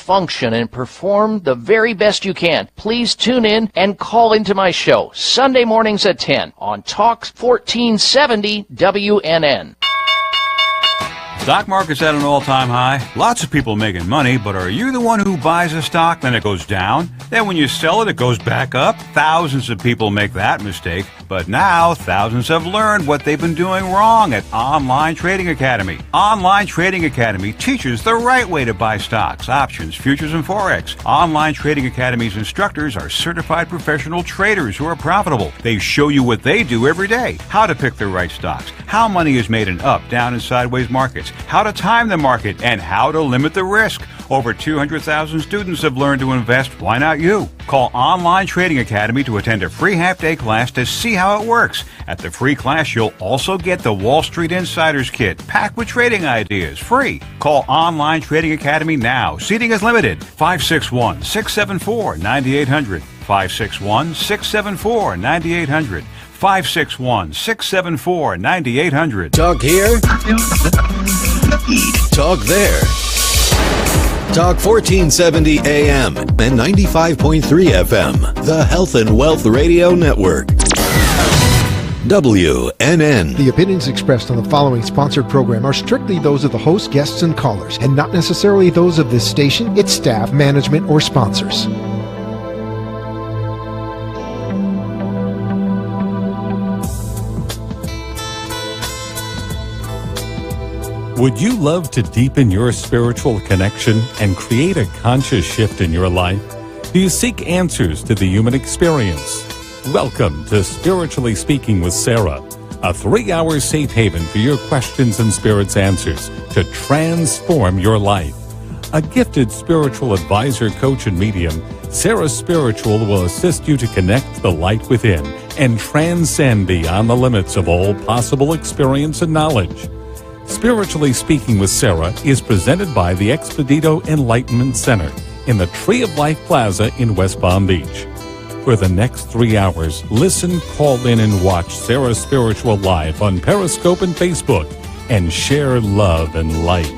function and perform the very best you can. Please tune in and call into my show Sunday mornings at 10 on Talk 1470 WNN. Stock market's at an all-time high. Lots of people making money, but are you the one who buys a stock, then it goes down? Then when you sell it, it goes back up? Thousands of people make that mistake. But now, thousands have learned what they've been doing wrong at Online Trading Academy. Online Trading Academy teaches the right way to buy stocks, options, futures, and Forex. Online Trading Academy's instructors are certified professional traders who are profitable. They show you what they do every day, how to pick the right stocks, how money is made in up, down, and sideways markets, how to time the market, and how to limit the risk. Over 200,000 students have learned to invest. Why not you? Call Online Trading Academy to attend a free half-day class to see how it works. At the free class, you'll also get the Wall Street Insiders Kit, packed with trading ideas, free. Call Online Trading Academy now. Seating is limited. 561-674-9800. 561-674-9800. 561-674-9800. Talk here. Talk there. Talk 1470 AM and 95.3 FM. The Health and Wealth Radio Network. WNN. The opinions expressed on the following sponsored program are strictly those of the host, guests, and callers, and not necessarily those of this station, its staff, management, or sponsors. Would you love to deepen your spiritual connection and create a conscious shift in your life? Do you seek answers to the human experience? Welcome to Spiritually Speaking with Sarah, a 3-hour safe haven for your questions and spirit's answers to transform your life. A gifted spiritual advisor, coach, and medium, Sarah Spiritual will assist you to connect the light within and transcend beyond the limits of all possible experience and knowledge. Spiritually Speaking with Sarah is presented by the Expedito Enlightenment Center in the Tree of Life Plaza in West Palm Beach. For the next 3 hours, listen, call in, and watch Sarah Spiritual live on Periscope and Facebook, and share love and light.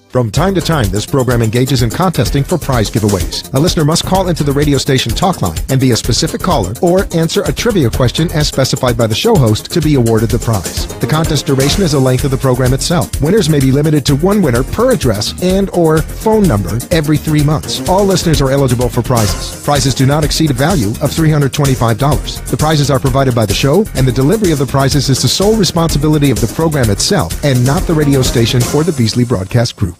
From time to time, this program engages in contesting for prize giveaways. A listener must call into the radio station talk line and be a specific caller or answer a trivia question as specified by the show host to be awarded the prize. The contest duration is the length of the program itself. Winners may be limited to one winner per address and or phone number every 3 months. All listeners are eligible for prizes. Prizes do not exceed a value of $325. The prizes are provided by the show, and the delivery of the prizes is the sole responsibility of the program itself and not the radio station or the Beasley Broadcast Group.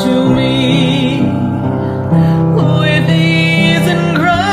to me with ease and grace.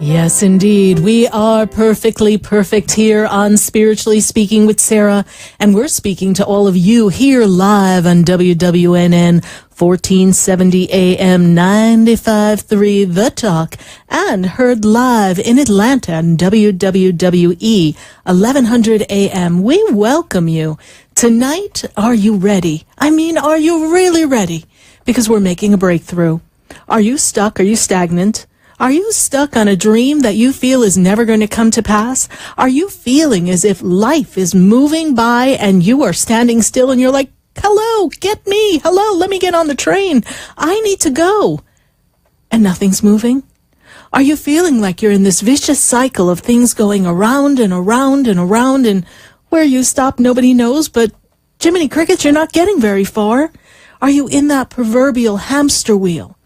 Yes, indeed. We are perfectly perfect here on Spiritually Speaking with Sarah, and we're speaking to all of you here live on WWNN 1470 AM 95.3 The Talk, and heard live in Atlanta on WWWE 1100 AM. We welcome you. Tonight, are you ready? I mean, are you really ready? Because we're making a breakthrough. Are you stuck? Are you stagnant? Are you stuck on a dream that you feel is never going to come to pass? Are you feeling as if life is moving by and you are standing still and you're like, hello, get me. Hello, let me get on the train. I need to go. And nothing's moving? Are you feeling like you're in this vicious cycle of things going around and around and around, and where you stop, nobody knows, but Jiminy Crickets, you're not getting very far? Are you in that proverbial hamster wheel?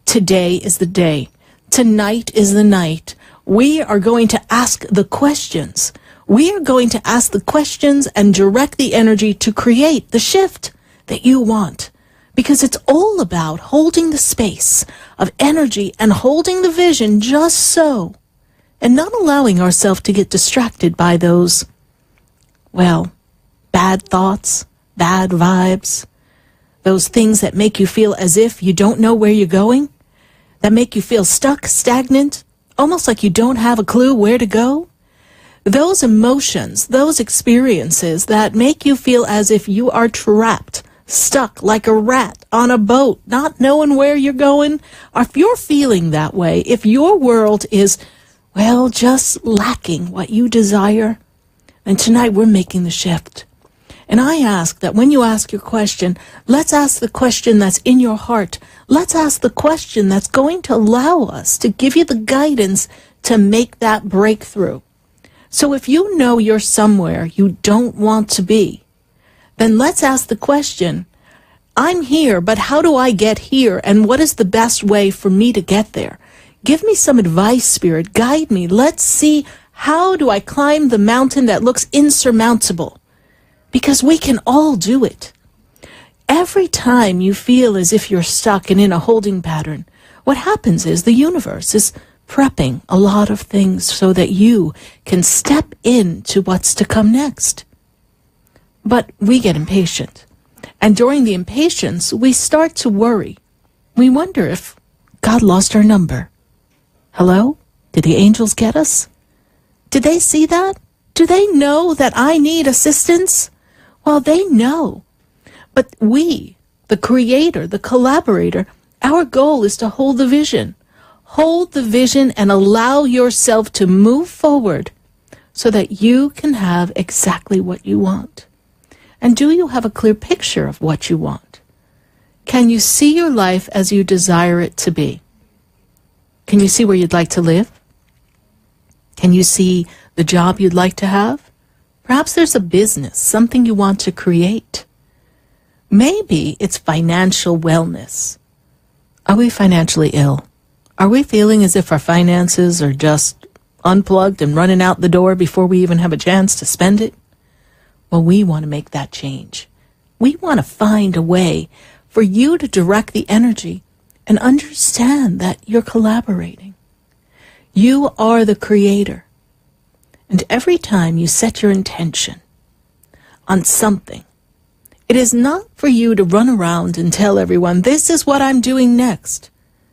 Today is the day. Tonight is the night. We are going to ask the questions. We are going to ask the questions and direct the energy to create the shift that you want. Because it's all about holding the space of energy and holding the vision just so, and not allowing ourselves to get distracted by those, well, bad thoughts, bad vibes, those things that make you feel as if you don't know where you're going, that make you feel stuck, stagnant, almost like you don't have a clue where to go. Those emotions, those experiences that make you feel as if you are trapped, stuck like a rat on a boat, not knowing where you're going. Or if you're feeling that way, if your world is, well, just lacking what you desire, then tonight we're making the shift. And I ask that when you ask your question, let's ask the question that's in your heart. Let's ask the question that's going to allow us to give you the guidance to make that breakthrough. So if you know you're somewhere you don't want to be, then let's ask the question, I'm here, but how do I get here? And what is the best way for me to get there? Give me some advice, Spirit. Guide me. Let's see, how do I climb the mountain that looks insurmountable? Because we can all do it. Every time you feel as if you're stuck and in a holding pattern, what happens is the universe is prepping a lot of things so that you can step into what's to come next. But we get impatient. And during the impatience, we start to worry. We wonder if God lost our number. Hello? Did the angels get us? Did they see that? Do they know that I need assistance? Well, they know. But we, the creator, the collaborator, our goal is to hold the vision. Hold the vision and allow yourself to move forward so that you can have exactly what you want. And do you have a clear picture of what you want? Can you see your life as you desire it to be? Can you see where you'd like to live? Can you see the job you'd like to have? Perhaps there's a business, something you want to create. Maybe it's financial wellness. Are we financially ill? Are we feeling as if our finances are just unplugged and running out the door before we even have a chance to spend it? Well, we want to make that change. We want to find a way for you to direct the energy and understand that you're collaborating. You are the creator. And every time you set your intention on something, it is not for you to run around and tell everyone, this is what I'm doing next.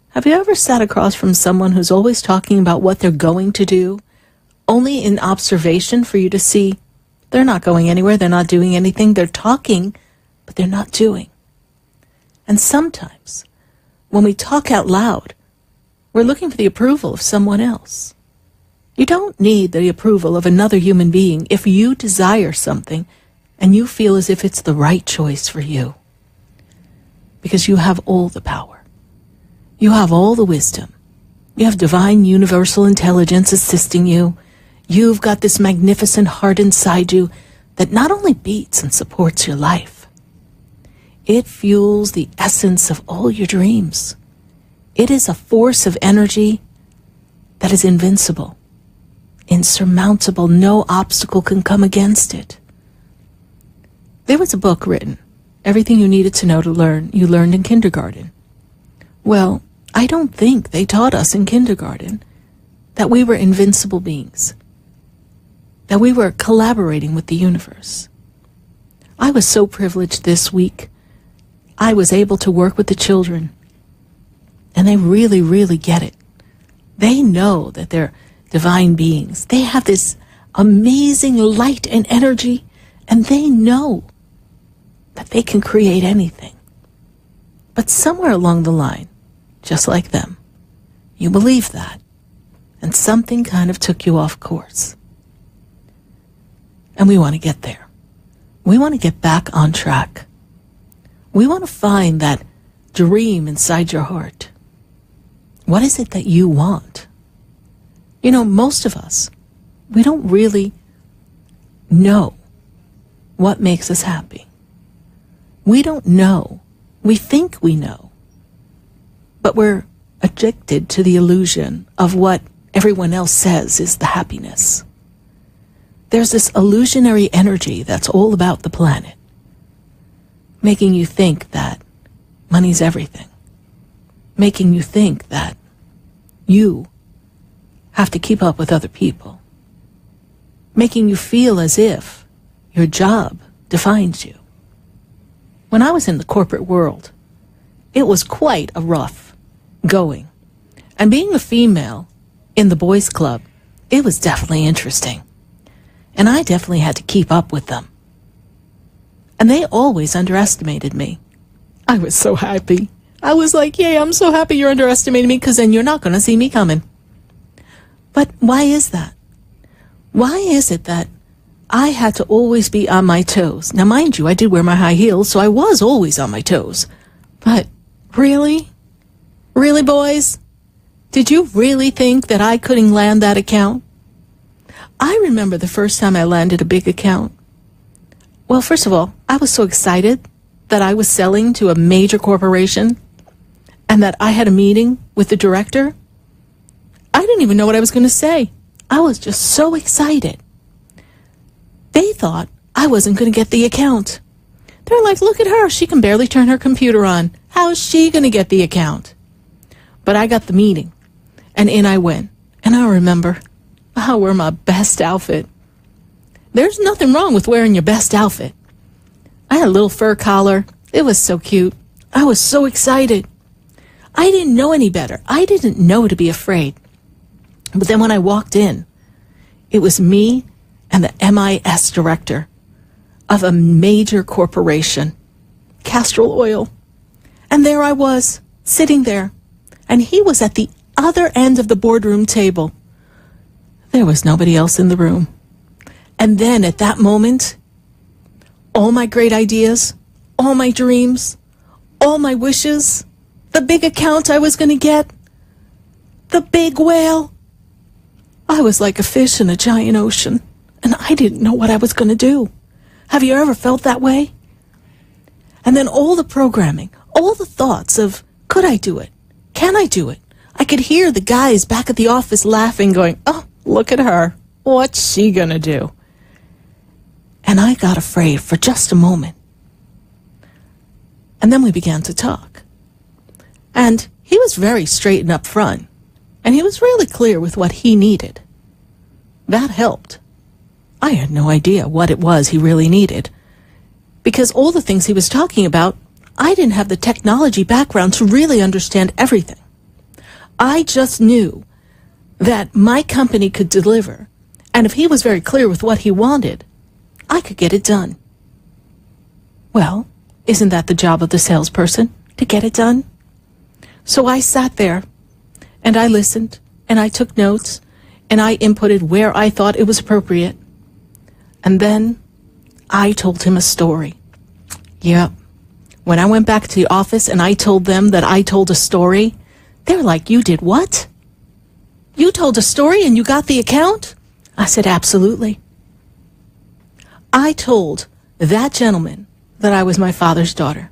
Have you ever sat across from someone who's always talking about what they're going to do only in observation for you to see they're not going anywhere, they're not doing anything, they're talking, but they're not doing. And sometimes, when we talk out loud, we're looking for the approval of someone else. You don't need the approval of another human being if you desire something and you feel as if it's the right choice for you. Because you have all the power. You have all the wisdom. You have divine universal intelligence assisting you. You've got this magnificent heart inside you that not only beats and supports your life, it fuels the essence of all your dreams. It is a force of energy that is invincible, insurmountable. No obstacle can come against it. There was a book written, Everything You Needed to Know to Learn, You Learned in Kindergarten. Well, I don't think they taught us in kindergarten that we were invincible beings, that we were collaborating with the universe. I was so privileged this week. I was able to work with the children, and they really, really get it. They know that they're divine beings. They have this amazing light and energy, and they know that they can create anything. But somewhere along the line, just like them, you believe that, and something kind of took you off course. And we want to get there. We want to get back on track. We want to find that dream inside your heart. What is it that you want? You know, most of us, we don't really know what makes us happy. We don't know. We think we know. But we're addicted to the illusion of what everyone else says is the happiness. There's this illusionary energy that's all about the planet, making you think that money's everything, making you think that you have to keep up with other people, making you feel as if your job defines you. When I was in the corporate world, it was quite a rough going. And being a female in the boys' club, it was definitely interesting. And I definitely had to keep up with them. And they always underestimated me. I was so happy. I was like, yay, I'm so happy you're underestimating me, because then you're not going to see me coming. But why is that? Why is it that I had to always be on my toes? Now, mind you, I did wear my high heels, so I was always on my toes. But really? Really, boys? Did you really think that I couldn't land that account? I remember the first time I landed a big account. Well, first of all, I was so excited that I was selling to a major corporation and that I had a meeting with the director. I didn't even know what I was going to say. I was just so excited. They thought I wasn't going to get the account. They're like, look at her. She can barely turn her computer on. How is she going to get the account? But I got the meeting, and in I went. And I remember, I wore my best outfit. There's nothing wrong with wearing your best outfit. I had a little fur collar. It was so cute. I was so excited. I didn't know any better. I didn't know to be afraid. But then when I walked in, it was me and the MIS director of a major corporation, Castrol Oil. And there I was, sitting there, and he was at the other end of the boardroom table. There was nobody else in the room. And then at that moment, all my great ideas, all my dreams, all my wishes, the big account I was going to get, the big whale. I was like a fish in a giant ocean, and I didn't know what I was going to do. Have you ever felt that way? And then all the programming, all the thoughts of, could I do it? Can I do it? I could hear the guys back at the office laughing, going, oh, look at her. What's she going to do? And I got afraid for just a moment. And then we began to talk. And he was very straight and up front. And he was really clear with what he needed. That helped. I had no idea what it was he really needed. Because all the things he was talking about, I didn't have the technology background to really understand everything. I just knew that my company could deliver And if he was very clear with what he wanted, I could get it done. Well, isn't that the job of the salesperson, to get it done? So I sat there, and I listened, and I took notes, and I inputted where I thought it was appropriate. And then I told him a story. Yep. When I went back to the office and I told them that I told a story, they were like, "You did what? You told a story and you got the account?" I said, "Absolutely." I told that gentleman that I was my father's daughter.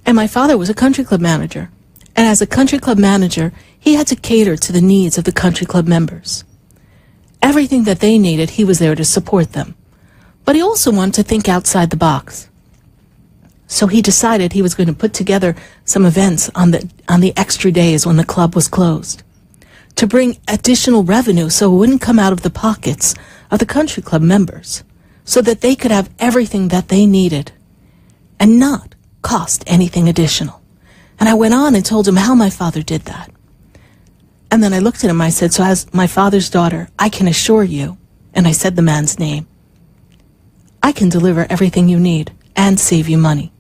And my father was a country club manager. And as a country club manager, he had to cater to the needs of the country club members. Everything that they needed, he was there to support them. But he also wanted to think outside the box. So he decided he was going to put together some events on the extra days when the club was closed to bring additional revenue so it wouldn't come out of the pockets of the country club members, so that they could have everything that they needed and not cost anything additional. And I went on and told him how my father did that. And then I looked at him, I said, "So as my father's daughter, I can assure you," and I said the man's name, "I can deliver everything you need and save you money.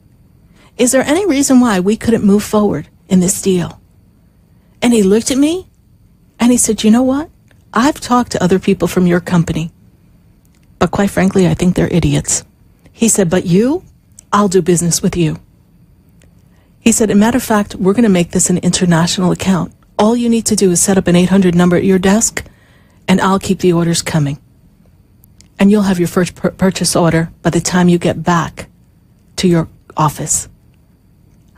Is there any reason why we couldn't move forward in this deal?" And he looked at me and he said, "You know what? I've talked to other people from your company, but quite frankly, I think they're idiots." He said, "But you, I'll do business with you." He said, "As a matter of fact, we're going to make this an international account. All you need to do is set up an 800 number at your desk, and I'll keep the orders coming. And you'll have your first purchase order by the time you get back to your office."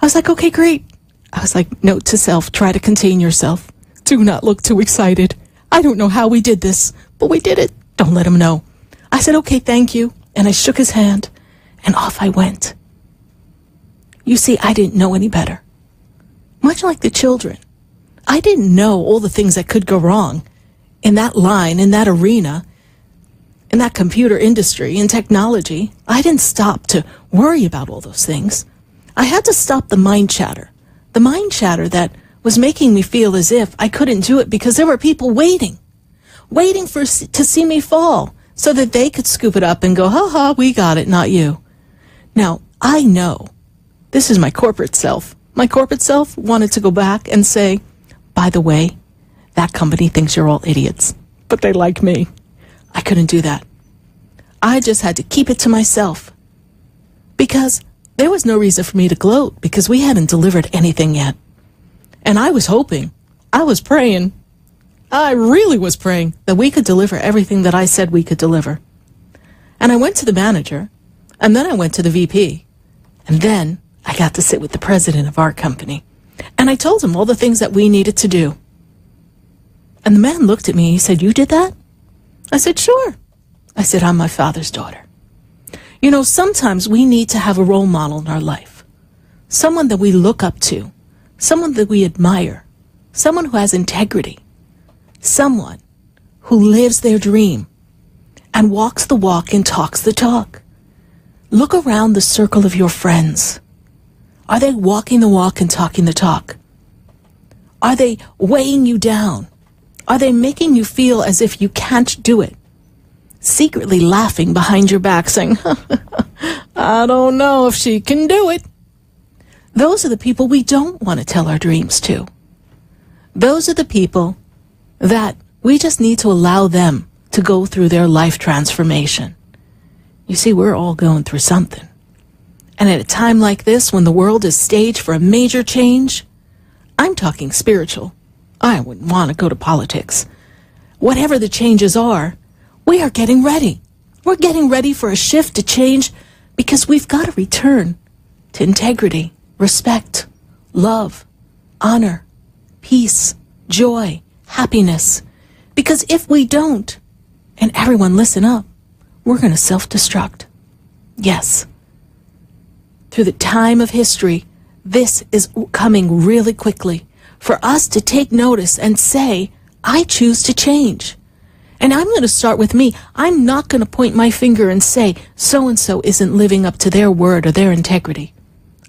I was like, "Okay, great." I was like, note to self, try to contain yourself. Do not look too excited. I don't know how we did this, but we did it. Don't let him know. I said, "Okay, thank you." And I shook his hand, and off I went. You see, I didn't know any better. Much like the children, I didn't know all the things that could go wrong in that line, in that arena, in that computer industry, in technology. I didn't stop to worry about all those things. I had to stop the mind chatter that was making me feel as if I couldn't do it because there were people waiting to see me fall so that they could scoop it up and go, "Ha ha, we got it, not you." Now, I know this is my corporate self. My corporate self wanted to go back and say, "By the way, that company thinks you're all idiots, but they like me." I couldn't do that. I just had to keep it to myself because there was no reason for me to gloat because we hadn't delivered anything yet. And I was hoping, I was praying, I really was praying that we could deliver everything that I said we could deliver. And I went to the manager, and then I went to the VP, and then I got to sit with the president of our company. And I told him all the things that we needed to do. And the man looked at me and he said, "You did that?" I said, "Sure." I said, "I'm my father's daughter." You know, sometimes we need to have a role model in our life. Someone that we look up to. Someone that we admire. Someone who has integrity. Someone who lives their dream and walks the walk and talks the talk. Look around the circle of your friends. Are they walking the walk and talking the talk? Are they weighing you down? Are they making you feel as if you can't do it? Secretly laughing behind your back saying, "I don't know if she can do it." Those are the people we don't want to tell our dreams to. Those are the people that we just need to allow them to go through their life transformation. You see, we're all going through something. And at a time like this, when the world is staged for a major change, I'm talking spiritual. I wouldn't want to go to politics. Whatever the changes are, we are getting ready. We're getting ready for a shift to change because we've got to return to integrity, respect, love, honor, peace, joy, happiness. Because if we don't, and everyone listen up, we're going to self-destruct. Yes. Through the time of history, this is coming really quickly for us to take notice and say, "I choose to change." And I'm going to start with me. I'm not going to point my finger and say, so-and-so isn't living up to their word or their integrity.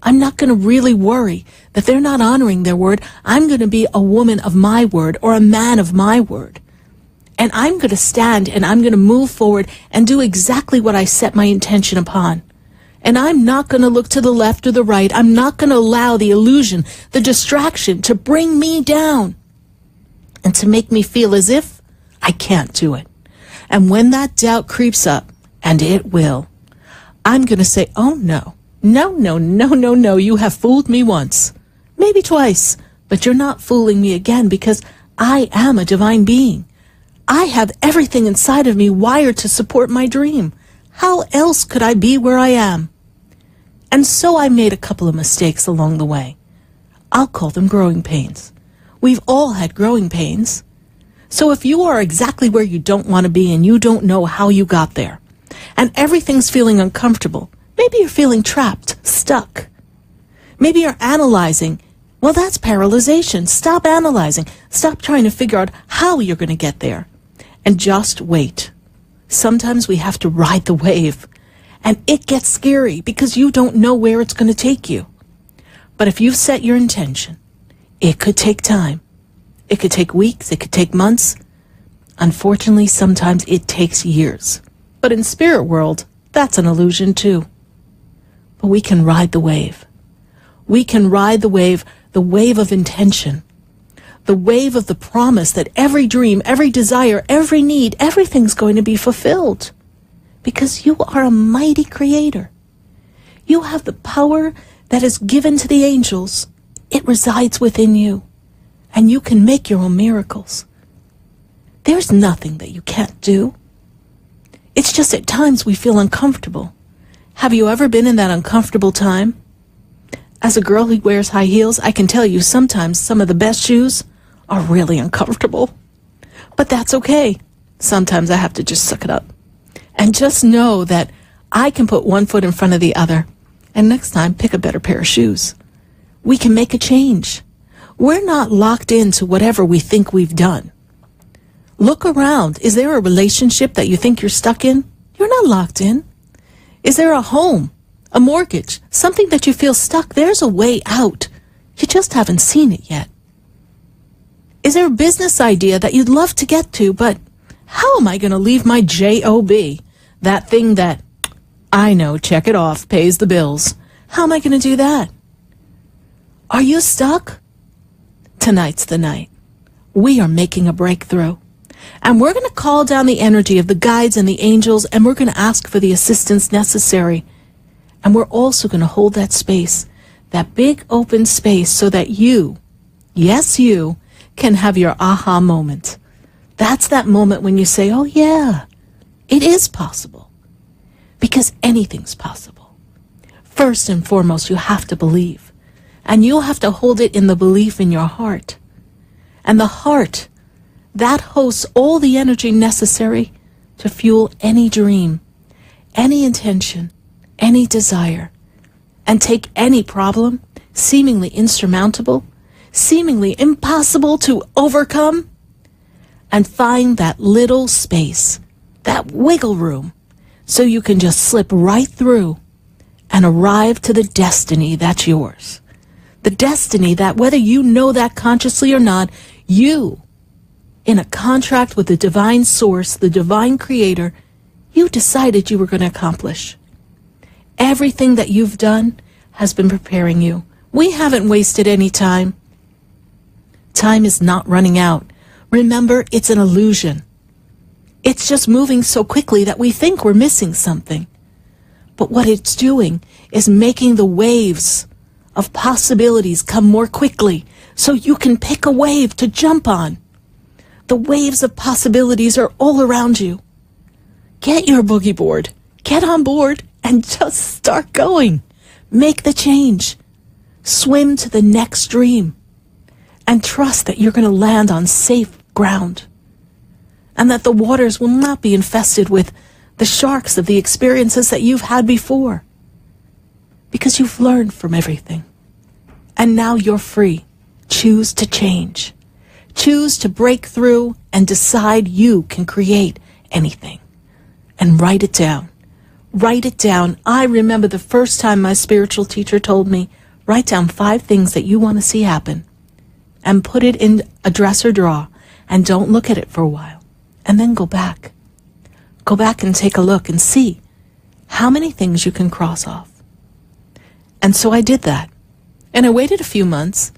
I'm not going to really worry that they're not honoring their word. I'm going to be a woman of my word or a man of my word. And I'm going to stand and I'm going to move forward and do exactly what I set my intention upon. And I'm not going to look to the left or the right. I'm not going to allow the illusion, the distraction to bring me down and to make me feel as if I can't do it. And when that doubt creeps up, and it will, I'm going to say, oh no, no, you have fooled me once, maybe twice, but you're not fooling me again because I am a divine being. I have everything inside of me wired to support my dream. How else could I be where I am? And so I made a couple of mistakes along the way. I'll call them growing pains. We've all had growing pains. So if you are exactly where you don't want to be and you don't know how you got there, and everything's feeling uncomfortable, maybe you're feeling trapped, stuck. Maybe you're analyzing. Well, that's paralyzation. Stop analyzing. Stop trying to figure out how you're going to get there. And just wait. Sometimes we have to ride the wave. And it gets scary because you don't know where it's going to take you. But if you've set your intention, it could take time. It could take weeks. It could take months. Unfortunately, sometimes it takes years. But in spirit world, that's an illusion too. But we can ride the wave. We can ride the wave of intention. The wave of the promise that every dream, every desire, every need, everything's going to be fulfilled. Because you are a mighty creator. You have the power that is given to the angels. It resides within you. And you can make your own miracles. There's nothing that you can't do. It's just at times we feel uncomfortable. Have you ever been in that uncomfortable time? As a girl who wears high heels, I can tell you sometimes some of the best shoes are really uncomfortable. But that's okay. Sometimes I have to just suck it up. And just know that I can put one foot in front of the other. And next time, pick a better pair of shoes. We can make a change. We're not locked into whatever we think we've done. Look around. Is there a relationship that you think you're stuck in? You're not locked in. Is there a home, a mortgage, something that you feel stuck? There's a way out. You just haven't seen it yet. Is there a business idea that you'd love to get to, but how am I going to leave my job? That thing that, I know, check it off, pays the bills. How am I going to do that? Are you stuck? Tonight's the night. We are making a breakthrough. And we're going to call down the energy of the guides and the angels, and we're going to ask for the assistance necessary. And we're also going to hold that space, that big open space, so that you, yes, you, can have your aha moment. That's that moment when you say, oh yeah, it is possible. Because anything's possible. First and foremost, you have to believe. And you'll have to hold it in the belief in your heart. And the heart, that hosts all the energy necessary to fuel any dream, any intention, any desire, and take any problem, seemingly insurmountable, seemingly impossible to overcome, and find that little space, that wiggle room, so you can just slip right through and arrive to the destiny that's yours. The destiny that, whether you know that consciously or not, you, in a contract with the divine source, the divine creator, you decided you were going to accomplish. Everything that you've done has been preparing you. We haven't wasted any time. Time is not running out. Remember, it's an illusion. It's just moving so quickly that we think we're missing something. But what it's doing is making the waves of possibilities come more quickly so you can pick a wave to jump on. The waves of possibilities are all around you. Get your boogie board, get on board, and just start going. Make the change. Swim to the next dream. And trust that you're going to land on safe ground. And that the waters will not be infested with the sharks of the experiences that you've had before. Because you've learned from everything. And now you're free. Choose to change. Choose to break through and decide you can create anything. And write it down. Write it down. I remember the first time my spiritual teacher told me, write down 5 things that you want to see happen. And put it in a dresser drawer. And don't look at it for a while. and then go back. Go back and take a look and see how many things you can cross off. And so I did that. And I waited a few months,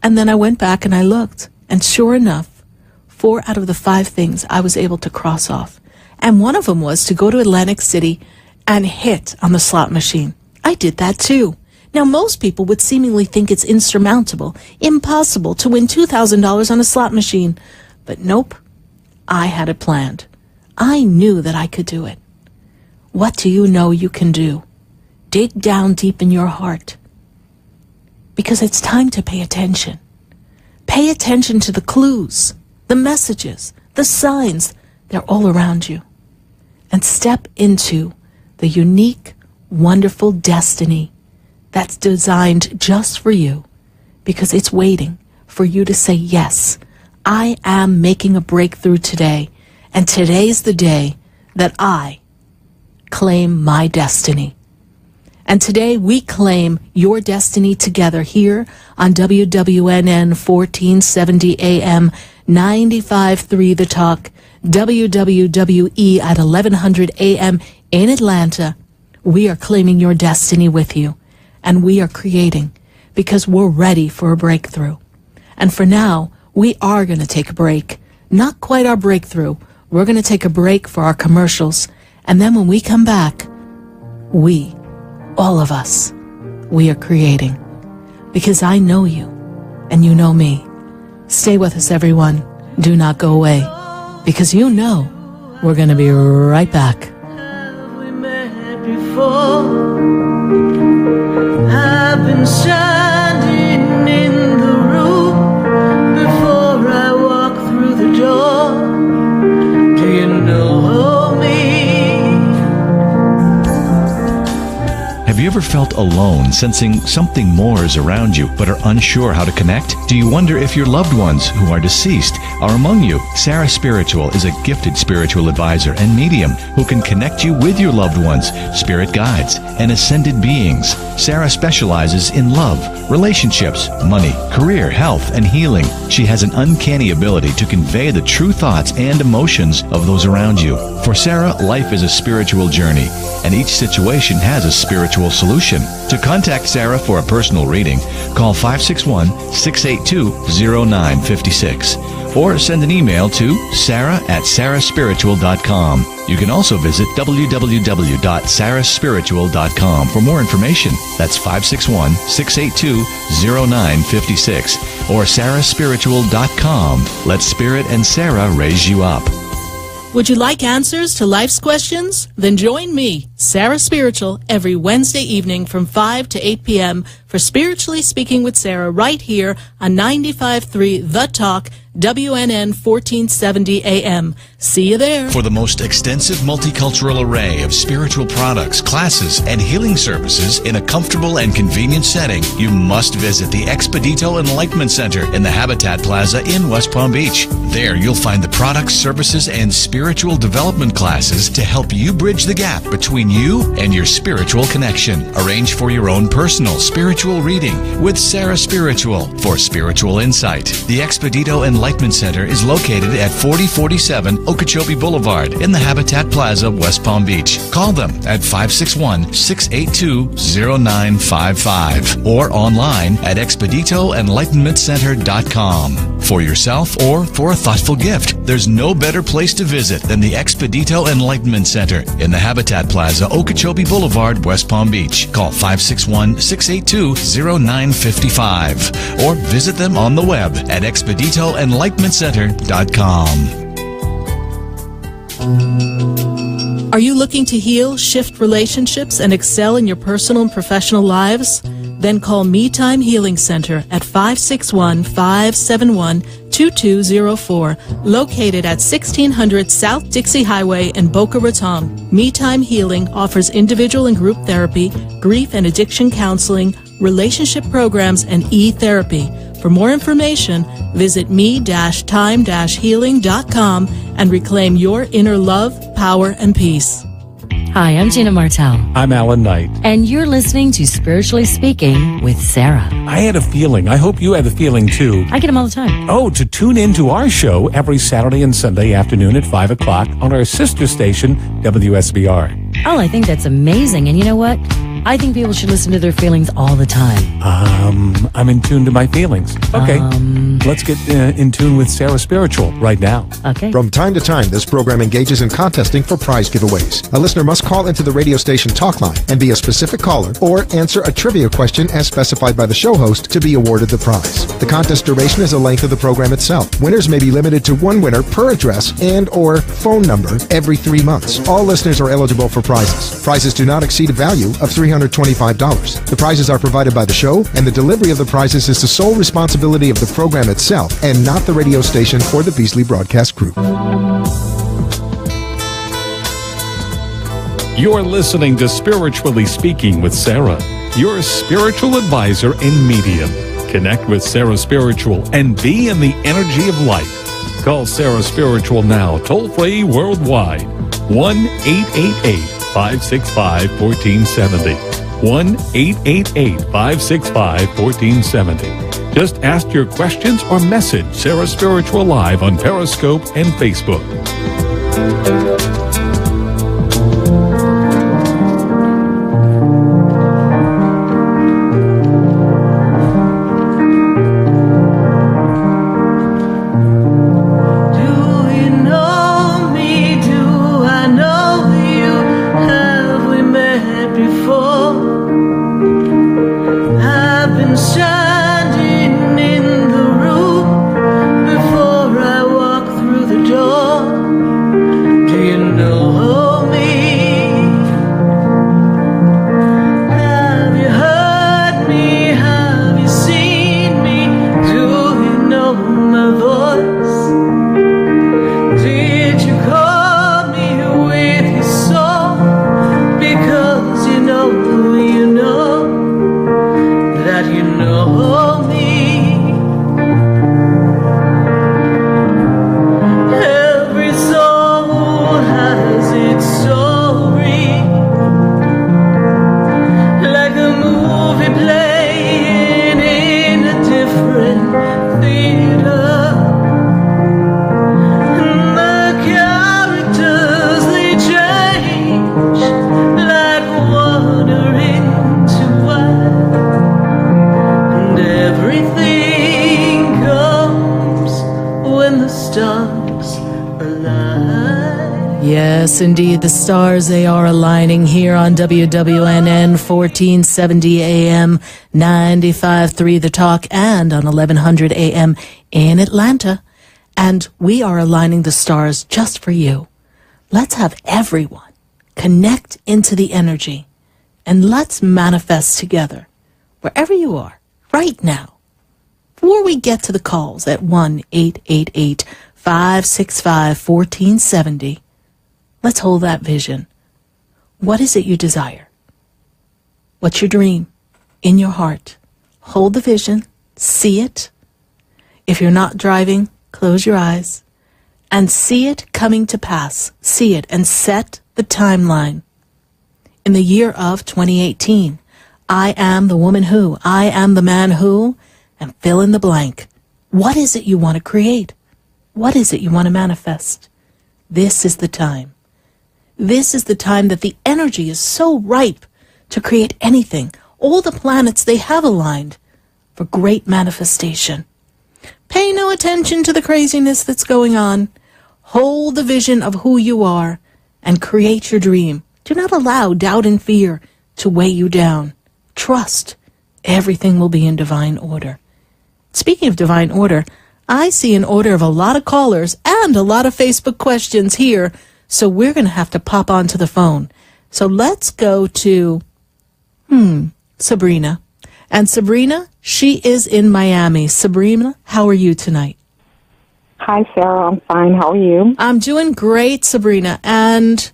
and then I went back and I looked. And sure enough, 4 out of the 5 things I was able to cross off. And one of them was to go to Atlantic City and hit on the slot machine. I did that too. Now, most people would seemingly think it's insurmountable, impossible to win $2,000 on a slot machine. But nope, I had it planned. I knew that I could do it. What do you know you can do? Dig down deep in your heart. Because it's time to pay attention. Pay attention to the clues, the messages, the signs. They're all around you. And step into the unique, wonderful destiny that's designed just for you, because it's waiting for you to say, yes, I am making a breakthrough today, and today's the day that I claim my destiny. And today we claim your destiny together here on WWNN 1470 AM, 95.3 The Talk, WWWE at 1100 AM in Atlanta. We are claiming your destiny with you. And we are creating because we're ready for a breakthrough. And for now, we are going to take a break. Not quite our breakthrough. We're going to take a break for our commercials. And then when we come back, we, all of us, we are creating. Because I know you and you know me. Stay with us, everyone. Do not go away. Because you know we're going to be right back. Have we met before? I've been standing in the room before I walk through the door. Do you know me? Have you ever felt alone, sensing something more is around you, but are unsure how to connect? Do you wonder if your loved ones who are deceased are among you? Sarah Spiritual is a gifted spiritual advisor and medium who can connect you with your loved ones, spirit guides, and ascended beings. Sarah specializes in love, relationships, money, career, health, and healing. She has an uncanny ability to convey the true thoughts and emotions of those around you. For Sarah, life is a spiritual journey, and each situation has a spiritual solution. To contact Sarah for a personal reading, call 561-682-0956 or send an email to sarah@sarahspiritual.com. You can also visit www.sarahspiritual.com for more information. That's 561-682-0956 or sarahspiritual.com. Let Spirit and Sarah raise you up. Would you like answers to life's questions? Then join me, Sarah Spiritual, every Wednesday evening from 5 to 8 p.m. for Spiritually Speaking with Sarah right here on 95.3 The Talk, WNN 1470 AM. See you there. For the most extensive multicultural array of spiritual products, classes, and healing services in a comfortable and convenient setting, you must visit the Expedito Enlightenment Center in the Habitat Plaza in West Palm Beach. There you'll find the products, services, and spiritual development classes to help you bridge the gap between you and your spiritual connection. Arrange for your own personal spiritual reading with Sarah Spiritual for spiritual insight. The Expedito Enlightenment Center is located at 4047 Okeechobee Boulevard in the Habitat Plaza, West Palm Beach. Call them at 561-682-0955 or online at expeditoenlightenmentcenter.com. For yourself or for a thoughtful gift, there's no better place to visit than the Expedito Enlightenment Center in the Habitat Plaza, Okeechobee Boulevard, West Palm Beach. Call 561-682-0955 or visit them on the web at expeditoenlightenmentcenter.com. Are you looking to heal, shift relationships, and excel in your personal and professional lives? Then call Me Time Healing Center at 561-571-2204, located at 1600 South Dixie Highway in Boca Raton. Me Time Healing offers individual and group therapy, grief and addiction counseling, relationship programs, and e-therapy. For more information, visit me-time-healing.com and reclaim your inner love, power, and peace. Hi, I'm Gina Martell, I'm Alan Knight. and you're listening to Spiritually Speaking with Sarah. I had a feeling. I hope you had the feeling too. I get them all the time. Oh, to tune in to our show every Saturday and Sunday afternoon at 5 o'clock on our sister station, WSBR. Oh, I think that's amazing. And you know what? I think people should listen to their feelings all the time. I'm in tune to my feelings. Okay, let's get in tune with Sarah Spiritual right now. Okay. From time to time, this program engages in contesting for prize giveaways. A listener must call into the radio station talk line and be a specific caller or answer a trivia question as specified by the show host to be awarded the prize. The contest duration is the length of the program itself. Winners may be limited to one winner per address and or phone number every 3 months. All listeners are eligible for prizes. Prizes do not exceed a value of $325. The prizes are provided by the show, and the delivery of the prizes is the sole responsibility of the program itself and not the radio station or the Beasley Broadcast Group. You're listening to Spiritually Speaking with Sarah, your spiritual advisor and medium. Connect with Sarah Spiritual and be in the energy of light. Call Sarah Spiritual now, toll-free worldwide. 1-888-565-1470. 1-888-565-1470. Just ask your questions or message Sarah Spiritual live on Periscope and Facebook. Yes, indeed, the stars, they are aligning here on WWNN 1470 AM, 95.3 The Talk, and on 1100 AM in Atlanta. And we are aligning the stars just for you. Let's have everyone connect into the energy, and let's manifest together, wherever you are, right now. Before we get to the calls at 1-888-565-1470, let's hold that vision. What is it you desire? What's your dream in your heart? Hold the vision, see it. If you're not driving, close your eyes and see it coming to pass. See it and set the timeline. In the year of 2018, I am the woman who, I am the man who, and fill in the blank. What is it you want to create? What is it you want to manifest? This is the time. This is the time that the energy is so ripe to create anything. All the planets, they have aligned for great manifestation. Pay no attention to the craziness that's going on. Hold the vision of who you are and create your dream. Do not allow doubt and fear to weigh you down. Trust. Everything will be in divine order. Speaking of divine order, I see an order of a lot of callers and a lot of Facebook questions here. So we're going to have to pop onto the phone. So let's go to, Sabrina. And Sabrina, she is in Miami. Sabrina, how are you tonight? Hi, Sarah. I'm fine. How are you? I'm doing great, Sabrina. And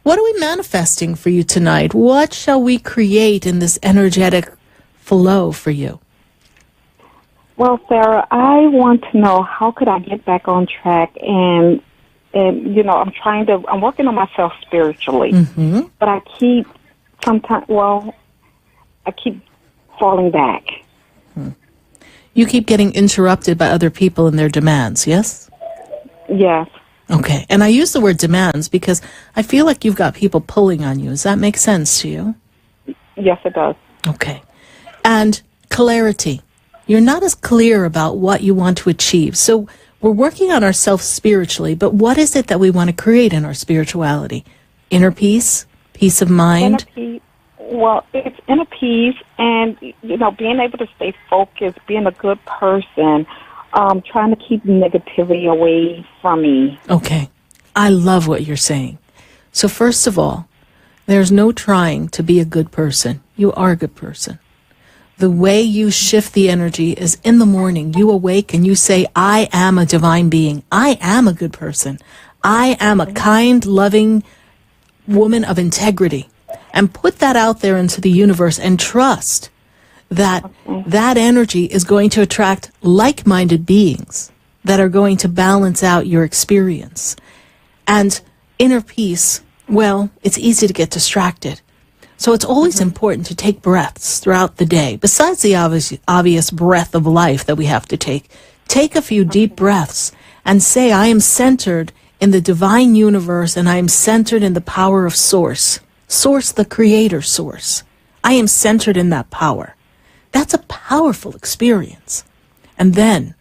what are we manifesting for you tonight? What shall we create in this energetic flow for you? Well, Sarah, I want to know how could I get back on track and and I'm working on myself spiritually, but I keep falling back. You keep getting interrupted by other people and their demands, yes? Yes. Okay. And I use the word demands because I feel like you've got people pulling on you. Does that make sense to you? Yes, it does. Okay. And clarity. You're not as clear about what you want to achieve. So we're working on ourselves spiritually, but what is it that we want to create in our spirituality? Inner peace? Peace of mind? Inner peace. Well, it's inner peace and, being able to stay focused, being a good person, trying to keep negativity away from me. Okay. I love what you're saying. So first of all, there's no trying to be a good person. You are a good person. The way you shift the energy is in the morning. You awake and you say, I am a divine being. I am a good person. I am a kind, loving woman of integrity. And put that out there into the universe and trust that that energy is going to attract like-minded beings that are going to balance out your experience. And inner peace, well, it's easy to get distracted. So it's always important to take breaths throughout the day. Besides the obvious breath of life that we have to take a few deep breaths and say, I am centered in the divine universe and I am centered in the power of Source. Source, the creator source. I am centered in that power. That's a powerful experience. And then,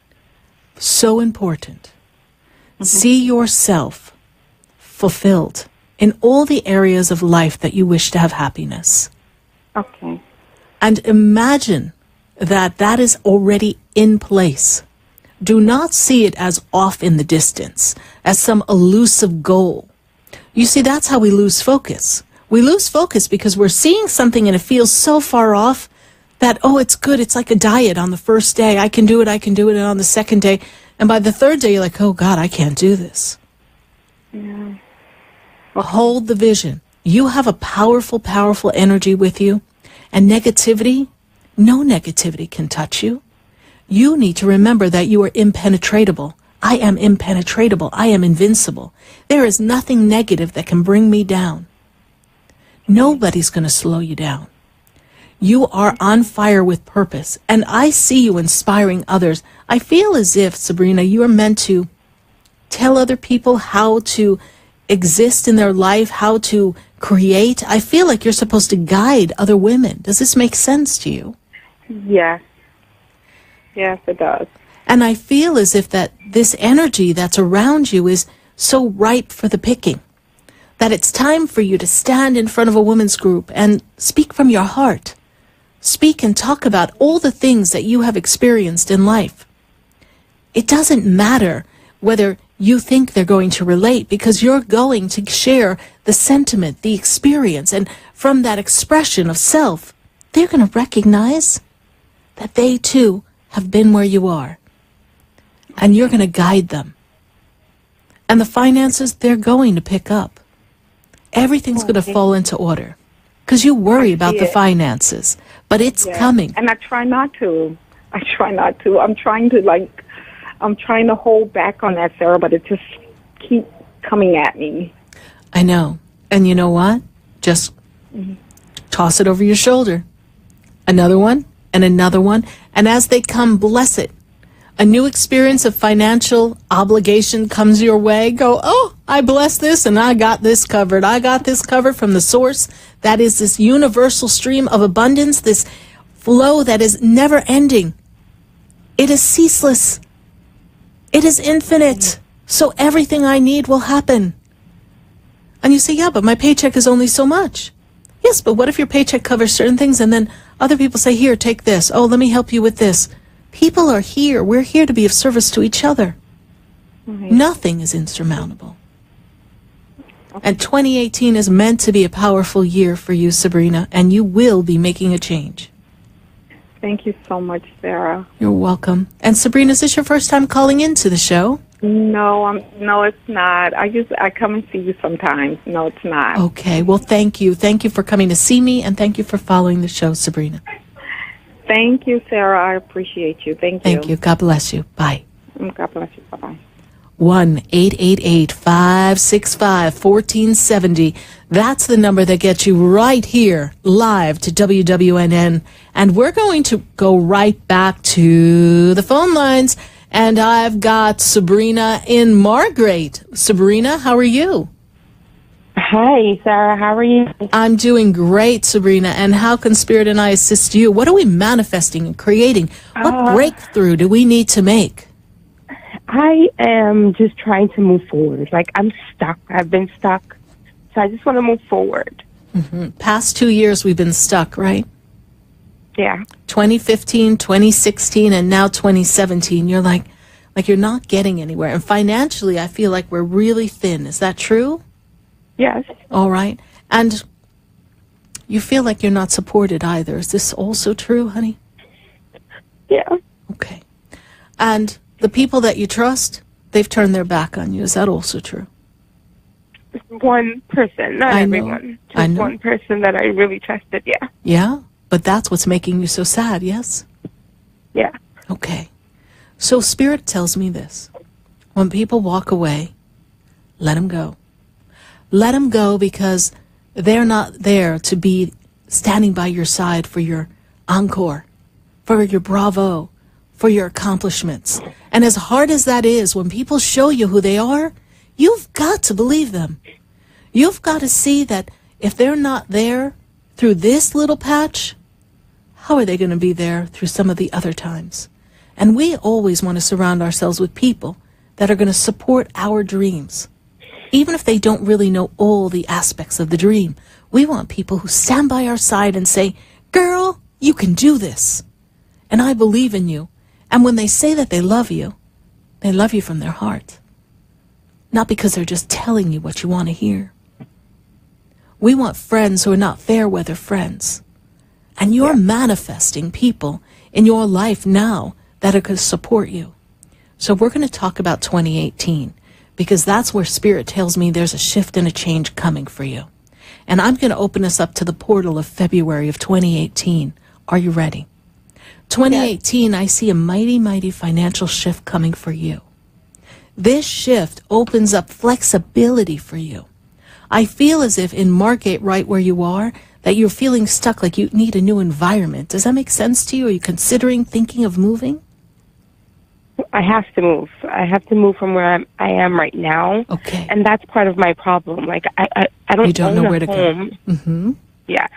so important, see yourself fulfilled in all the areas of life that you wish to have happiness. Okay. And imagine that that is already in place. Do not see it as off in the distance, as some elusive goal. You see, that's how we lose focus. We lose focus because we're seeing something and it feels so far off that, oh, it's good. It's like a diet on the first day. I can do it. And on the second day. And by the third day, you're like, oh, God, I can't do this. Yeah. Hold the vision. You have a powerful, powerful energy with you. And negativity, no negativity can touch you. You need to remember that you are impenetrable. I am impenetrable. I am invincible. There is nothing negative that can bring me down. Nobody's going to slow you down. You are on fire with purpose, and I see you inspiring others. I feel as if, Sabrina, you are meant to tell other people how to exist in their life, how to create. I feel like you're supposed to guide other women. Does this make sense to you? Yes. Yes, it does. And I feel as if that this energy that's around you is so ripe for the picking, that it's time for you to stand in front of a women's group and speak from your heart. Speak and talk about all the things that you have experienced in life. It doesn't matter whether you think they're going to relate, because you're going to share the sentiment, the experience, and from that expression of self, they're going to recognize that they too have been where you are. And you're going to guide them. And the finances, they're going to pick up. Everything's going to fall into order. Because you worry about the finances. But it's coming. And I try not to. I'm trying to hold back on that, Sarah, but it just keeps coming at me. I know. And you know what? Just toss it over your shoulder. Another one, and another one. And as they come, bless it. A new experience of financial obligation comes your way. Go, oh, I bless this and I got this covered. I got this covered from the source. That is this universal stream of abundance, this flow that is never ending. It is ceaseless. It is infinite. So everything I need will happen. And you say, yeah, but my paycheck is only so much. Yes, but what if your paycheck covers certain things and then other people say, here, take this. Oh, let me help you with this. People are here. We're here to be of service to each other. Right. Nothing is insurmountable. Okay. And 2018 is meant to be a powerful year for you, Sabrina, and you will be making a change. Thank you so much, Sarah. You're welcome. And Sabrina, is this your first time calling into the show? No, it's not. I come and see you sometimes. No, it's not. Okay. Well, thank you. Thank you for coming to see me, and thank you for following the show, Sabrina. Thank you, Sarah. I appreciate you. Thank you. Thank you. God bless you. Bye. God bless you. Bye-bye. 1-888-565-1470. That's the number that gets you right here, live to WWNN. And we're going to go right back to the phone lines. And I've got Sabrina in Margate. Sabrina, how are you? Hi, Sarah. How are you? I'm doing great, Sabrina. And how can Spirit and I assist you? What are we manifesting and creating? What breakthrough do we need to make? I am just trying to move forward. Like, I'm stuck. I've been stuck. So I just want to move forward. Mm-hmm. Past 2 years, we've been stuck, right? Yeah. 2015, 2016, and now 2017. You're like you're not getting anywhere. And financially, I feel like we're really thin. Is that true? Yes. All right. And you feel like you're not supported either. Is this also true, honey? Yeah. Okay. And the people that you trust, they've turned their back on you. Is that also true? One person, not everyone. Just one person that I really trusted, yeah. Yeah? But that's what's making you so sad, yes? Yeah. Okay. So Spirit tells me this. When people walk away, let them go. Let them go because they're not there to be standing by your side for your encore, for your bravo, for your accomplishments. And as hard as that is, when people show you who they are, you've got to believe them. You've got to see that if they're not there through this little patch, how are they going to be there through some of the other times? And we always want to surround ourselves with people that are going to support our dreams. Even if they don't really know all the aspects of the dream, we want people who stand by our side and say, girl, you can do this. And I believe in you. And when they say that they love you from their heart. Not because they're just telling you what you want to hear. We want friends who are not fair weather friends. And you're manifesting people in your life now that are going to support you. So we're going to talk about 2018 because that's where Spirit tells me there's a shift and a change coming for you. And I'm going to open us up to the portal of February of 2018. Are you ready? 2018, I see a mighty, mighty financial shift coming for you. This shift opens up flexibility for you. I feel as if in Margate, right where you are, that you're feeling stuck, like you need a new environment. Does that make sense to you? Are you considering thinking of moving? I have to move. I have to move from where I am right now. Okay. And that's part of my problem. Like, I don't know own where a to home. go. Mm-hmm. Yeah.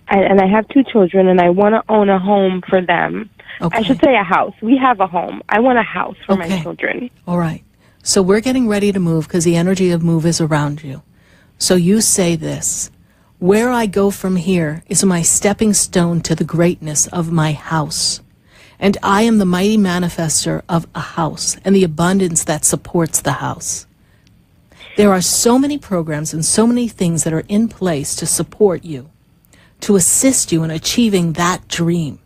And I have 2 children, and I want to own a home for them. Okay. I should say a house. We have a home. I want a house for my children. All right. So we're getting ready to move because the energy of move is around you. So you say this, where I go from here is my stepping stone to the greatness of my house. And I am the mighty manifester of a house and the abundance that supports the house. There are so many programs and so many things that are in place to support you, to assist you in achieving that dream.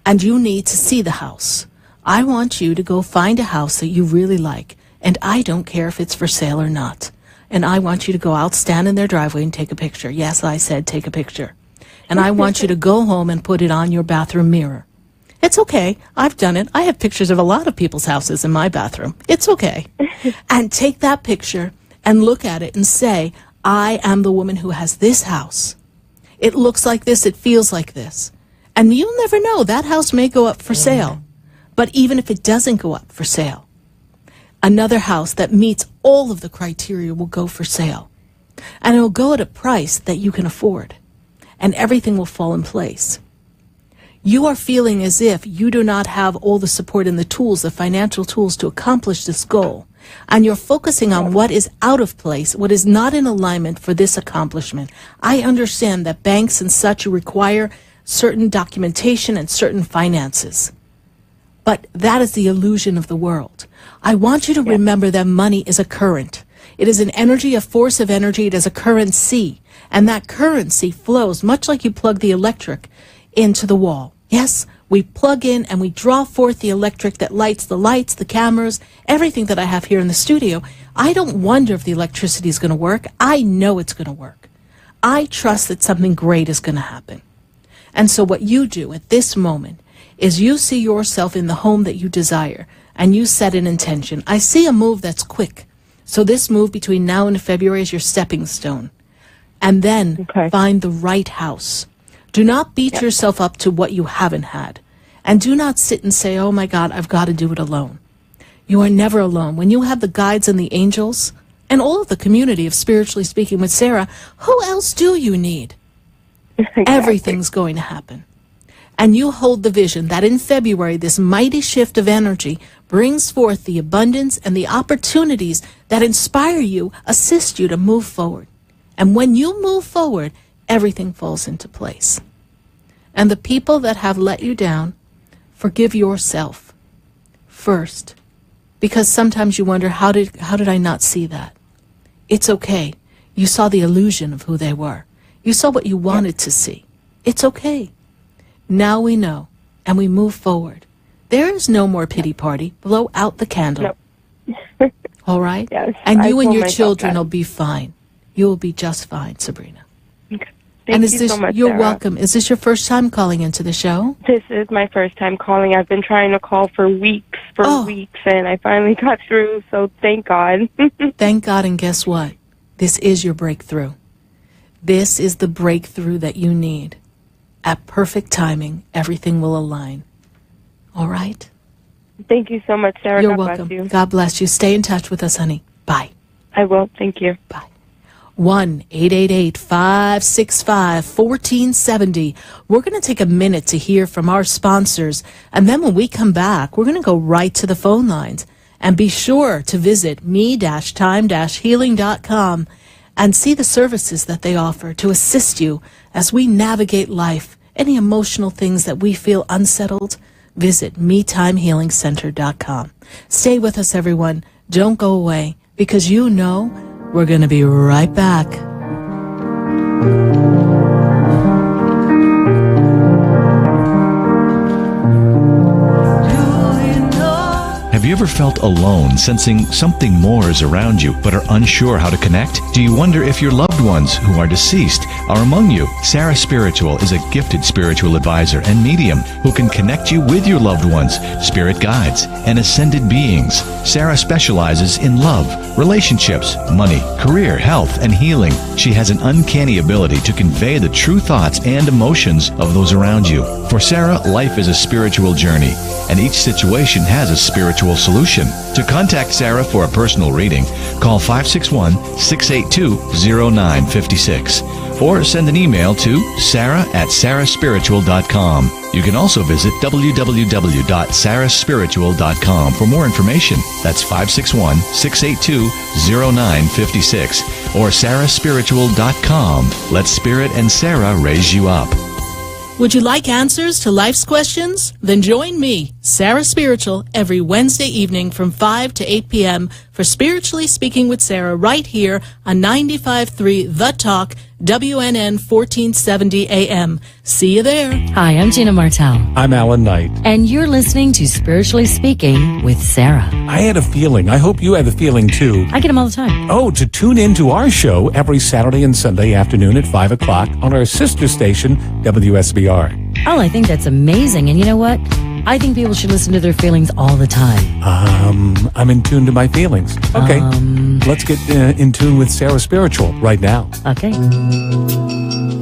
And you need to see the house. I want you to go find a house that you really like, and I don't care if it's for sale or not. And I want you to go out, stand in their driveway, and take a picture. Yes, I said take a picture. And I want you to go home and put it on your bathroom mirror. It's okay. I've done it. I have pictures of a lot of people's houses in my bathroom. It's okay. And take that picture and look at it and say, I am the woman who has this house. It looks like this. It feels like this. And you'll never know. That house may go up for sale. But even if it doesn't go up for sale, another house that meets all of the criteria will go for sale. And it will go at a price that you can afford. And everything will fall in place. You are feeling as if you do not have all the support and the tools, the financial tools to accomplish this goal. And you're focusing on what is out of place, what is not in alignment for this accomplishment. I understand that banks and such require certain documentation and certain finances. But that is the illusion of the world. I want you to remember that money is a current. It is an energy, a force of energy. It is a currency. And that currency flows much like you plug the electric into the wall. Yes, we plug in and we draw forth the electric that lights, the cameras, everything that I have here in the studio. I don't wonder if the electricity is going to work. I know it's going to work. I trust that something great is going to happen. And so what you do at this moment is you see yourself in the home that you desire. and you set an intention. I see a move that's quick. So this move between now and February is your stepping stone. And then find the right house. Do not beat yourself up to what you haven't had. And do not sit and say, oh my God, I've got to do it alone. You are never alone. When you have the guides and the angels and all of the community of Spiritually Speaking with Sarah, who else do you need? Exactly. Everything's going to happen. And you hold the vision that in February, this mighty shift of energy brings forth the abundance and the opportunities that inspire you, assist you to move forward. And when you move forward, everything falls into place. And the people that have let you down, forgive yourself first. Because sometimes you wonder, how did I not see that? It's okay. You saw the illusion of who they were. You saw what you wanted to see. It's okay. Now we know, and we move forward. There is no more pity party. Blow out the candle. Nope. All right? Yes, and you I and told your myself children that. will be fine. You will be just fine, Sabrina. Okay. And Thank you so much, you're Sarah. welcome. Is this your first time calling into the show? This is my first time calling. I've been trying to call for weeks, and I finally got through, so thank God. Thank God, and guess what? This is your breakthrough. This is the breakthrough that you need. At perfect timing, everything will align. All right? Thank you so much, Sarah. You're God welcome. bless you. God bless you. Stay in touch with us, honey. Bye. I will. Thank you. Bye. 1-888-565-1470. We're going to take a minute to hear from our sponsors, and then when we come back, we're going to go right to the phone lines. And be sure to visit me-time-healing.com and see the services that they offer to assist you as we navigate life. Any emotional things that we feel unsettled, visit MeTimeHealingCenter.com. Stay with us, everyone. Don't go away, because you know we're going to be right back. Have you ever felt alone, sensing something more is around you, but are unsure how to connect? Do you wonder if your loved ones who are deceased are among you? Sarah Spiritual is a gifted spiritual advisor and medium who can connect you with your loved ones, spirit guides, and ascended beings. Sarah specializes in love, relationships, money, career, health, and healing. She has an uncanny ability to convey the true thoughts and emotions of those around you. For Sarah, life is a spiritual journey, and each situation has a spiritual solution. To contact Sarah for a personal reading, call 561-682-0956 or send an email to sarah@sarahspiritual.com. You can also visit www.sarahspiritual.com for more information. That's 561-682-0956 or sarahspiritual.com. Let Spirit and Sarah raise you up. Would you like answers to life's questions? Then join me, Sarah Spiritual, every Wednesday evening from 5 to 8 p.m. for Spiritually Speaking with Sarah right here on 95.3 The Talk, WNN 1470 AM. See you there. Hi, I'm Gina Martell. I'm Alan Knight. And you're listening to Spiritually Speaking with Sarah. I had a feeling. I hope you had the feeling too. I get them all the time. Oh, to tune in to our show every Saturday and Sunday afternoon at 5 o'clock on our sister station, WSBR. Oh, I think that's amazing. And you know what? I think people should listen to their feelings all the time. I'm in tune to my feelings. Okay. Let's get in tune with Sarah Spiritual right now. Okay.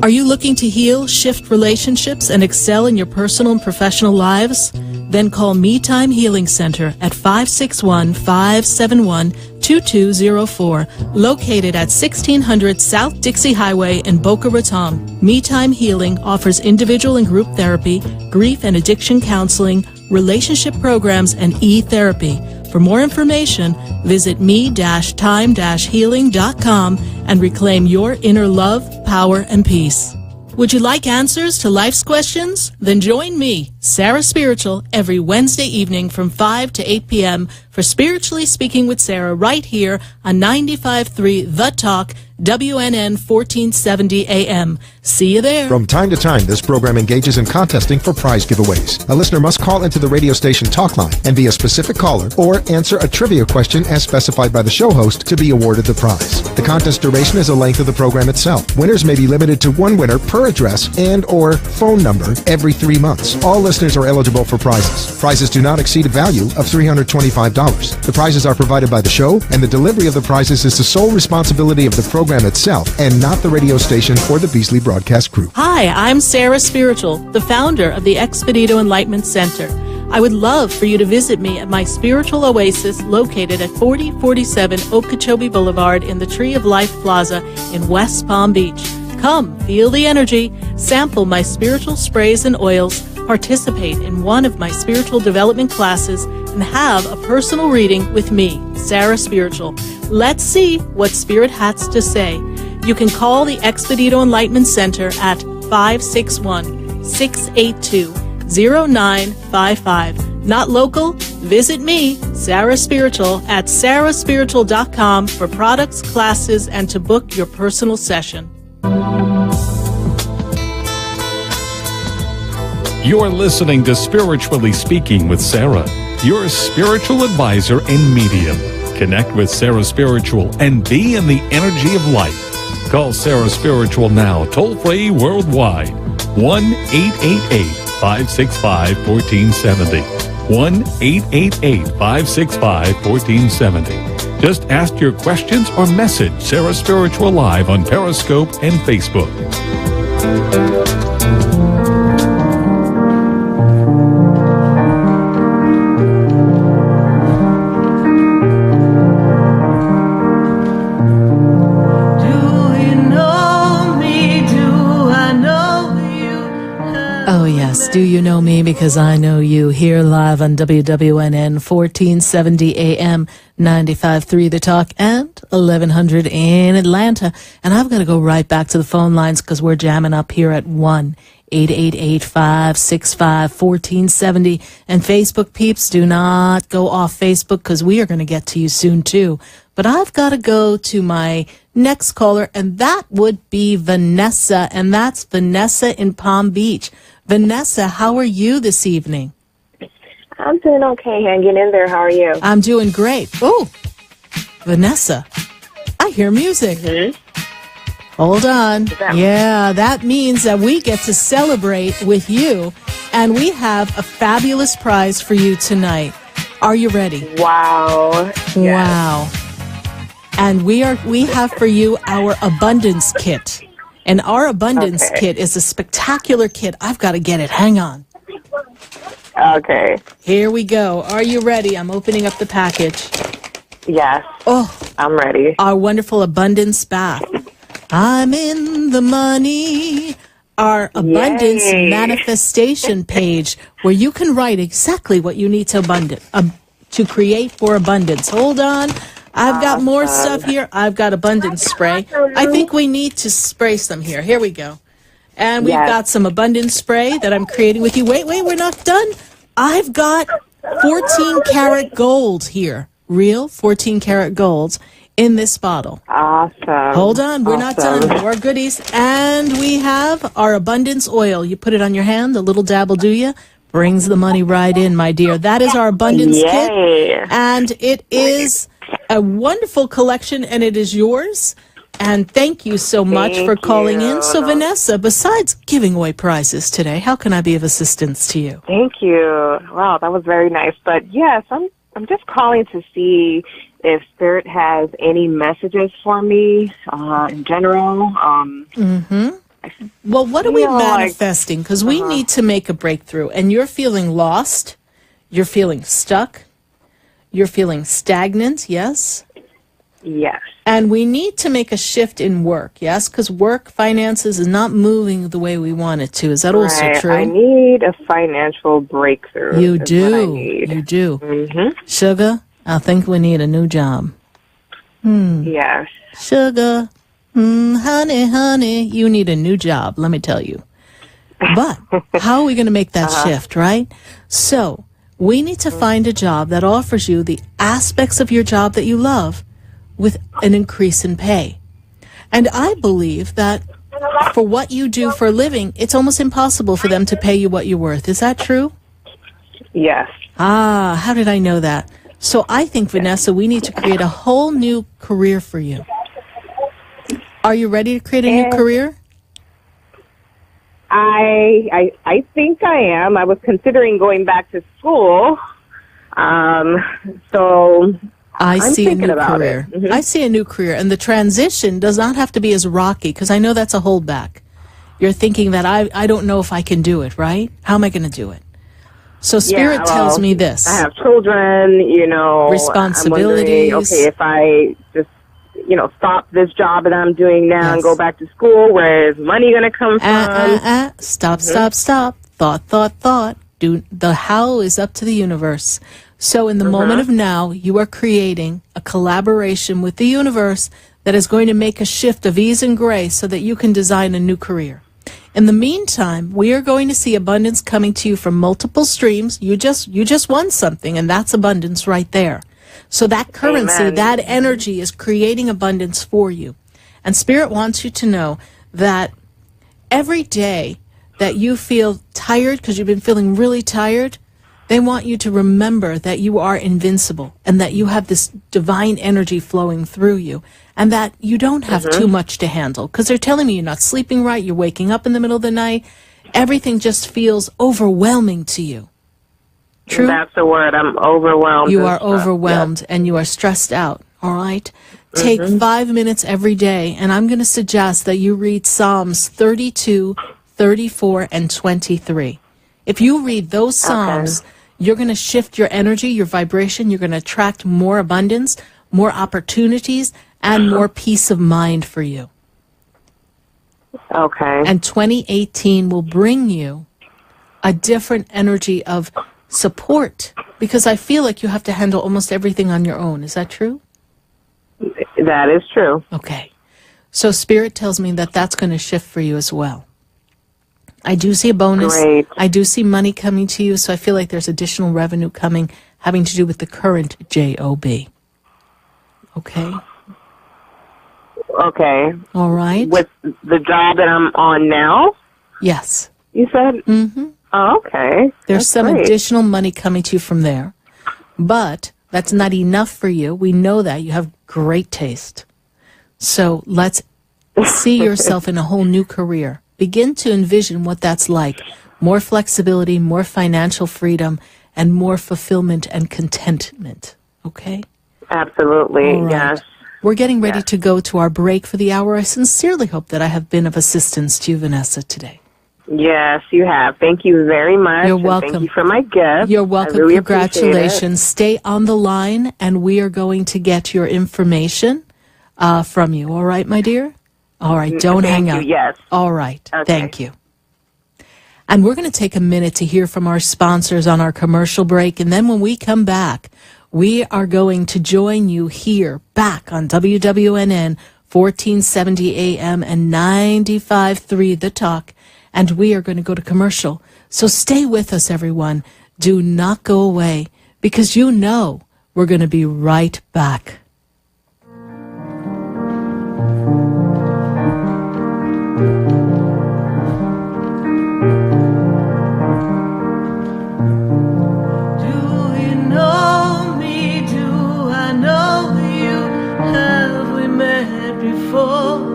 Are you looking to heal, shift relationships, and excel in your personal and professional lives? Then call Me Time Healing Center at 561-571-2204, located at 1600 South Dixie Highway in Boca Raton. Me Time Healing offers individual and group therapy, grief and addiction counseling, relationship programs, and e-therapy. For more information, visit me-time-healing.com and reclaim your inner love, power, and peace. Would you like answers to life's questions? Then join me, Sarah Spiritual, every Wednesday evening from 5 to 8 p.m. for Spiritually Speaking with Sarah right here on 95.3 The Talk, WNN 1470 AM. See you there. From time to time, this program engages in contesting for prize giveaways. A listener must call into the radio station talk line and be a specific caller or answer a trivia question as specified by the show host to be awarded the prize. The contest duration is the length of the program itself. Winners may be limited to one winner per address and or phone number every 3 months. All listeners are eligible for prizes. Prizes do not exceed a value of $325. The prizes are provided by the show, and the delivery of the prizes is the sole responsibility of the program itself and not the radio station or the Beasley Broadcast Group. Hi, I'm Sarah Spiritual, the founder of the Expedito Enlightenment Center. I would love for you to visit me at my spiritual oasis located at 4047 Okeechobee Boulevard in the Tree of Life Plaza in West Palm Beach. Come, feel the energy, sample my spiritual sprays and oils, participate in one of my spiritual development classes, and have a personal reading with me, Sarah Spiritual. Let's see what Spirit has to say. You can call the Expedito Enlightenment Center at 561-682-0955. Not local? Visit me, Sarah Spiritual, at sarahspiritual.com for products, classes, and to book your personal session. You're listening to Spiritually Speaking with Sarah, your spiritual advisor and medium. Connect with Sarah Spiritual and be in the energy of light. Call Sarah Spiritual now, toll-free worldwide, 1-888-565-1470. 1-888-565-1470. Just ask your questions or message Sarah Spiritual live on Periscope and Facebook. Do you know me? Because I know you. Here live on WWNN 1470 AM, 95.3 The Talk, and 1100 in Atlanta. And I've got to go right back to the phone lines because we're jamming up here at 1-888-565-1470. And Facebook peeps, do not go off Facebook because we are going to get to you soon too. But I've got to go to my next caller, and that would be Vanessa. And that's Vanessa in Palm Beach. Vanessa, how are you this evening? I'm doing okay, hanging in there. How are you? I'm doing great. Oh, Vanessa, I hear music. Mm-hmm. Hold on. Yeah, that means that we get to celebrate with you, and we have a fabulous prize for you tonight. Are you ready? Wow. Yes. Wow. And we have for you our Abundance Kit. And our Abundance Kit is a spectacular kit. I've got to get it. Hang on. Okay. Here we go. Are you ready? I'm opening up the package. Yes. Oh, I'm ready. Our wonderful Abundance Bath. I'm in the money. Our Abundance Manifestation page where you can write exactly what you need to create for abundance. Hold on. I've got more stuff here. I've got abundance spray. I think we need to spray some here. Here we go. And we've got some abundance spray that I'm creating with you. Wait, we're not done. I've got 14 karat gold here. Real 14 karat golds in this bottle. Awesome. Hold on. We're not done. More goodies. And we have our abundance oil. You put it on your hand. A little dab will do you. Brings the money right in, my dear. That is our abundance kit. And it is a wonderful collection, and it is yours. And thank you so much for calling in. So, Vanessa, besides giving away prizes today, how can I be of assistance to you? Thank you. Wow, that was very nice. But yes, I'm just calling to see if Spirit has any messages for me in general. Well, what are we manifesting? Because we need to make a breakthrough. And you're feeling lost. You're feeling stuck. You're feeling stagnant, yes? Yes. And we need to make a shift in work, yes? Because work, finances is not moving the way we want it to. Is that also true? I need a financial breakthrough. You do. You do. Mm-hmm. Sugar, I think we need a new job. Yes. Sugar, honey, you need a new job, let me tell you. But how are we going to make that shift, right? So we need to find a job that offers you the aspects of your job that you love with an increase in pay. And I believe that for what you do for a living, it's almost impossible for them to pay you what you're worth. Is that true? Yes. Ah, how did I know that? So I think, Vanessa, we need to create a whole new career for you. Are you ready to create a new career? I think I am. I was considering going back to school. So I see a new about career. it. Mhm. I see a new career. And the transition does not have to be as rocky, because I know that's a holdback. You're thinking that I don't know if I can do it, right? How am I going to do it? So Spirit tells me this. I have children, responsibilities. I'm wondering, okay, if I just, stop this job that I'm doing now and go back to school, where is money going to come from? Stop. Thought. The how is up to the universe. So in the moment of now, you are creating a collaboration with the universe that is going to make a shift of ease and grace so that you can design a new career. In the meantime, we are going to see abundance coming to you from multiple streams. You just won something, and that's abundance right there. So that currency, that energy is creating abundance for you. And Spirit wants you to know that every day that you feel tired, because you've been feeling really tired, they want you to remember that you are invincible and that you have this divine energy flowing through you and that you don't have too much to handle, because they're telling me you're not sleeping right, you're waking up in the middle of the night, everything just feels overwhelming to you. True? That's the word. I'm overwhelmed. You are overwhelmed and you are stressed out, all right? Take 5 minutes every day, and I'm going to suggest that you read Psalms 32, 34, and 23. If you read those Psalms, you're going to shift your energy, your vibration. You're going to attract more abundance, more opportunities, and more peace of mind for you. Okay. And 2018 will bring you a different energy of support, because I feel like you have to handle almost everything on your own. Is that true? That is true. Okay. So Spirit tells me that that's going to shift for you as well. I do see a bonus. Great. I do see money coming to you, so I feel like there's additional revenue coming having to do with the current job. Okay? Okay. All right. With the job that I'm on now? Yes. You said? Mm-hmm. Oh, okay. There's That's some great. additional money coming to you from there, but that's not enough for you. We know that. You have great taste. So let's see yourself in a whole new career. Begin to envision what that's like. More flexibility, more financial freedom, and more fulfillment and contentment. Okay? Absolutely, All right. yes. We're getting ready to go to our break for the hour. I sincerely hope that I have been of assistance to you, Vanessa, today. Yes, you have. Thank you very much. You're and welcome. Thank you for my gift. You're welcome. I really appreciate Congratulations. Stay on the line, and we are going to get your information from you. All right, my dear? All right, don't hang up. Yes. All right. Okay. Thank you. And we're going to take a minute to hear from our sponsors on our commercial break. And then when we come back, we are going to join you here back on WWNN 1470 AM and 95.3 The Talk. And we are going to go to commercial. So stay with us, everyone. Do not go away, because you know we're going to be right back. Do you know me? Do I know you? Have we met before?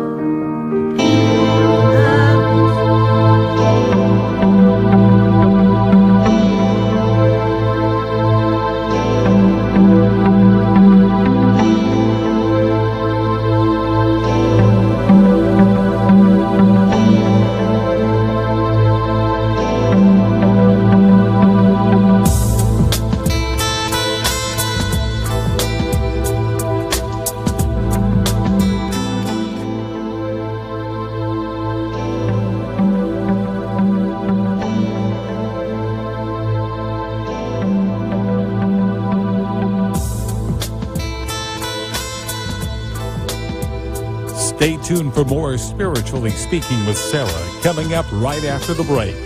Stay tuned for more Spiritually Speaking with Sarah coming up right after the break.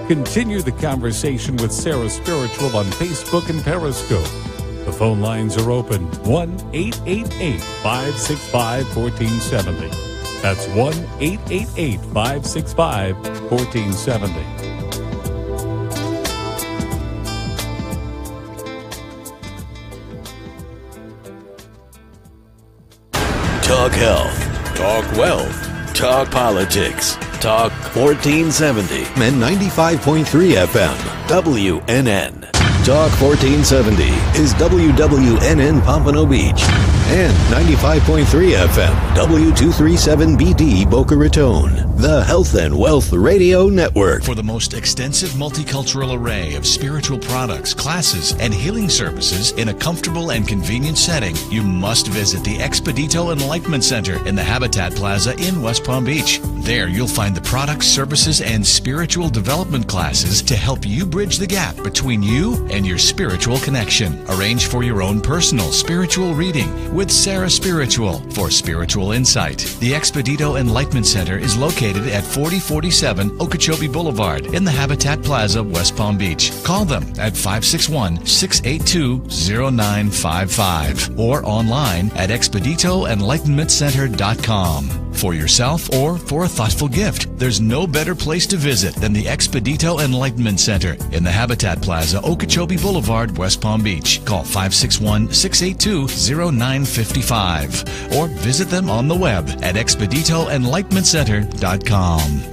Continue the conversation with Sarah Spiritual on Facebook and Periscope. The phone lines are open, 1-888-565-1470. That's 1-888-565-1470. Talk health, talk wealth, talk politics, talk 1470 and 95.3 FM, WNN. Talk 1470 is WWNN Pompano Beach and 95.3 FM, W237BD Boca Raton, the Health and Wealth Radio Network. For the most extensive multicultural array of spiritual products, classes, and healing services in a comfortable and convenient setting, you must visit the Expedito Enlightenment Center in the Habitat Plaza in West Palm Beach. There you'll find the products, services, and spiritual development classes to help you bridge the gap between you and your spiritual connection. Arrange for your own personal spiritual reading with Sarah Spiritual for spiritual insight. The Expedito Enlightenment Center is located at 4047 Okeechobee Boulevard in the Habitat Plaza, West Palm Beach. Call them at 561-682-0955 or online at expeditoenlightenmentcenter.com. For yourself or for a thoughtful gift, there's no better place to visit than the Expedito Enlightenment Center in the Habitat Plaza, Okeechobee Boulevard, West Palm Beach. Call 561-682-0955 or visit them on the web at expeditoenlightenmentcenter.com.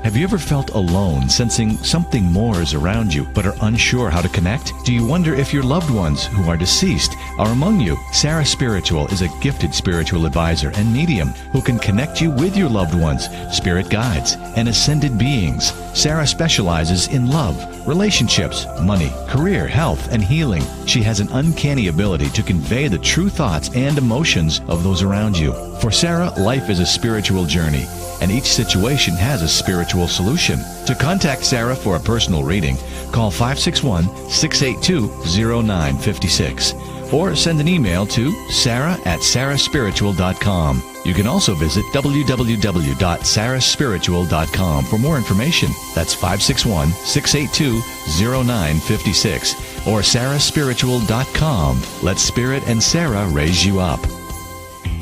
Have you ever felt alone, sensing something more is around you, but are unsure how to connect? Do you wonder if your loved ones who are deceased are among you? Sarah Spiritual is a gifted spiritual advisor and medium who can connect you with your loved ones, spirit guides, and ascended beings. Sarah specializes in love, relationships, money, career, health, and healing. She has an uncanny ability to convey the true thoughts and emotions of those around you. For Sarah, life is a spiritual journey, and each situation has a spiritual solution. To contact Sarah for a personal reading, call 561-682-0956 or send an email to sarah@sarahspiritual.com. You can also visit www.sarahspiritual.com for more information. That's 561-682-0956 or sarahspiritual.com. Let Spirit and Sarah raise you up.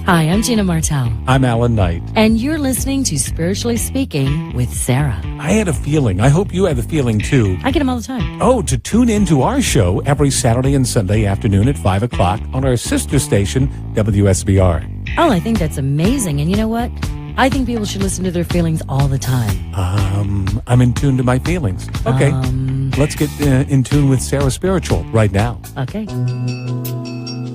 Hi, I'm Gina Martell. I'm Alan Knight. And you're listening to Spiritually Speaking with Sarah. I had a feeling. I hope you had the feeling too. I get them all the time. Oh, to tune in to our show every Saturday and Sunday afternoon at 5 o'clock on our sister station, WSBR. Oh, I think that's amazing. And you know what? I think people should listen to their feelings all the time. I'm in tune to my feelings. Okay. Let's get in tune with Sarah Spiritual right now. Okay.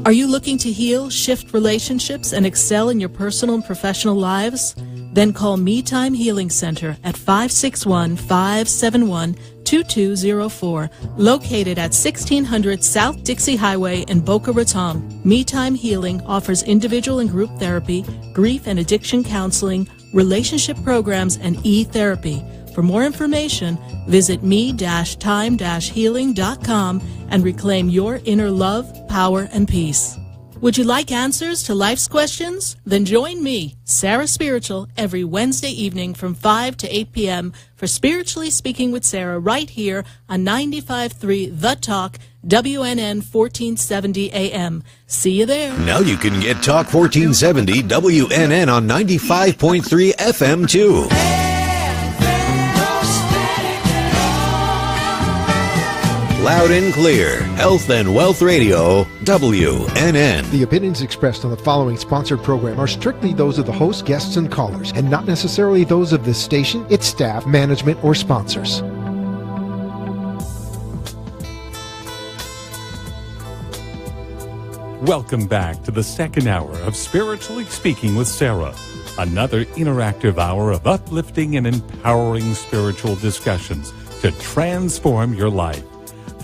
Are you looking to heal, shift relationships, and excel in your personal and professional lives? Then call Me Time Healing Center at 561-571-2204, located at 1600 South Dixie Highway in Boca Raton. Me Time Healing offers individual and group therapy, grief and addiction counseling, relationship programs, and e-therapy. For more information, visit me-time-healing.com and reclaim your inner love, power, and peace. Would you like answers to life's questions? Then join me, Sarah Spiritual, every Wednesday evening from 5 to 8 p.m. for Spiritually Speaking with Sarah right here on 95.3 The Talk, WNN 1470 AM. See you there. Now you can get Talk 1470 WNN on 95.3 FM too. Loud and clear. Health and Wealth Radio, WNN. The opinions expressed on the following sponsored program are strictly those of the host, guests, and callers, and not necessarily those of this station, its staff, management, or sponsors. Welcome back to the second hour of Spiritually Speaking with Sarah. Another interactive hour of uplifting and empowering spiritual discussions to transform your life.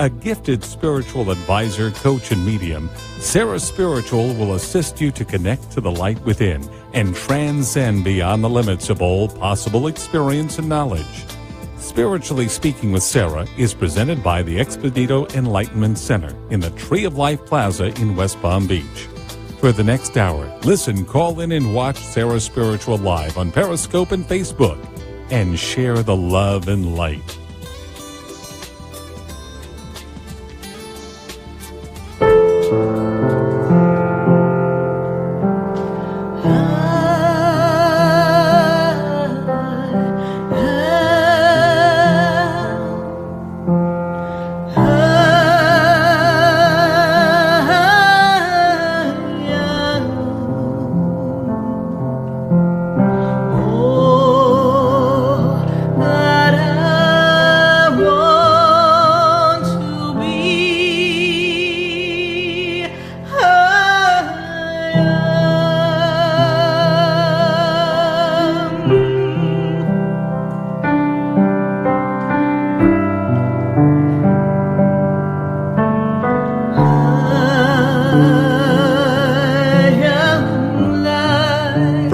A gifted spiritual advisor, coach, and medium, Sarah Spiritual will assist you to connect to the light within and transcend beyond the limits of all possible experience and knowledge. Spiritually Speaking with Sarah is presented by the Expedito Enlightenment Center in the Tree of Life Plaza in West Palm Beach. For the next hour, listen, call in, and watch Sarah Spiritual live on Periscope and Facebook, and share the love and light.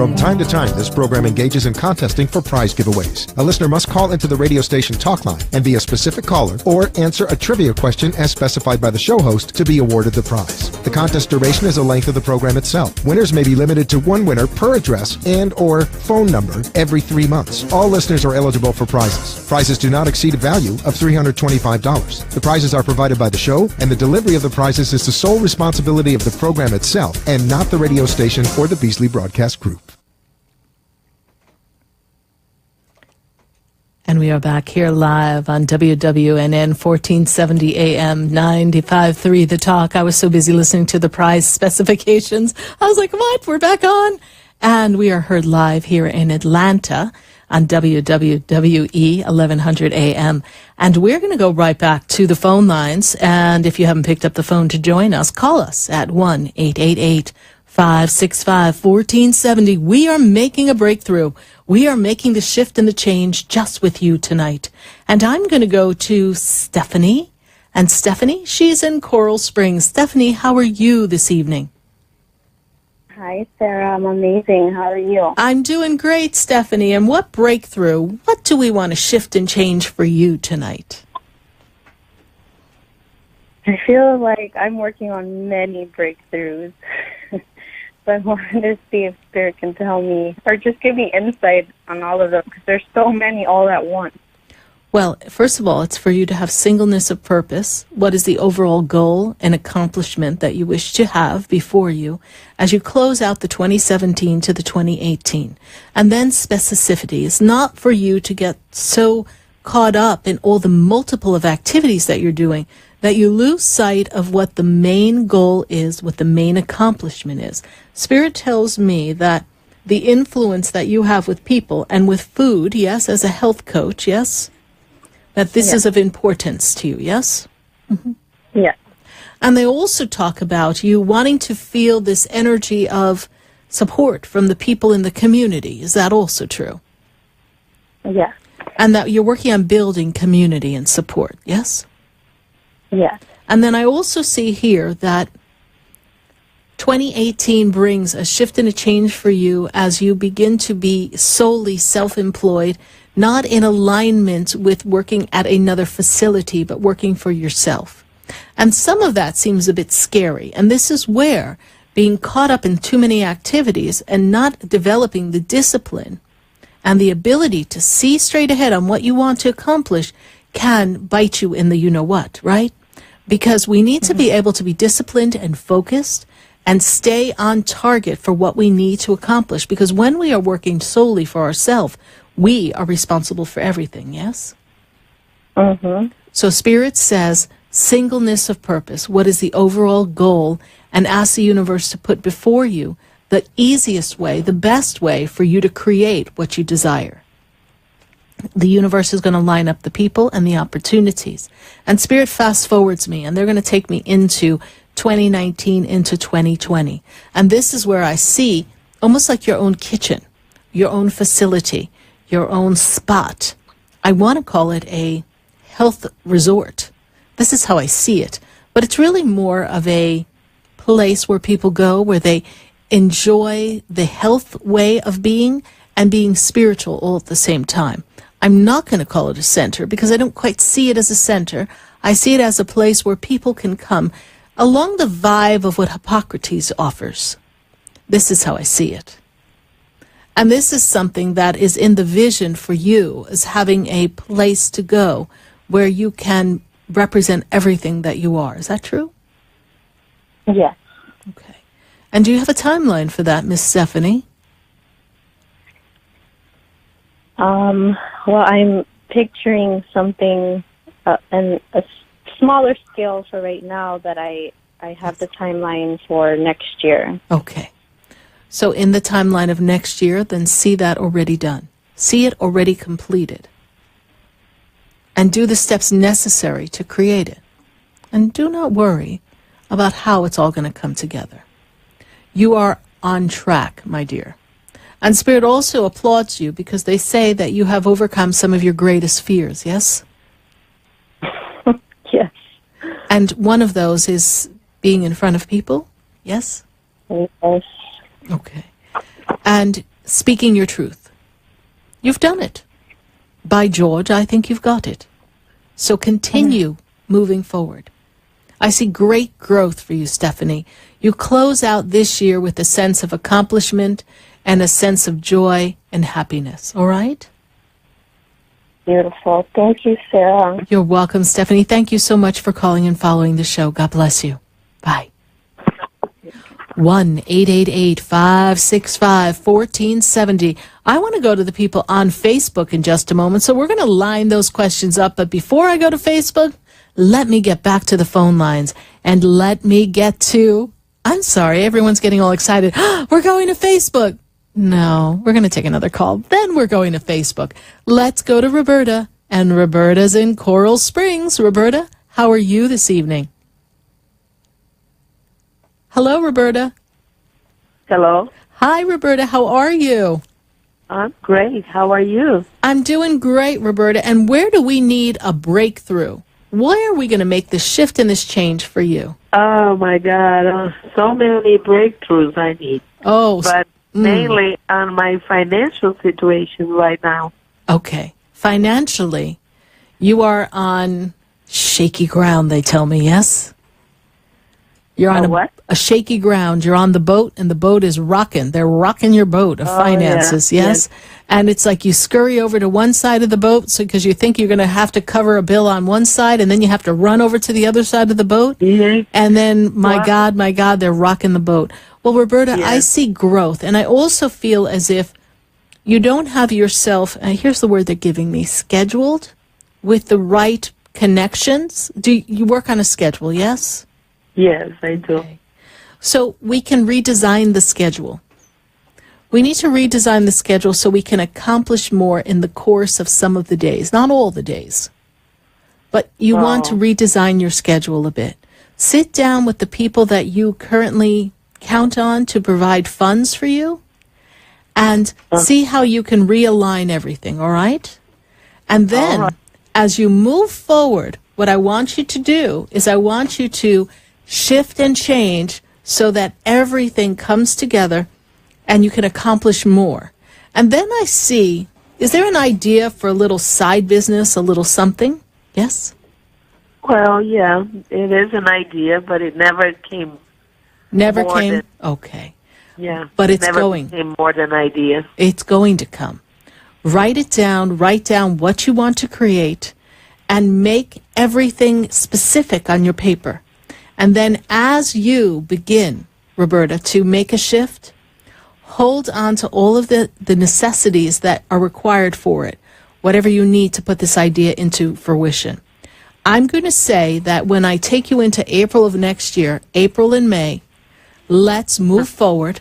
From time to time, this program engages in contesting for prize giveaways. A listener must call into the radio station talk line and be a specific caller or answer a trivia question as specified by the show host to be awarded the prize. The contest duration is the length of the program itself. Winners may be limited to one winner per address and or phone number every 3 months. All listeners are eligible for prizes. Prizes do not exceed a value of $325. The prizes are provided by the show, and the delivery of the prizes is the sole responsibility of the program itself and not the radio station or the Beasley Broadcast Group. And we are back here live on WWNN 1470 AM 95.3 The Talk. I was so busy listening to the prize specifications. I was like, what? We're back on. And we are heard live here in Atlanta on WWWE 1100 AM. And we're going to go right back to the phone lines. And if you haven't picked up the phone to join us, call us at 1-888-565-1470. We are making a breakthrough. We are making the shift and the change just with you tonight. And I'm going to go to Stephanie. And Stephanie, she's in Coral Springs. Stephanie, how are you this evening? Hi, Sarah. I'm amazing. How are you? I'm doing great, Stephanie. And what breakthrough, what do we want to shift and change for you tonight? I feel like I'm working on many breakthroughs. So I wanted to see if Spirit can tell me or just give me insight on all of them because there's so many all at once. Well, first of all, it's for you to have singleness of purpose. What is the overall goal and accomplishment that you wish to have before you as you close out the 2017 to the 2018? And then specificity is not for you to get so caught up in all the multiple of activities that you're doing that you lose sight of what the main goal is, what the main accomplishment is. Spirit tells me that the influence that you have with people and with food, yes, as a health coach, yes, that this is of importance to you, yes? Mm-hmm. Yeah. And they also talk about you wanting to feel this energy of support from the people in the community. Is that also true? Yeah. And that you're working on building community and support, yes? Yeah. And then I also see here that 2018 brings a shift and a change for you as you begin to be solely self-employed, not in alignment with working at another facility, but working for yourself. And some of that seems a bit scary. And this is where being caught up in too many activities and not developing the discipline and the ability to see straight ahead on what you want to accomplish can bite you in the you-know-what, right? Because we need to be able to be disciplined and focused and stay on target for what we need to accomplish. Because when we are working solely for ourselves, we are responsible for everything, yes? Mm-hmm. So Spirit says singleness of purpose. What is the overall goal? And ask the universe to put before you the easiest way, the best way for you to create what you desire. The universe is going to line up the people and the opportunities. And Spirit fast forwards me, and they're going to take me into 2019, into 2020. And this is where I see almost like your own kitchen, your own facility, your own spot. I want to call it a health resort. This is how I see it. But it's really more of a place where people go, where they enjoy the health way of being and being spiritual all at the same time. I'm not going to call it a center because I don't quite see it as a center. I see it as a place where people can come along the vibe of what Hippocrates offers. This is how I see it. And this is something that is in the vision for you, as having a place to go where you can represent everything that you are. Is that true? Yeah. Okay. And do you have a timeline for that, Miss Stephanie? Well, I'm picturing something on a smaller scale for right now that I have the timeline for next year. Okay. So in the timeline of next year, then see that already done. See it already completed. And do the steps necessary to create it. And do not worry about how it's all going to come together. You are on track, my dear. And Spirit also applauds you because they say that you have overcome some of your greatest fears, yes? Yes. And one of those is being in front of people, yes? Yes. Okay. And speaking your truth. You've done it. By George, I think you've got it. So continue moving forward. I see great growth for you, Stephanie. You close out this year with a sense of accomplishment and a sense of joy and happiness. All right? Beautiful. Thank you, Sarah. You're welcome, Stephanie. Thank you so much for calling and following the show. God bless you. Bye. 1-888-565-1470. I want to go to the people on Facebook in just a moment, so we're going to line those questions up. But before I go to Facebook, let me get back to the phone lines and let me get to... I'm sorry, everyone's getting all excited. We're going to Facebook. No, we're going to take another call. Then we're going to Facebook. Let's go to Roberta. And Roberta's in Coral Springs. Roberta, how are you this evening? Hello, Roberta. Hello. Hi, Roberta. How are you? I'm great. How are you? I'm doing great, Roberta. And where do we need a breakthrough? Why are we going to make this shift and this change for you? Oh, my God. So many breakthroughs I need. Oh. But mainly on my financial situation right now. Okay. Financially, you are on shaky ground, they tell me, yes? You're on a shaky ground. You're on the boat, and the boat is rocking. They're rocking your boat of finances, yes? And it's like you scurry over to one side of the boat because you think you're going to have to cover a bill on one side, and then you have to run over to the other side of the boat. And then, my God, they're rocking the boat. Well, Roberta, I see growth, and I also feel as if you don't have yourself, here's the word they're giving me, scheduled with the right connections. Do you work on a schedule, yes? Yes, I do. Okay. So we can redesign the schedule. We need to redesign the schedule so we can accomplish more in the course of some of the days, not all the days. But you want to redesign your schedule a bit. Sit down with the people that you currently count on to provide funds for you and see how you can realign everything, all right? And then as you move forward, what I want you to do is I want you to shift and change so that everything comes together and you can accomplish more. And then I see, is there an idea for a little side business, a little something? Yes? Well, yeah, it is an idea, but it never came. Never came? Okay. Yeah. But it's never going. Became more than idea. It's going to come. Write it down. Write down what you want to create and make everything specific on your paper. And then as you begin, Roberta, to make a shift, hold on to all of the necessities that are required for it, whatever you need to put this idea into fruition. I'm going to say that when I take you into April of next year, April and May, let's move forward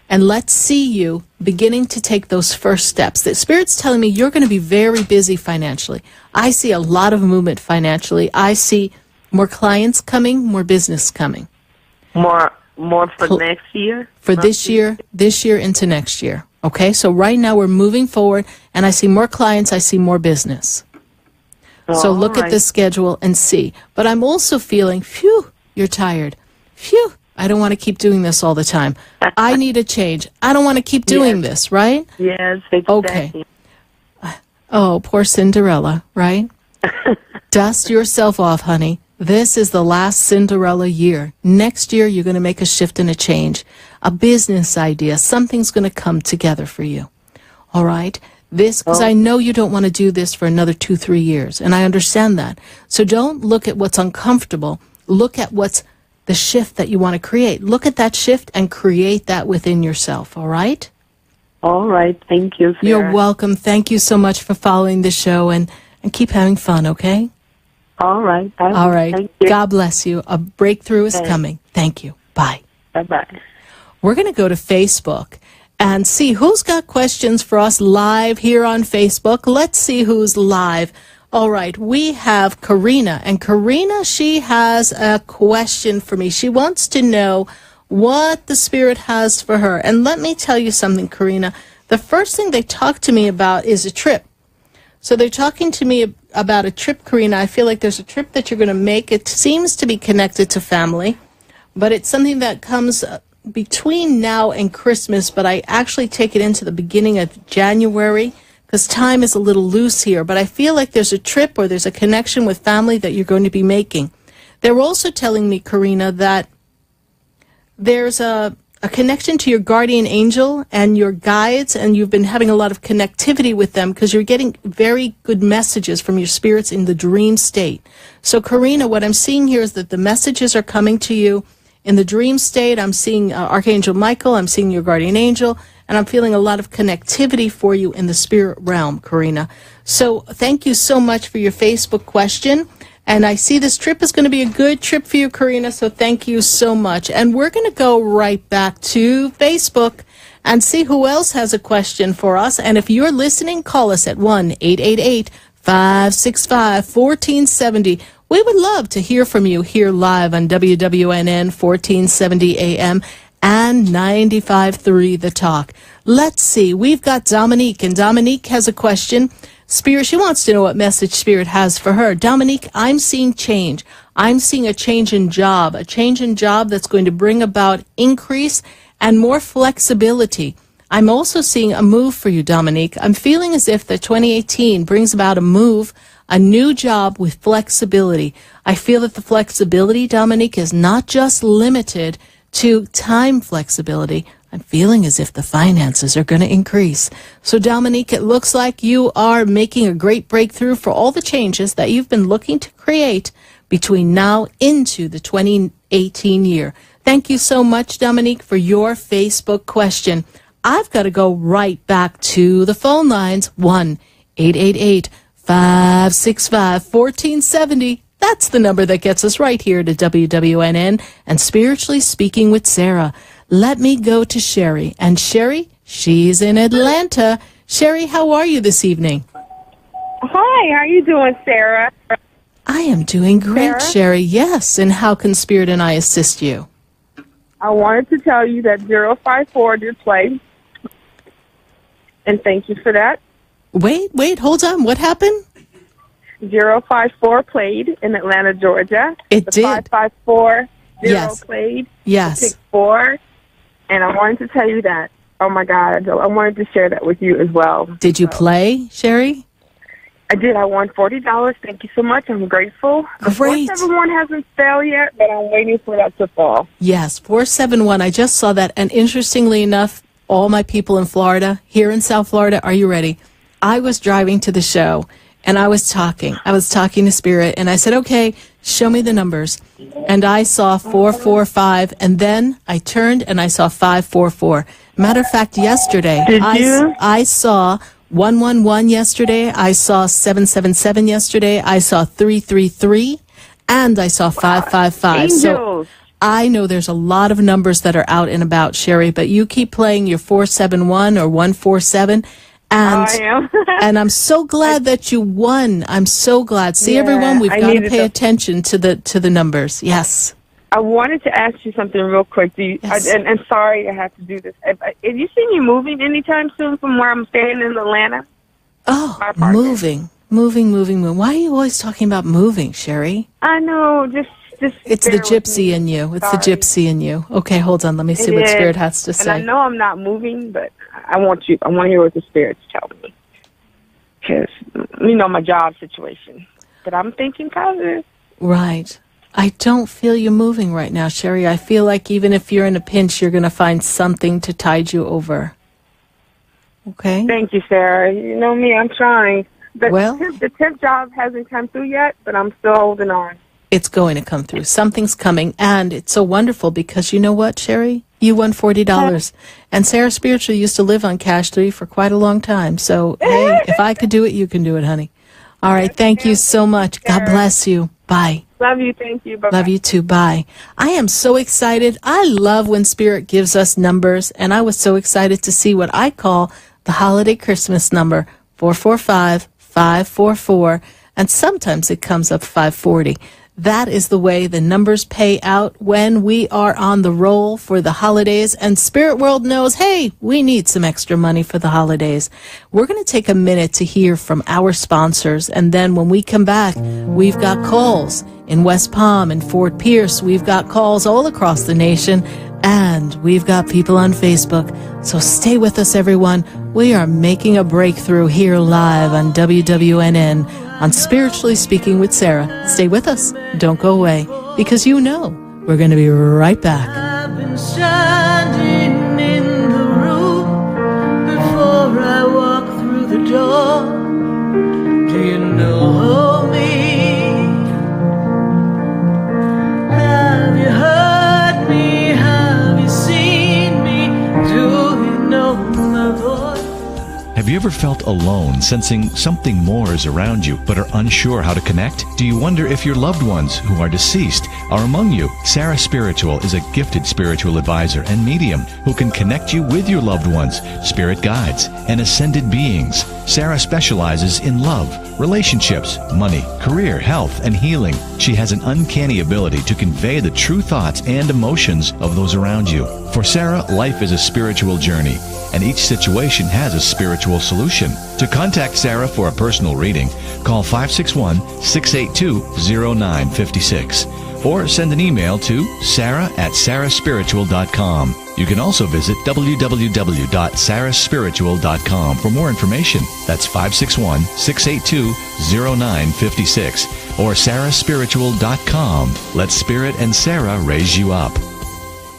and let's see you beginning to take those first steps. The Spirit's telling me you're going to be very busy financially. I see a lot of movement financially. I see more clients coming, more business coming. More for next year? For this year into next year. Okay, so right now we're moving forward, and I see more clients, I see more business. So look at the schedule and see. But I'm also feeling, phew, you're tired. Phew, I don't want to keep doing this all the time. I need a change. I don't want to keep doing this, right? Yes, exactly. Okay. Oh, poor Cinderella, right? Dust yourself off, honey. This is the last Cinderella year. Next year, you're going to make a shift and a change. A business idea. Something's going to come together for you. All right? Because I know you don't want to do this for another 2-3 years, and I understand that. So don't look at what's uncomfortable. Look at what's the shift that you want to create. Look at that shift and create that within yourself, all right? All right. Thank you, Sarah. You're welcome. Thank you so much for following the show, and keep having fun, okay? All right. All right. Thank you. God bless you. A breakthrough is coming. Thank you. Bye. Bye-bye. We're going to go to Facebook and see who's got questions for us live here on Facebook. Let's see who's live. All right. We have Karina. And Karina, she has a question for me. She wants to know what the Spirit has for her. And let me tell you something, Karina. The first thing they talk to me about is a trip. So they're talking to me about a trip, Karina. I feel like there's a trip that you're going to make. It seems to be connected to family, but it's something that comes between now and Christmas, but I actually take it into the beginning of January because time is a little loose here. But I feel like there's a trip or there's a connection with family that you're going to be making. They're also telling me, Karina, that there's a connection to your guardian angel and your guides, and you've been having a lot of connectivity with them because you're getting very good messages from your spirits in the dream state. So, Karina, what I'm seeing here is that the messages are coming to you in the dream state. I'm seeing Archangel Michael, I'm seeing your guardian angel, and I'm feeling a lot of connectivity for you in the spirit realm, Karina. So thank you so much for your Facebook question. And I see this trip is going to be a good trip for you, Karina, so thank you so much. And we're going to go right back to Facebook and see who else has a question for us. And if you're listening, call us at 1-888-565-1470. We would love to hear from you here live on WWNN 1470 AM and 95.3 The Talk. Let's see. We've got Dominique, and Dominique has a question. Spirit, she wants to know what message Spirit has for her. Dominique, I'm seeing change. I'm seeing a change in job that's going to bring about increase and more flexibility. I'm also seeing a move for you, Dominique. I'm feeling as if the 2018 brings about a move, a new job with flexibility. I feel that the flexibility, Dominique, is not just limited to time flexibility. I'm feeling as if the finances are going to increase. So, Dominique, it looks like you are making a great breakthrough for all the changes that you've been looking to create between now into the 2018 year. Thank you so much, Dominique, for your Facebook question. I've got to go right back to the phone lines. 1-888-565-1470. That's the number that gets us right here to WWNN and Spiritually Speaking with Sarah. Let me go to Sherry. And Sherry, she's in Atlanta. Sherry, how are you this evening? Hi, how are you doing, Sarah? I am doing great, Sarah? Sherry. Yes, and how can Spirit and I assist you? I wanted to tell you that 054 did play, and thank you for that. Wait, hold on. What happened? 054 played in Atlanta, Georgia. It did. 554 Yes. played. Yes. Pick 4. And I wanted to tell you that. Oh, my God. I wanted to share that with you as well. Did you play, Sherry? I did. I won $40. Thank you so much. I'm grateful. The Great. 471 hasn't fell yet, but I'm waiting for that to fall. Yes, 471. I just saw that. And interestingly enough, all my people in Florida, here in South Florida, are you ready? I was driving to the show, and I was talking. I was talking to Spirit, and I said, okay, show me the numbers. And I saw 445, and then I turned and I saw 544. Matter of fact, yesterday, I saw 111 yesterday, I saw 777 yesterday, I saw 333, and I saw 555. Angels. So I know there's a lot of numbers that are out and about, Sherry, but you keep playing your 471 or 147. And, I am. and I'm so glad that you won. I'm so glad. See, Yeah, everyone, we've I got to needed pay to- attention to the numbers. Yes. I wanted to ask you something real quick. Yes. And sorry I have to do this. Have you seen me moving anytime soon from where I'm staying in Atlanta? Oh, moving. Why are you always talking about moving, Sherry? I know, just It's the bear with gypsy me. in you. It's Sorry. the gypsy in you. Okay, hold on. Let me see It what is. Spirit has to say. And I know I'm not moving, but I want to hear what the spirits tell me. Because, my job situation. But I'm thinking positive. Right. I don't feel you moving right now, Sherry. I feel like even if you're in a pinch, you're going to find something to tide you over. Okay? Thank you, Sarah. You know me, I'm trying. The Well- the temp job hasn't come through yet, but I'm still holding on. It's going to come through. Something's coming. And it's so wonderful because you know what, Sherry? You won $40. And Sarah Spiritually used to live on Cash 3 for quite a long time. So, hey, if I could do it, you can do it, honey. All right. Thank you so much. God bless you. Bye. Love you. Thank you. Bye-bye. Love you too. Bye. I am so excited. I love when Spirit gives us numbers. And I was so excited to see what I call the holiday Christmas number, 445-544. And sometimes it comes up 540. That is the way the numbers pay out when we are on the roll for the holidays. And Spirit World knows, hey, we need some extra money for the holidays. We're going to take a minute to hear from our sponsors. And then when we come back, we've got calls in West Palm and Fort Pierce. We've got calls all across the nation. And we've got people on Facebook. So stay with us, everyone. We are making a breakthrough here live on WWNN on Spiritually Speaking with Sarah. Stay with us. Don't go away, because you know we're going to be right back. I've been standing in the room before I walk through the door. Do you know me? Have you heard me? Have you seen me? Do you know my voice? Have you ever felt alone, sensing something more is around you, but are unsure how to connect? Do you wonder if your loved ones who are deceased are among you? Sarah Spiritual is a gifted spiritual advisor and medium who can connect you with your loved ones, spirit guides, and ascended beings. Sarah specializes in love, relationships, money, career, health, and healing. She has an uncanny ability to convey the true thoughts and emotions of those around you. For Sarah, life is a spiritual journey, and each situation has a spiritual solution. To contact Sarah for a personal reading, call 561-682-0956 or send an email to sarah@sarahspiritual.com. You can also visit www.sarahspiritual.com for more information. That's 561-682-0956 or sarahspiritual.com. Let Spirit and Sarah raise you up.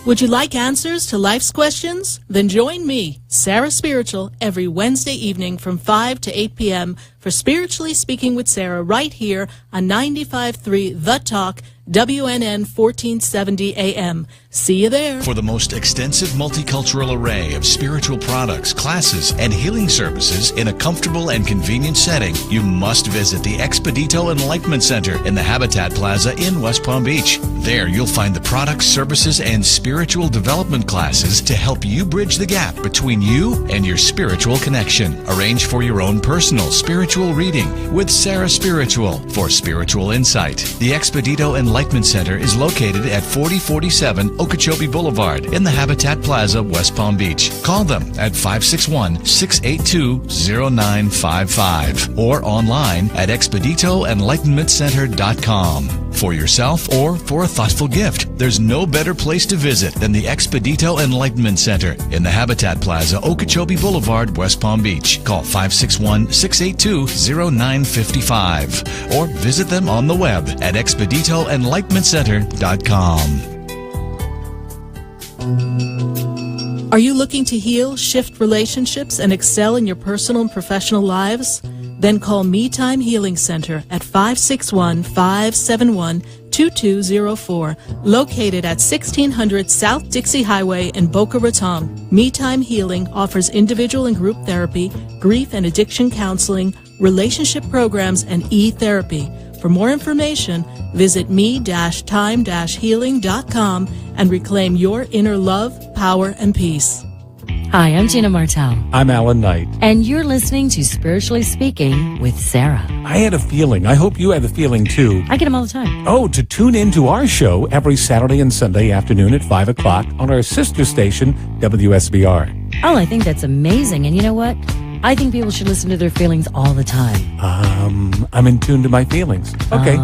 Would you like answers to life's questions? Then join me, Sarah Spiritual, every Wednesday evening from 5 to 8 p.m. for Spiritually Speaking with Sarah right here on 95.3 The Talk, WNN 1470 AM. See you there. For the most extensive multicultural array of spiritual products, classes, and healing services in a comfortable and convenient setting, you must visit the Expedito Enlightenment Center in the Habitat Plaza in West Palm Beach. There you'll find the products, services, and spiritual development classes to help you bridge the gap between you and your spiritual connection. Arrange for your own personal spiritual reading with Sarah Spiritual for spiritual insight. The Expedito Enlightenment Center is located at 4047 Okeechobee Boulevard in the Habitat Plaza, West Palm Beach. Call them at 561-682-0955 or online at expeditoenlightenmentcenter.com. For yourself or for a thoughtful gift, there's no better place to visit than the Expedito Enlightenment Center in the Habitat Plaza, Okeechobee Boulevard, West Palm Beach. Call 561-682-0955 or visit them on the web at expeditoenlightenmentcenter.com. Are you looking to heal, shift relationships, and excel in your personal and professional lives? Then call Me Time Healing Center at 561-571-2204, located at 1600 South Dixie Highway in Boca Raton. Me Time Healing offers individual and group therapy, grief and addiction counseling, relationship programs, and e-therapy. For more information, visit me-time-healing.com and reclaim your inner love, power, and peace. Hi, I'm Gina Martell. I'm Alan Knight. And you're listening to Spiritually Speaking with Sarah. I had a feeling. I hope you had the feeling too. I get them all the time. Oh, to tune in to our show every Saturday and Sunday afternoon at 5 o'clock on our sister station, WSBR. Oh, I think that's amazing. And you know what? I think people should listen to their feelings all the time. I'm in tune to my feelings. Okay.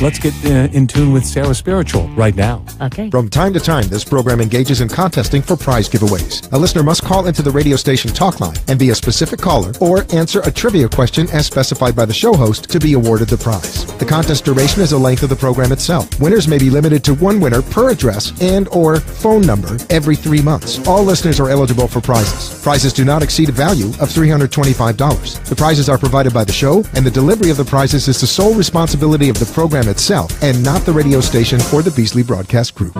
Let's get in tune with Sarah Spiritual right now. Okay. From time to time, this program engages in contesting for prize giveaways. A listener must call into the radio station talk line and be a specific caller or answer a trivia question as specified by the show host to be awarded the prize. The contest duration is the length of the program itself. Winners may be limited to one winner per address and or phone number every 3 months. All listeners are eligible for prizes. Prizes do not exceed a value of $325. The prizes are provided by the show, and the delivery of the prizes is the sole responsibility of the program itself and not the radio station or the Beasley Broadcast Group.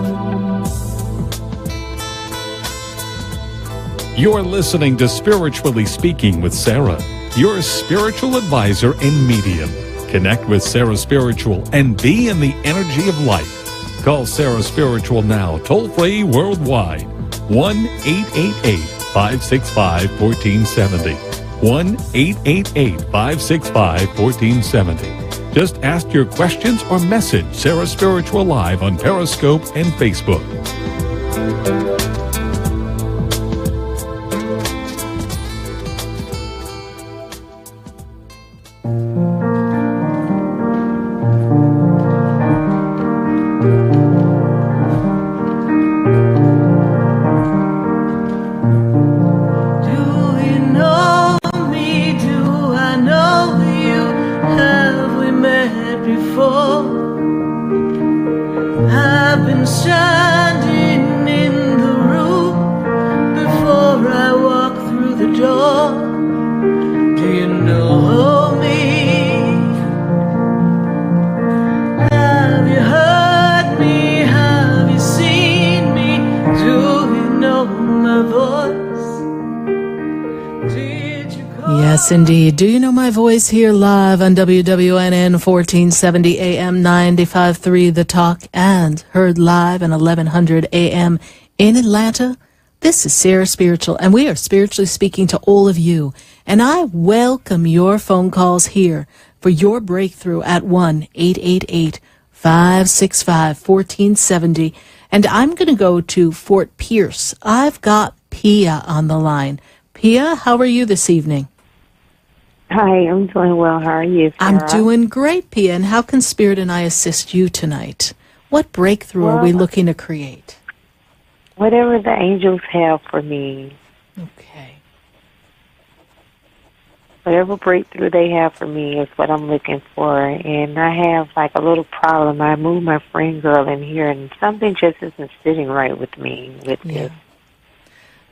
You're listening to Spiritually Speaking with Sarah, your spiritual advisor and medium. Connect with Sarah Spiritual and be in the energy of light. Call Sarah Spiritual now, toll-free worldwide. 1-888-565-1470. 1-888-565-1470. Just ask your questions or message Sarah Spiritual live on Periscope and Facebook. Yes, indeed. Do you know my voice here live on WWNN 1470 AM 95.3 The Talk and heard live at 1100 AM in Atlanta? This is Sarah Spiritual, and we are spiritually speaking to all of you. And I welcome your phone calls here for your breakthrough at 1-888-565-1470. And I'm going to go to Fort Pierce. I've got Pia on the line. Pia, how are you this evening? Hi, I'm doing well. How are you, Sarah? I'm doing great, Pia. And how can Spirit and I assist you tonight? What breakthrough are we looking to create? Whatever the angels have for me. Okay. Whatever breakthrough they have for me is what I'm looking for. And I have like a little problem. I moved my friend girl in here and something just isn't sitting right with me with this.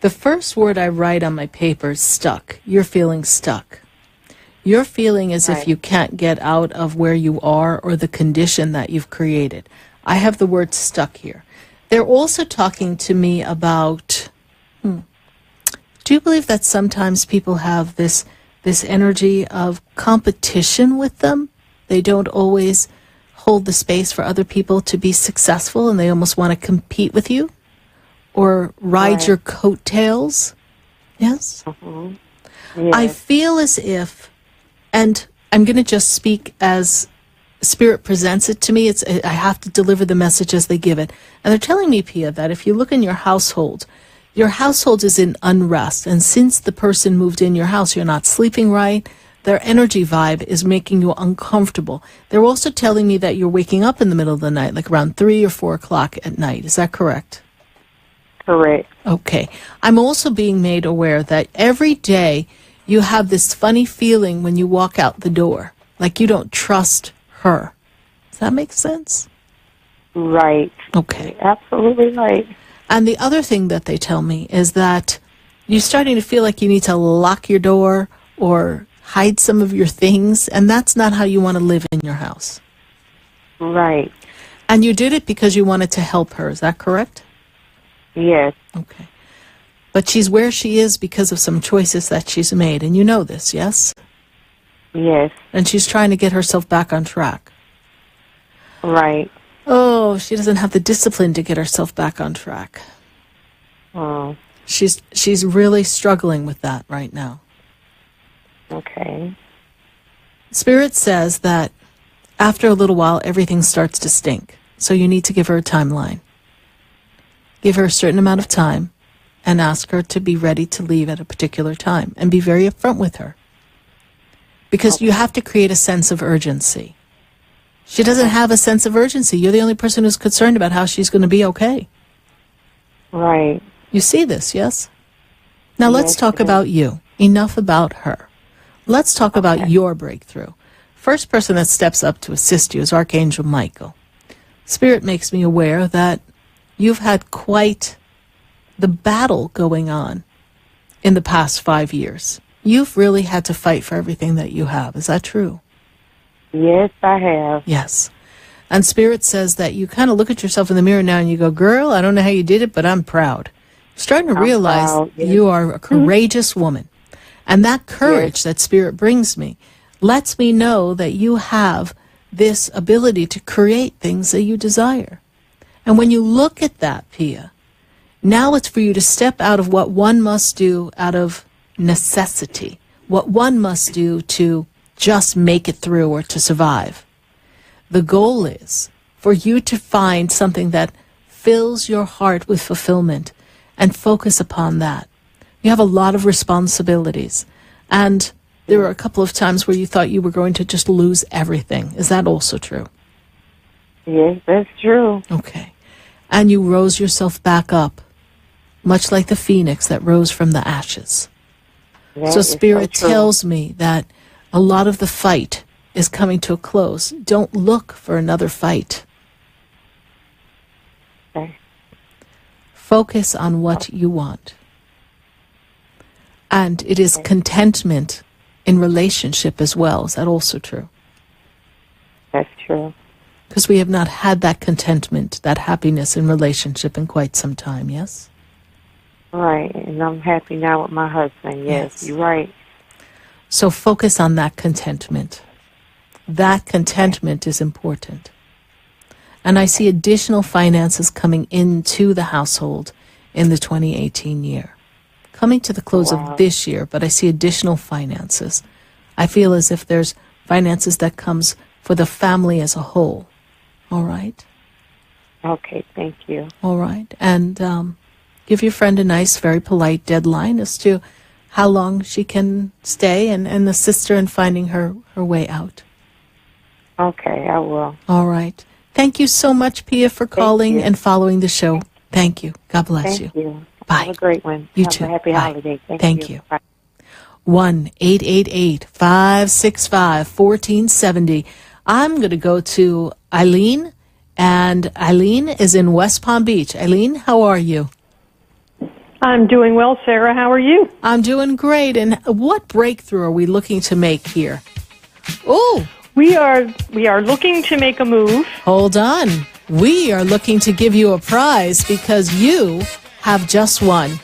The first word I write on my paper is stuck. You're feeling stuck. You're feeling as if you can't get out of where you are or the condition that you've created. I have the word stuck here. They're also talking to me about, do you believe that sometimes people have this energy of competition with them? They don't always hold the space for other people to be successful and they almost want to compete with you or ride your coattails? Yes? Mm-hmm. I feel as if, and I'm going to just speak as Spirit presents it to me. I have to deliver the message as they give it. And they're telling me, Pia, that if you look in your household is in unrest. And since the person moved in your house, you're not sleeping right. Their energy vibe is making you uncomfortable. They're also telling me that you're waking up in the middle of the night, like around 3 or 4 o'clock at night. Is that correct? Correct. Okay. I'm also being made aware that every day you have this funny feeling when you walk out the door, like you don't trust her. Does that make sense? Right. Okay. Absolutely right. And the other thing that they tell me is that you're starting to feel like you need to lock your door or hide some of your things, and that's not how you want to live in your house. Right. And you did it because you wanted to help her. Is that correct? Yes. Okay. But she's where she is because of some choices that she's made, and you know this, yes? Yes. And she's trying to get herself back on track. Right. Oh, she doesn't have the discipline to get herself back on track. Oh. She's really struggling with that right now. Okay. Spirit says that after a little while, everything starts to stink. So you need to give her a timeline. Give her a certain amount of time and ask her to be ready to leave at a particular time and be very upfront with her. Because you have to create a sense of urgency. She doesn't have a sense of urgency. You're the only person who's concerned about how she's going to be okay. Right. You see this, yes? Now let's talk about you. Enough about her. Let's talk about your breakthrough. First person that steps up to assist you is Archangel Michael. Spirit makes me aware that you've had quite the battle going on in the past 5 years. You've really had to fight for everything that you have. Is that true? Yes, I have. Yes. And Spirit says that you kind of look at yourself in the mirror now and you go, girl, I don't know how you did it, but I'm proud. You're starting to realize you are a courageous woman. And that courage that Spirit brings me lets me know that you have this ability to create things that you desire. And when you look at that, Pia, now it's for you to step out of what one must do out of necessity, what one must do to just make it through or to survive. The goal is for you to find something that fills your heart with fulfillment and focus upon that. You have a lot of responsibilities, and there were a couple of times where you thought you were going to just lose everything. Is that also true? Yes, that's true. Okay. And you rose yourself back up, much like the phoenix that rose from the ashes. So Spirit tells me that a lot of the fight is coming to a close. Don't look for another fight. Okay. Focus on what you want. And it is contentment in relationship as well. Is that also true? That's true. Because we have not had that contentment, that happiness in relationship in quite some time, yes? Right, and I'm happy now with my husband. Yes, you're right. So focus on that contentment. That contentment is important. And I see additional finances coming into the household in the 2018 year. Coming to the close of this year, but I see additional finances. I feel as if there's finances that comes for the family as a whole. All right? Okay, thank you. All right. And give your friend a nice, very polite deadline as to how long she can stay and assist her in finding her way out. Okay, I will. All right. Thank you so much, Pia, for calling and following the show. Thank you. God bless Thank you. Bye. Have a great one. You Have too. a happy Bye. holiday. Thank you. Bye. 1-888-565-1470. I'm going to go to Eileen, and Eileen is in West Palm Beach. Eileen, how are you? I'm doing well, Sarah. How are you? I'm doing great. And what breakthrough are we looking to make here? Oh, we are looking to make a move. Hold on. We are looking to give you a prize because you have just won.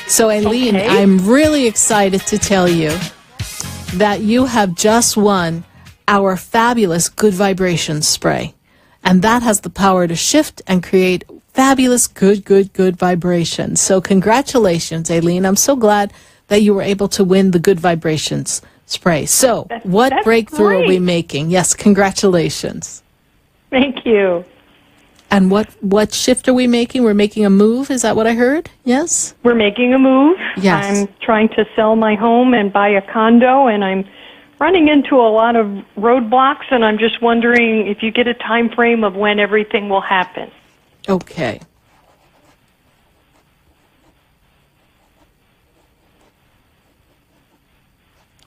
So, Eileen, Okay. I'm really excited to tell you that you have just won our fabulous Good Vibrations spray. And that has the power to shift and create fabulous good vibrations. So congratulations, Eileen. I'm so glad that you were able to win the Good Vibrations spray. So what that's breakthrough are we great. making? Yes, congratulations. Thank you. And what shift are we making? We're making a move. Is that what I heard? Yes? We're making a move. Yes. I'm trying to sell my home and buy a condo, and I'm running into a lot of roadblocks, and I'm just wondering if you get a time frame of when everything will happen. Okay.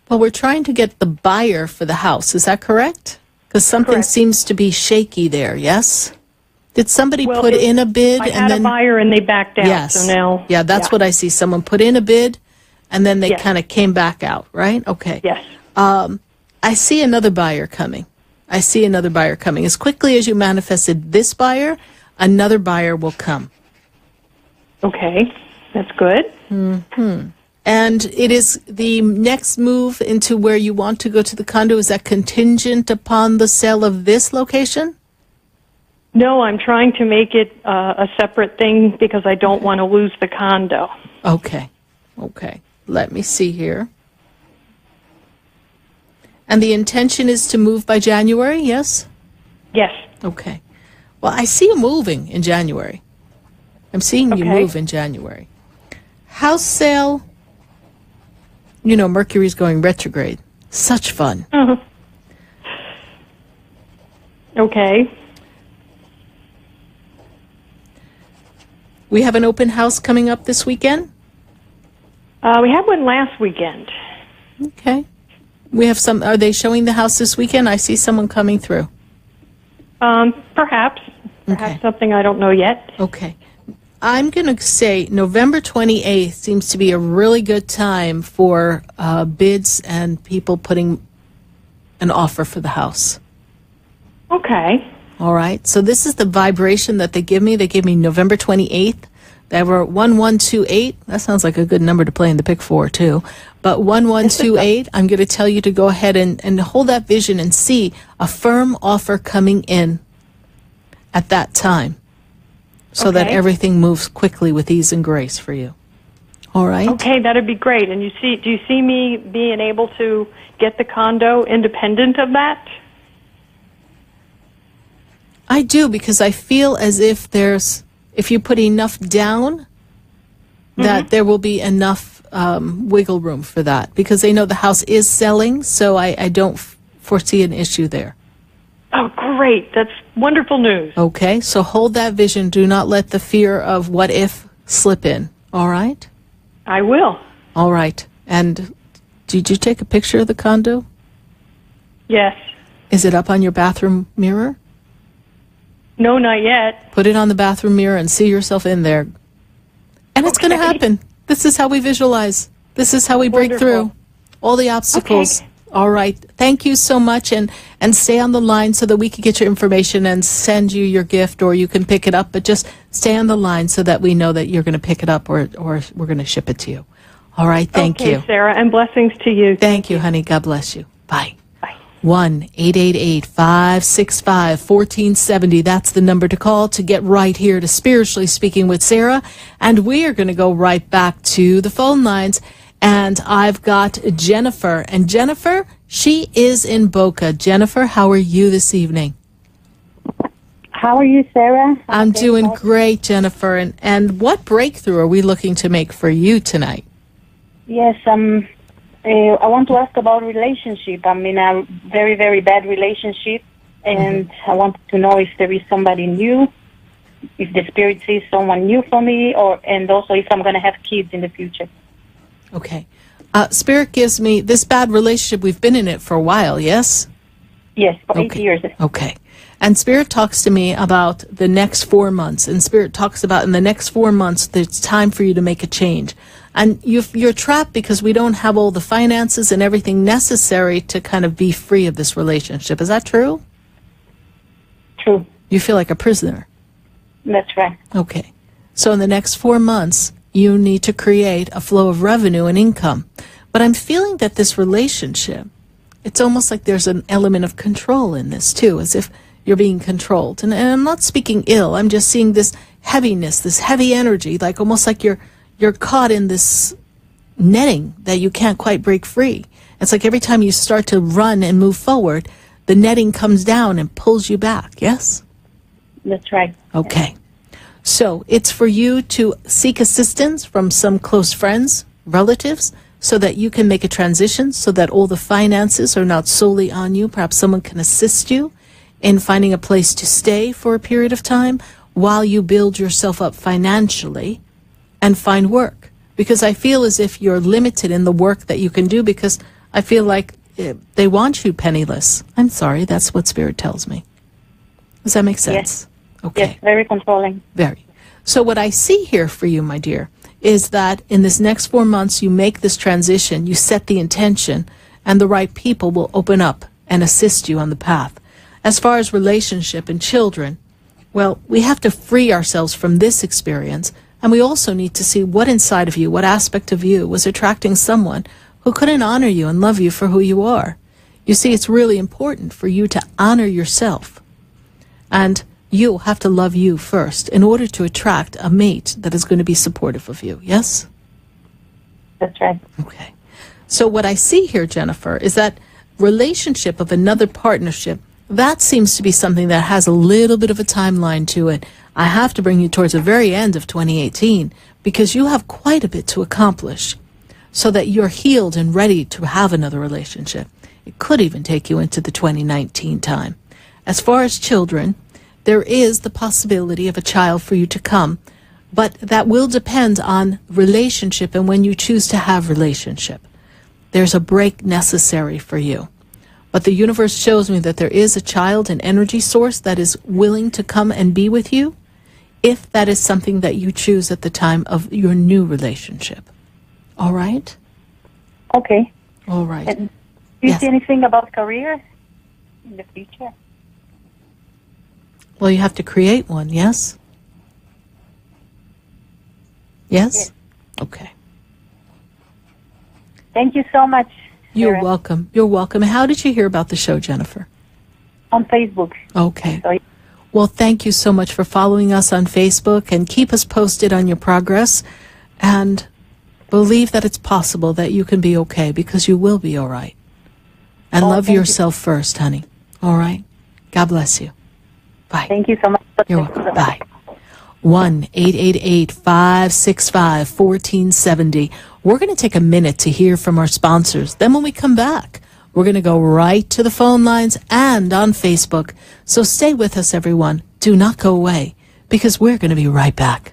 Well, we're trying to get the buyer for the house. Is that correct? Because something Correct. seems to be shaky there, yes? Did somebody Well, put in a bid I and had then... a buyer, and they backed out, Yes. so now... Yeah, that's what I see. Someone put in a bid, and then they Yes. kind of came back out, right? Okay. Yes. I see another buyer coming. As quickly as you manifested this buyer, another buyer will come. Okay, that's good. Mm-hmm. And it is the next move into where you want to go to the condo. Is that contingent upon the sale of this location? No, I'm trying to make it a separate thing because I don't want to lose the condo. Okay. Let me see here. And the intention is to move by January, yes? Yes. Okay. Well, I see you moving in January. I'm seeing you Okay. move in January. House sale, you know, Mercury's going retrograde. Such fun. Okay. We have an open house coming up this weekend? We had one last weekend. Okay. We have some. Are they showing the house this weekend? I see someone coming through. Perhaps something I don't know yet. Okay. I'm going to say November 28th seems to be a really good time for bids and people putting an offer for the house. Okay. All right. So this is the vibration that they give me. They give me November 28th. They were 1128. That sounds like a good number to play in the pick four, too. But 1128, I'm going to tell you to go ahead and hold that vision and see a firm offer coming in at that time so that Okay. everything moves quickly with ease and grace for you. All right? Okay, that'd be great. And do you see me being able to get the condo independent of that? I do, because I feel as if if you put enough down, that there will be enough wiggle room for that, because they know the house is selling, so I don't foresee an issue there. Oh, great. That's wonderful news. Okay, so hold that vision. Do not let the fear of what if slip in. All right? I will. All right. And did you take a picture of the condo? Yes. Is it up on your bathroom mirror? No, not yet. Put it on the bathroom mirror and see yourself in there. And it's going to happen. This is how we visualize. This is how we break Wonderful. through all the obstacles. All right. Thank you so much. And stay on the line so that we can get your information and send you your gift, or you can pick it up. But just stay on the line so that we know that you're going to pick it up or we're going to ship it to you. All right, thank Okay, you. Sarah, and blessings to you. Thank you, honey. God bless you. Bye. 1-888-565-1470. That's the number to call to get right here to Spiritually Speaking with Sarah. And we are going to go right back to the phone lines. And I've got Jennifer. And Jennifer, she is in Boca. Jennifer, how are you this evening? How are you, Sarah? I'm doing great, Jennifer. And what breakthrough are we looking to make for you tonight? Yes, I want to ask about relationship. I'm in a very, very bad relationship, and I want to know if there is somebody new, if the Spirit sees someone new for me, and also if I'm going to have kids in the future. Okay. Spirit gives me this bad relationship. We've been in it for a while, yes? Yes, for 8 years. Okay. And Spirit talks to me about the next 4 months. And Spirit talks about in the next 4 months, it's time for you to make a change. And you're trapped because we don't have all the finances and everything necessary to kind of be free of this relationship. Is that true? True. You feel like a prisoner. That's right. Okay. So in the next 4 months, you need to create a flow of revenue and income. But I'm feeling that this relationship, it's almost like there's an element of control in this too, as if you're being controlled. And I'm not speaking ill. I'm just seeing this heaviness, this heavy energy, like almost like you're caught in this netting that you can't quite break free. It's like every time you start to run and move forward, the netting comes down and pulls you back, yes? That's right. Okay. So it's for you to seek assistance from some close friends, relatives, so that you can make a transition, so that all the finances are not solely on you. Perhaps someone can assist you in finding a place to stay for a period of time while you build yourself up financially and find work. Because I feel as if you're limited in the work that you can do, because I feel like they want you penniless. I'm sorry, that's what Spirit tells me. Does that make sense? Yes. Okay. Yes, very controlling. Very. So what I see here for you, my dear, is that in this next 4 months, you make this transition, you set the intention, and the right people will open up and assist you on the path. As far as relationship and children, well, we have to free ourselves from this experience, and we also need to see what inside of you, what aspect of you was attracting someone who couldn't honor you and love you for who you are. You see, it's really important for you to honor yourself. And you'll have to love you first in order to attract a mate that is going to be supportive of you, yes? That's right. Okay. So what I see here, Jennifer, is that relationship of another partnership, that seems to be something that has a little bit of a timeline to it. I have to bring you towards the very end of 2018 because you have quite a bit to accomplish so that you're healed and ready to have another relationship. It could even take you into the 2019 time. As far as children, there is the possibility of a child for you to come, but that will depend on relationship and when you choose to have relationship. There's a break necessary for you. But the universe shows me that there is a child, an energy source that is willing to come and be with you if that is something that you choose at the time of your new relationship. All right? Okay. All right. And do you see anything about career in the future? Well, you have to create one, yes? Yes? Okay. Thank you so much. You're Sarah. welcome. You're welcome. How did you hear about the show, Jennifer? On Facebook. Okay. So, well, thank you so much for following us on Facebook, and keep us posted on your progress, and believe that it's possible that you can be okay, because you will be all right. And love thank yourself first, honey. All right? God bless you. Bye. Thank you so much. You're welcome. Bye. 1-888-565-1470. We're going to take a minute to hear from our sponsors. Then when we come back, we're going to go right to the phone lines and on Facebook. So stay with us, everyone. Do not go away, because we're going to be right back.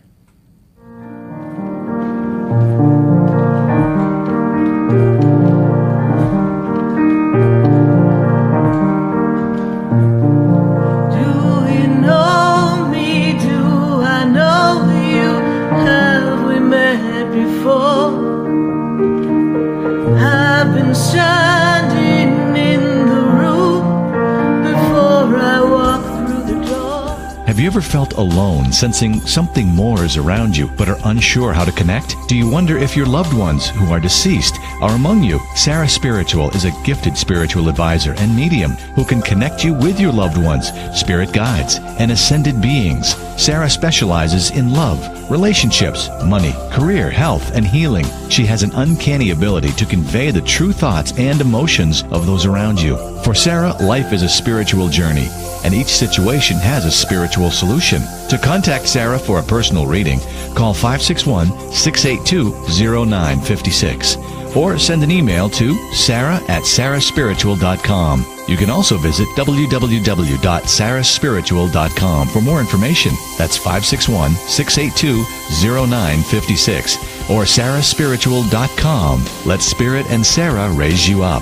Have you ever felt alone, sensing something more is around you, but are unsure how to connect? Do you wonder if your loved ones who are deceased are among you? Sarah Spiritual is a gifted spiritual advisor and medium who can connect you with your loved ones, spirit guides, and ascended beings. Sarah specializes in love, relationships, money, career, health, and healing. She has an uncanny ability to convey the true thoughts and emotions of those around you. For Sarah, life is a spiritual journey, and each situation has a spiritual solution. To contact Sarah for a personal reading, call 561-682-0956 or send an email to sarah@sarahspiritual.com. You can also visit www.sarahspiritual.com for more information. That's 561-682-0956 or sarahspiritual.com. Let Spirit and Sarah raise you up.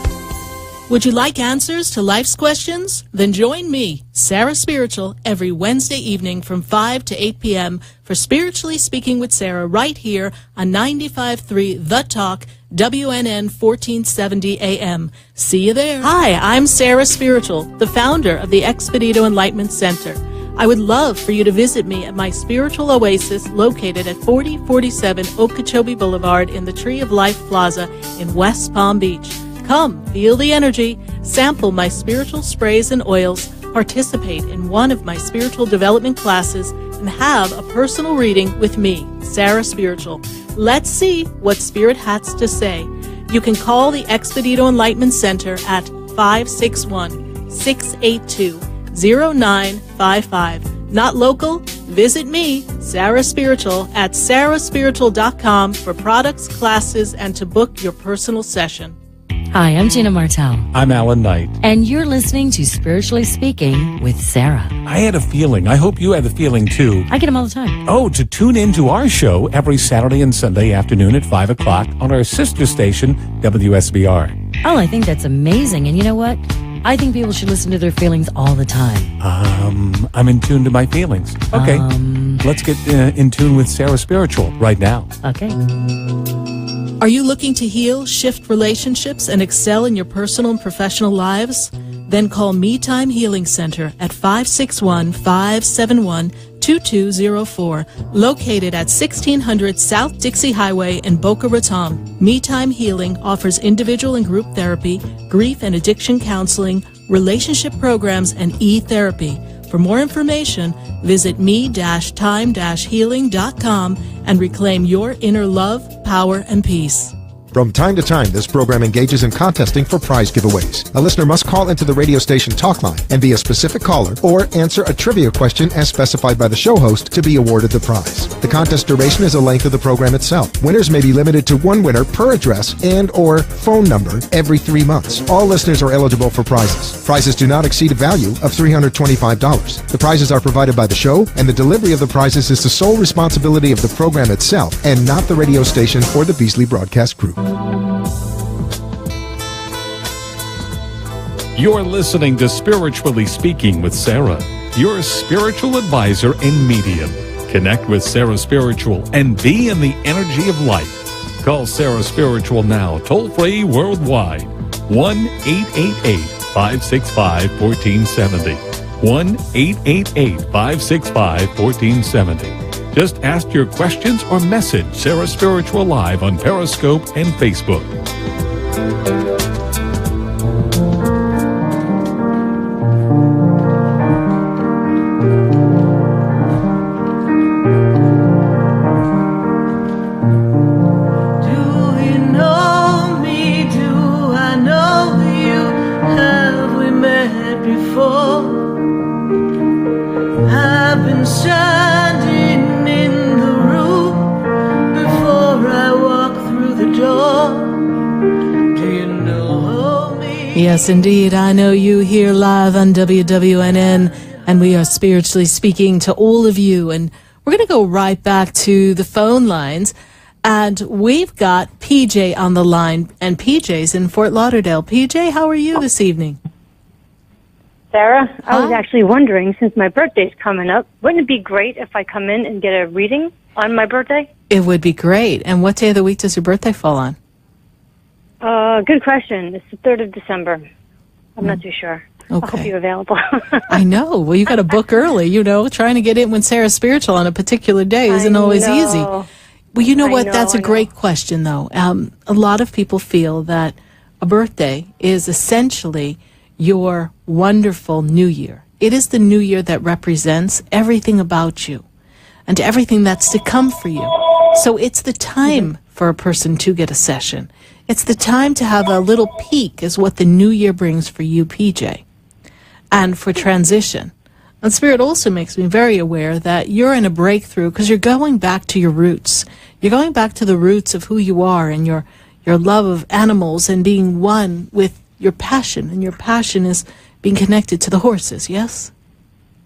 Would you like answers to life's questions? Then join me, Sarah Spiritual, every Wednesday evening from 5 to 8 p.m. for Spiritually Speaking with Sarah right here on 95.3 The Talk, WNN 1470 AM. See you there. Hi, I'm Sarah Spiritual, the founder of the Expedito Enlightenment Center. I would love for you to visit me at my spiritual oasis located at 4047 Okeechobee Boulevard in the Tree of Life Plaza in West Palm Beach. Come, feel the energy, sample my spiritual sprays and oils, participate in one of my spiritual development classes, and have a personal reading with me, Sarah Spiritual. Let's see what Spirit has to say. You can call the Expedito Enlightenment Center at 561-682-0955. Not local? Visit me, Sarah Spiritual, at sarahspiritual.com for products, classes, and to book your personal session. Hi, I'm Gina Martell. I'm Alan Knight. And you're listening to Spiritually Speaking with Sarah. I had a feeling. I hope you had the feeling too. I get them all the time. Oh, to tune in to our show every Saturday and Sunday afternoon at 5 o'clock on our sister station, WSBR. Oh, I think that's amazing. And you know what? I think people should listen to their feelings all the time. I'm in tune to my feelings. Okay, let's get in tune with Sarah Spiritual right now. Okay. Are you looking to heal, shift relationships, and excel in your personal and professional lives? Then call Me Time Healing Center at 561-571-2204, located at 1600 South Dixie Highway in Boca Raton. Me Time Healing offers individual and group therapy, grief and addiction counseling, relationship programs, and e-therapy. For more information, visit me-time-healing.com and reclaim your inner love, power, and peace. From time to time, this program engages in contesting for prize giveaways. A listener must call into the radio station talk line and be a specific caller or answer a trivia question as specified by the show host to be awarded the prize. The contest duration is the length of the program itself. Winners may be limited to one winner per address and or phone number every 3 months. All listeners are eligible for prizes. Prizes do not exceed a value of $325. The prizes are provided by the show, and the delivery of the prizes is the sole responsibility of the program itself and not the radio station or the Beasley Broadcast Group. You're listening to Spiritually Speaking with Sarah, your spiritual advisor and medium. Connect with Sarah Spiritual and be in the energy of light. Call Sarah Spiritual now, toll-free worldwide. 1-888-565-1470. 1-888-565-1470. Just ask your questions or message Sarah Spiritual live on Periscope and Facebook. Yes, indeed. I know you here live on WWNN, and we are spiritually speaking to all of you. And we're going to go right back to the phone lines. And we've got PJ on the line, and PJ's in Fort Lauderdale. PJ, how are you this evening? Sarah, I was actually wondering, since my birthday's coming up, wouldn't it be great if I come in and get a reading on my birthday? It would be great. And what day of the week does your birthday fall on? Good question. It's the 3rd of December. I'm not too sure. I hope Okay. you're available. I know. Well, you got to book early, trying to get in when Sarah's spiritual on a particular day isn't always easy. Well, you know what? That's a great question, though. A lot of people feel that a birthday is essentially your wonderful new year. It is the new year that represents everything about you and everything that's to come for you. So it's the time for a person to get a session. It's the time to have a little peek as what the new year brings for you, PJ, and for transition. And Spirit also makes me very aware that you're in a breakthrough because you're going back to your roots. You're going back to the roots of who you are and your love of animals and being one with your passion. And your passion is being connected to the horses, yes?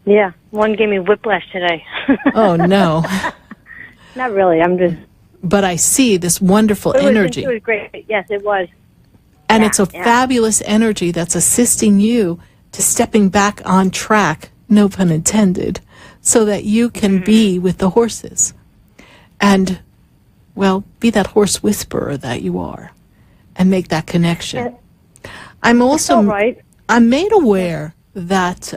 Yeah, one gave me whiplash today. Oh, no. Not really. I'm just. But I see this wonderful energy. It was great. Yes, it was. And it's a fabulous energy that's assisting you to stepping back on track, no pun intended, so that you can be with the horses. And, well, be that horse whisperer that you are and make that connection. I'm also, I'm made aware that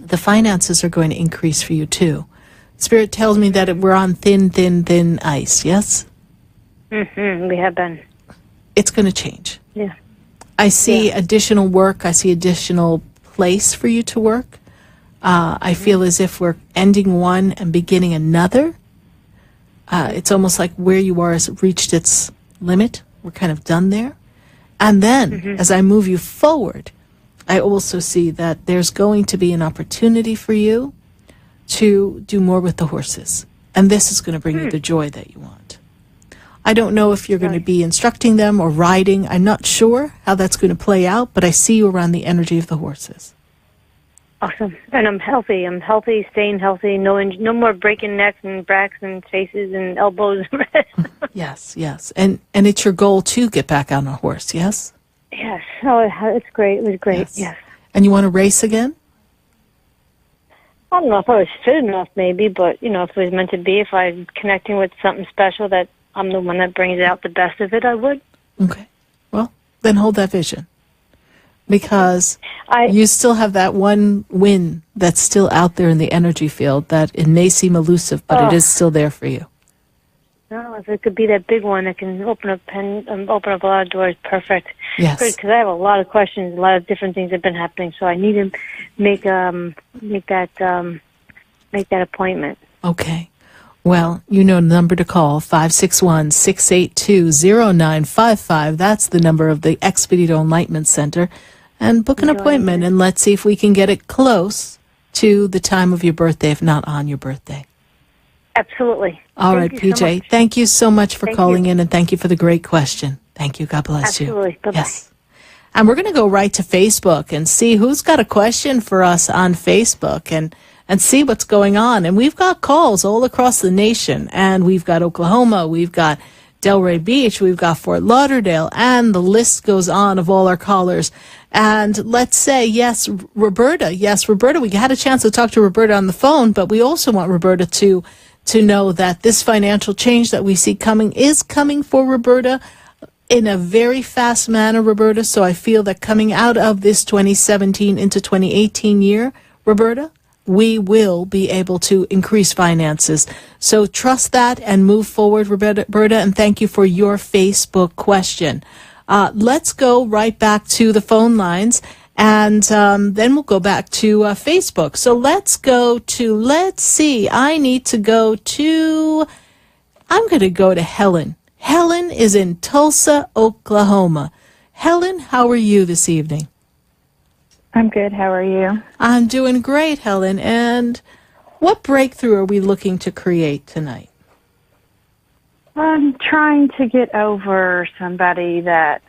the finances are going to increase for you too. Spirit tells me that we're on thin ice, yes? Mm-hmm, we have been. It's going to change. Yeah. I see additional work. I see additional place for you to work. I feel as if we're ending one and beginning another. It's almost like where you are has reached its limit. We're kind of done there. And then, as I move you forward, I also see that there's going to be an opportunity for you to do more with the horses. And this is going to bring you the joy that you want. I don't know if you're going to be instructing them or riding. I'm not sure how that's going to play out, but I see you around the energy of the horses. Awesome. And I'm healthy. I'm healthy, staying healthy. No more breaking necks and backs and faces and elbows. Yes. And it's your goal to get back on a horse, yes? Yes. Oh, it's great. It was great. Yes. And you want to race again? I don't know if I was fit enough, maybe, but, if it was meant to be, if I'm connecting with something special that I'm the one that brings out the best of it, I would. Okay. Well, then hold that vision. Because you still have that one win that's still out there in the energy field that it may seem elusive, but it is still there for you. No, if it could be that big one that can open up a lot of doors, perfect. Yes. Because I have a lot of questions, a lot of different things have been happening, so I need to make that appointment. Okay. Well, you know the number to call, 561-682-0955. That's the number of the Expedito Enlightenment Center. And book an appointment, and let's see if we can get it close to the time of your birthday, if not on your birthday. Absolutely. All right, Thank you so PJ. much. Thank you so much for Thank calling you. in, and thank you for the great question. Thank you. God bless you. Absolutely. Bye-bye. Yes. And we're going to go right to Facebook and see who's got a question for us on Facebook and see what's going on. And we've got calls all across the nation. And we've got Oklahoma, we've got Delray Beach, we've got Fort Lauderdale, and the list goes on of all our callers. And let's say, yes, Roberta. Yes, Roberta, we had a chance to talk to Roberta on the phone, but we also want Roberta to know that this financial change that we see coming is coming for Roberta in a very fast manner, Roberta. So I feel that coming out of this 2017 into 2018 year, Roberta, we will be able to increase finances. So trust that and move forward, Roberta, and thank you for your Facebook question. Let's go right back to the phone lines, and then we'll go back to Facebook. So let's see, I'm going to go to Helen. Helen is in Tulsa, Oklahoma. Helen, how are you this evening? I'm good. How are you? I'm doing great, Helen. And what breakthrough are we looking to create tonight? I'm trying to get over somebody that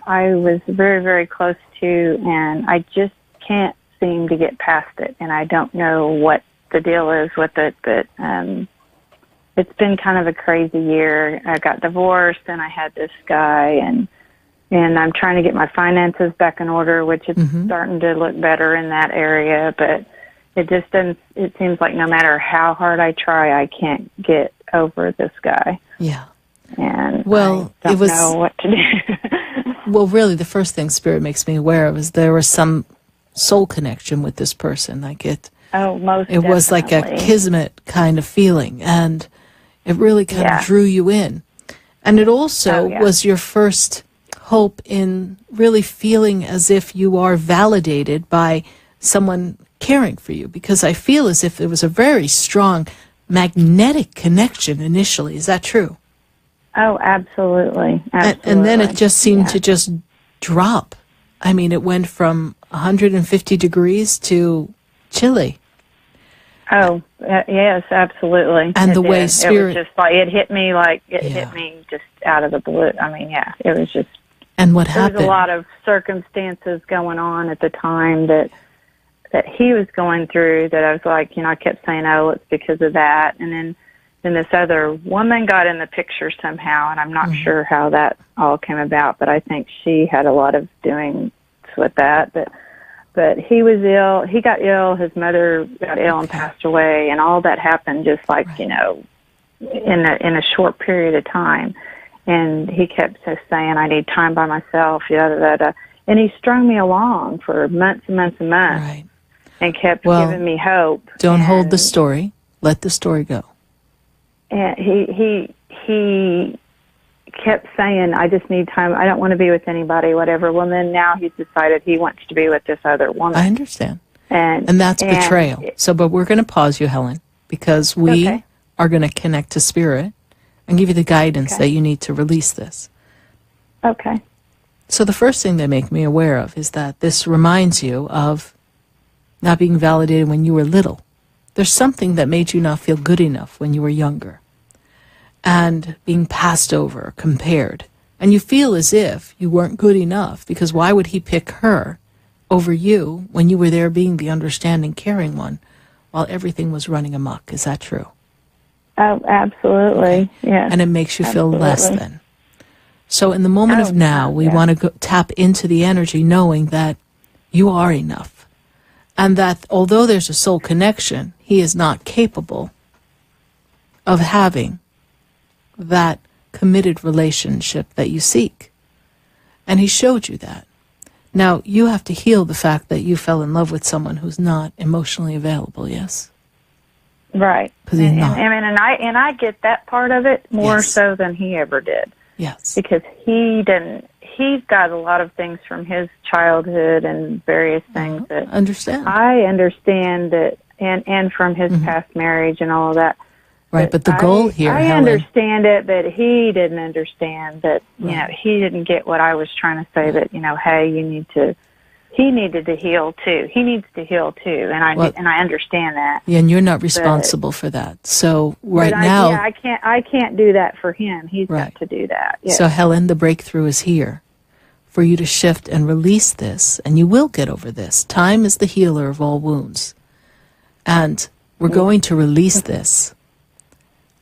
I was very, very close to, and I just can't seem to get past it. And I don't know what the deal is with it, but it's been kind of a crazy year. I got divorced, and I had this guy, and I'm trying to get my finances back in order, which is starting to look better in that area, but it just doesn't, it seems like no matter how hard I try, I can't get over this guy. Yeah. And well, I don't know what to do. Well, really, the first thing Spirit makes me aware of is there was some soul connection with this person. Like it was like a kismet kind of feeling, and it really kind of drew you in. And it also was your first hope in really feeling as if you are validated by someone caring for you, because I feel as if it was a very strong magnetic connection initially. Is that true? Oh, absolutely. And then it just seemed to just drop. I mean, it went from 150 degrees to chilly. Oh, yes, absolutely. And the way Spirit... It was just like, it hit me just out of the blue. I mean, it was just... And what happened? There was a lot of circumstances going on at the time that he was going through that I was like, I kept saying, oh, it's because of that. And then this other woman got in the picture somehow, and I'm not sure how that all came about, but I think she had a lot of doings with that. But he was ill. He got ill. His mother got ill and passed away, and all that happened just like, in a short period of time. And he kept saying, I need time by myself, yada, yada. And he strung me along for months and months and months. Right. And kept giving me hope. Don't hold the story. Let the story go. And he kept saying, I just need time. I don't want to be with anybody, whatever. Well, then now he's decided he wants to be with this other woman. I understand. And that's betrayal. But we're going to pause you, Helen, because we are going to connect to Spirit and give you the guidance that you need to release this. Okay. So the first thing they make me aware of is that this reminds you of not being validated when you were little. There's something that made you not feel good enough when you were younger. And being passed over, compared. And you feel as if you weren't good enough, because why would he pick her over you when you were there being the understanding, caring one, while everything was running amok? Is that true? Oh, absolutely. Yeah. And it makes you feel less than. So in the moment of now, we want to tap into the energy knowing that you are enough. And that although there's a soul connection, he is not capable of having that committed relationship that you seek. And he showed you that. Now, you have to heal the fact that you fell in love with someone who's not emotionally available, yes? Right. Because he's not. And I get that part of it more so than he ever did. Yes. Because he's got a lot of things from his childhood and various things that I understand that, and from his past marriage and all of that. Right, but the goal here, I Helen, understand it, but he didn't understand that, he didn't get what I was trying to say, that, hey, he needed to heal too. He needs to heal too, and I understand that. Yeah, and you're not responsible for that. So now, I can't do that for him. He's got to do that. Yes. So Helen, the breakthrough is here for you to shift and release this, and you will get over this. Time is the healer of all wounds, and we're going to release this,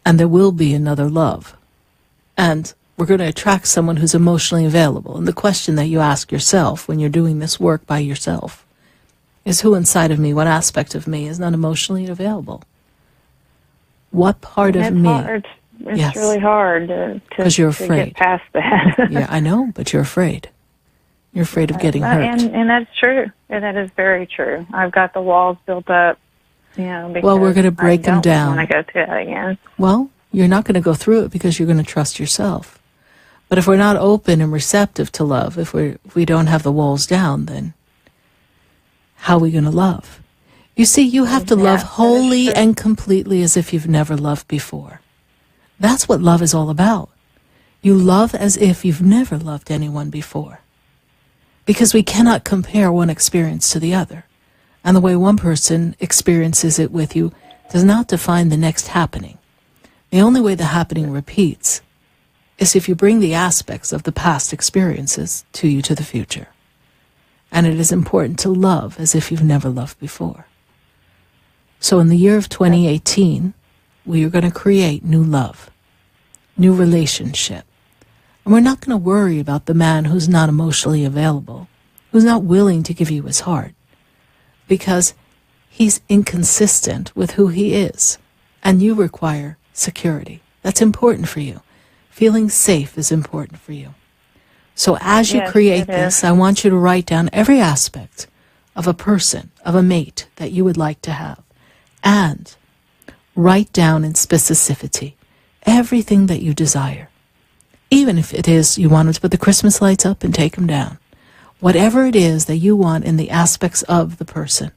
and there will be another love, and we're going to attract someone who's emotionally available. And the question that you ask yourself when you're doing this work by yourself is, who inside of me, what aspect of me is not emotionally available? What part of me? It's really hard to you're afraid. To get past that. Yeah, I know, but you're afraid. You're afraid of getting hurt. And that's true. And that is very true. I've got the walls built up, because well, we're going to break them down. I don't want to go through that again. Well, you're not going to go through it because you're going to trust yourself. But if we're not open and receptive to love, if we don't have the walls down, then how are we going to love? You see, you have to love wholly and completely as if you've never loved before. That's what love is all about. You love as if you've never loved anyone before. Because we cannot compare one experience to the other. And the way one person experiences it with you does not define the next happening. The only way the happening repeats is if you bring the aspects of the past experiences to you to the future. And it is important to love as if you've never loved before. So in the year of 2018, we are going to create new love, new relationship. And we're not going to worry about the man who's not emotionally available, who's not willing to give you his heart, because he's inconsistent with who he is. And you require security. That's important for you. Feeling safe is important for you. So as you Yes, create it is. this, I want you to write down every aspect of a person, of a mate that you would like to have. And write down in specificity everything that you desire. Even if it is you wanted to put the Christmas lights up and take them down. Whatever it is that you want in the aspects of the person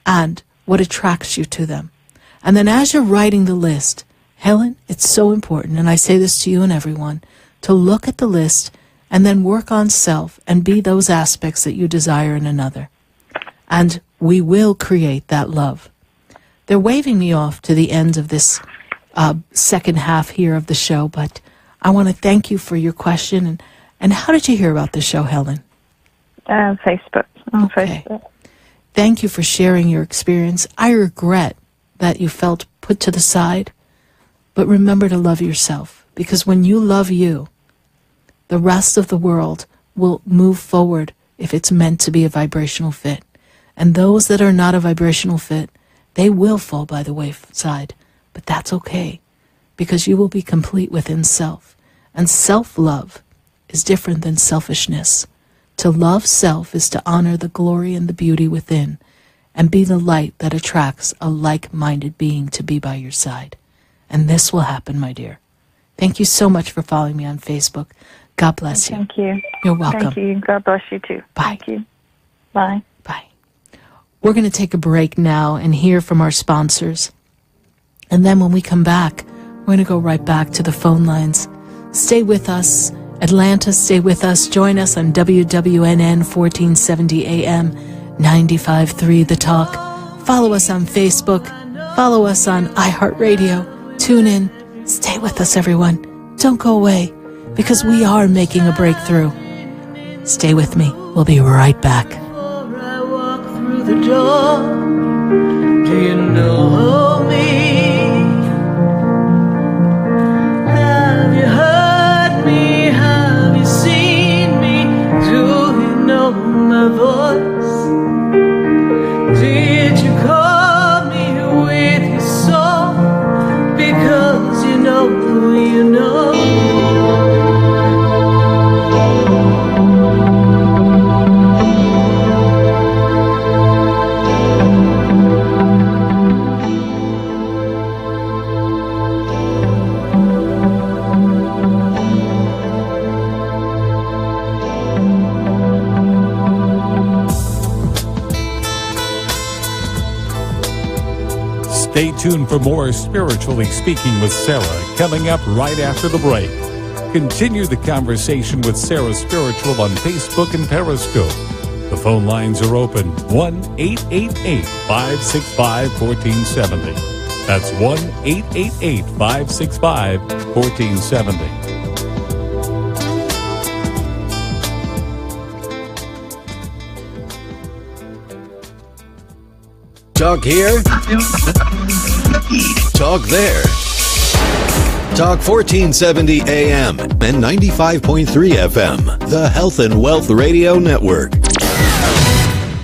and what attracts you to them. And then as you're writing the list, Helen, it's so important, and I say this to you and everyone, to look at the list and then work on self and be those aspects that you desire in another. And we will create that love. They're waving me off to the end of this second half here of the show, but I want to thank you for your question. And how did you hear about the show, Helen? Facebook. On Facebook. Thank you for sharing your experience. I regret that you felt put to the side, but remember to love yourself, because when you love you, the rest of the world will move forward if it's meant to be a vibrational fit. And those that are not a vibrational fit, they will fall by the wayside. But that's okay, because you will be complete within self. And self-love is different than selfishness. To love self is to honor the glory and the beauty within, and be the light that attracts a like-minded being to be by your side. And this will happen, my dear. Thank you so much for following me on Facebook. God bless you. Thank you. You're welcome. Thank you. God bless you too. Bye. Thank you. Bye. We're going to take a break now and hear from our sponsors. And then when we come back, we're going to go right back to the phone lines. Stay with us. Atlanta, stay with us. Join us on WWNN 1470 AM, 95.3 The Talk. Follow us on Facebook. Follow us on iHeartRadio. Tune in. Stay with us, everyone. Don't go away, because we are making a breakthrough. Stay with me. We'll be right back. Through the door, do you know me? Have you heard me? Have you seen me? Do you know my voice? Did you call me with your song? Because you know. Stay tuned for more Spiritually Speaking with Sarah coming up right after the break. Continue the conversation with Sarah Spiritual on Facebook and Periscope. The phone lines are open, 1-888-565-1470. That's 1-888-565-1470. Talk here. Talk there. Talk 1470 AM and 95.3 FM. The Health and Wealth Radio Network.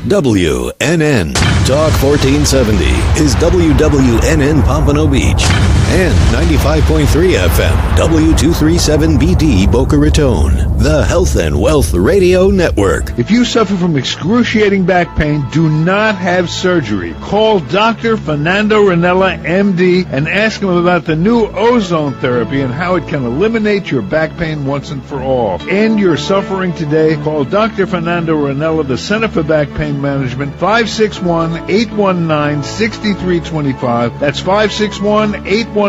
WNN. Talk 1470 is WWNN Pompano Beach. And 95.3 FM, W237BD Boca Raton. The Health and Wealth Radio Network. If you suffer from excruciating back pain, do not have surgery. Call Dr. Fernando Ranella, MD, and ask him about the new ozone therapy and how it can eliminate your back pain once and for all. End your suffering today. Call Dr. Fernando Ranella, the Center for Back Pain Management, 561-819-6325. That's 561-819-6325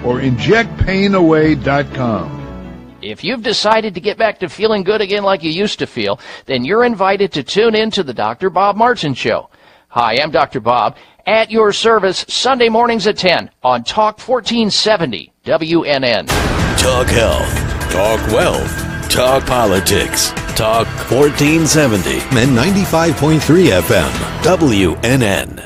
or injectpainaway.com. If you've decided to get back to feeling good again like you used to feel, then you're invited to tune in to the Dr. Bob Martin Show. Hi, I'm Dr. Bob, at your service Sunday mornings at 10 on Talk 1470 WNN. Talk health. Talk wealth. Talk politics. Talk 1470 and 95.3 FM. WNN.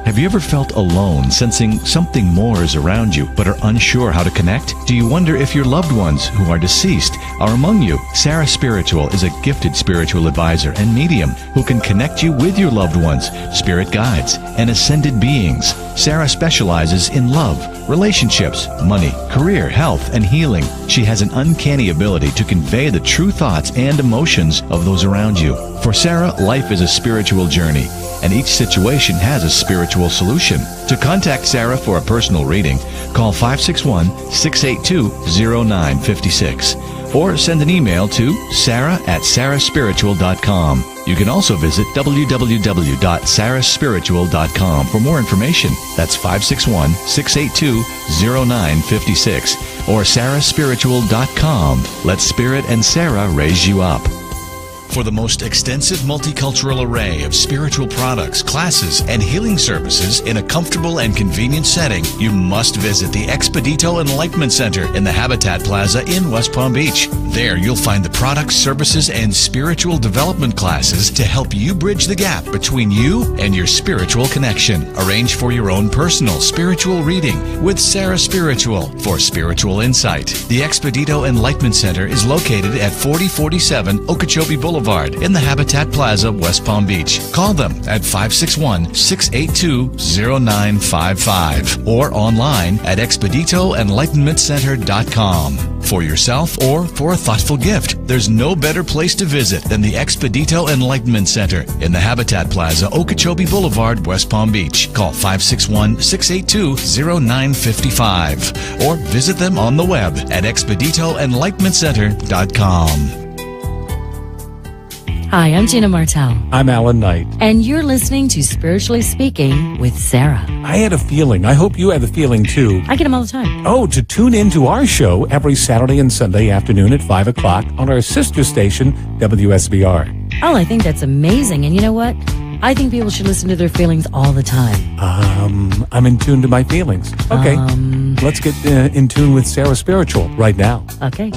Have you ever felt alone, sensing something more is around you, but are unsure how to connect? Do you wonder if your loved ones who are deceased are among you? Sarah Spiritual is a gifted spiritual advisor and medium who can connect you with your loved ones, spirit guides, and ascended beings. Sarah specializes in love, relationships, money, career, health, and healing. She has an uncanny ability to convey the true thoughts and emotions of those around you. For Sarah, life is a spiritual journey, and each situation has a spiritual solution. To contact Sarah for a personal reading, call 561-682-0956 or send an email to sarah@sarahspiritual.com. You can also visit www.sarahspiritual.com for more information. That's 561-682-0956 or sarahspiritual.com. Let Spirit and Sarah raise you up. For the most extensive multicultural array of spiritual products, classes, and healing services in a comfortable and convenient setting, you must visit the Expedito Enlightenment Center in the Habitat Plaza in West Palm Beach. There you'll find the products, services, and spiritual development classes to help you bridge the gap between you and your spiritual connection. Arrange for your own personal spiritual reading with Sarah Spiritual for spiritual insight. The Expedito Enlightenment Center is located at 4047 Okeechobee Boulevard in the Habitat Plaza, West Palm Beach. Call them at 561-682-0955 or online at expeditoenlightenmentcenter.com. For yourself or for a thoughtful gift, there's no better place to visit than the Expedito Enlightenment Center in the Habitat Plaza, Okeechobee Boulevard, West Palm Beach. Call 561-682-0955 or visit them on the web at expeditoenlightenmentcenter.com. Hi, I'm Gina Martell. I'm Alan Knight. And you're listening to Spiritually Speaking with Sarah. I had a feeling. I hope you had the feeling too. I get them all the time. Oh, to tune into our show every Saturday and Sunday afternoon at 5 o'clock on our sister station, WSBR. Oh, I think that's amazing. And you know what? I think people should listen to their feelings all the time. I'm in tune to my feelings. Okay. Let's get in tune with Sarah Spiritual right now. Okay.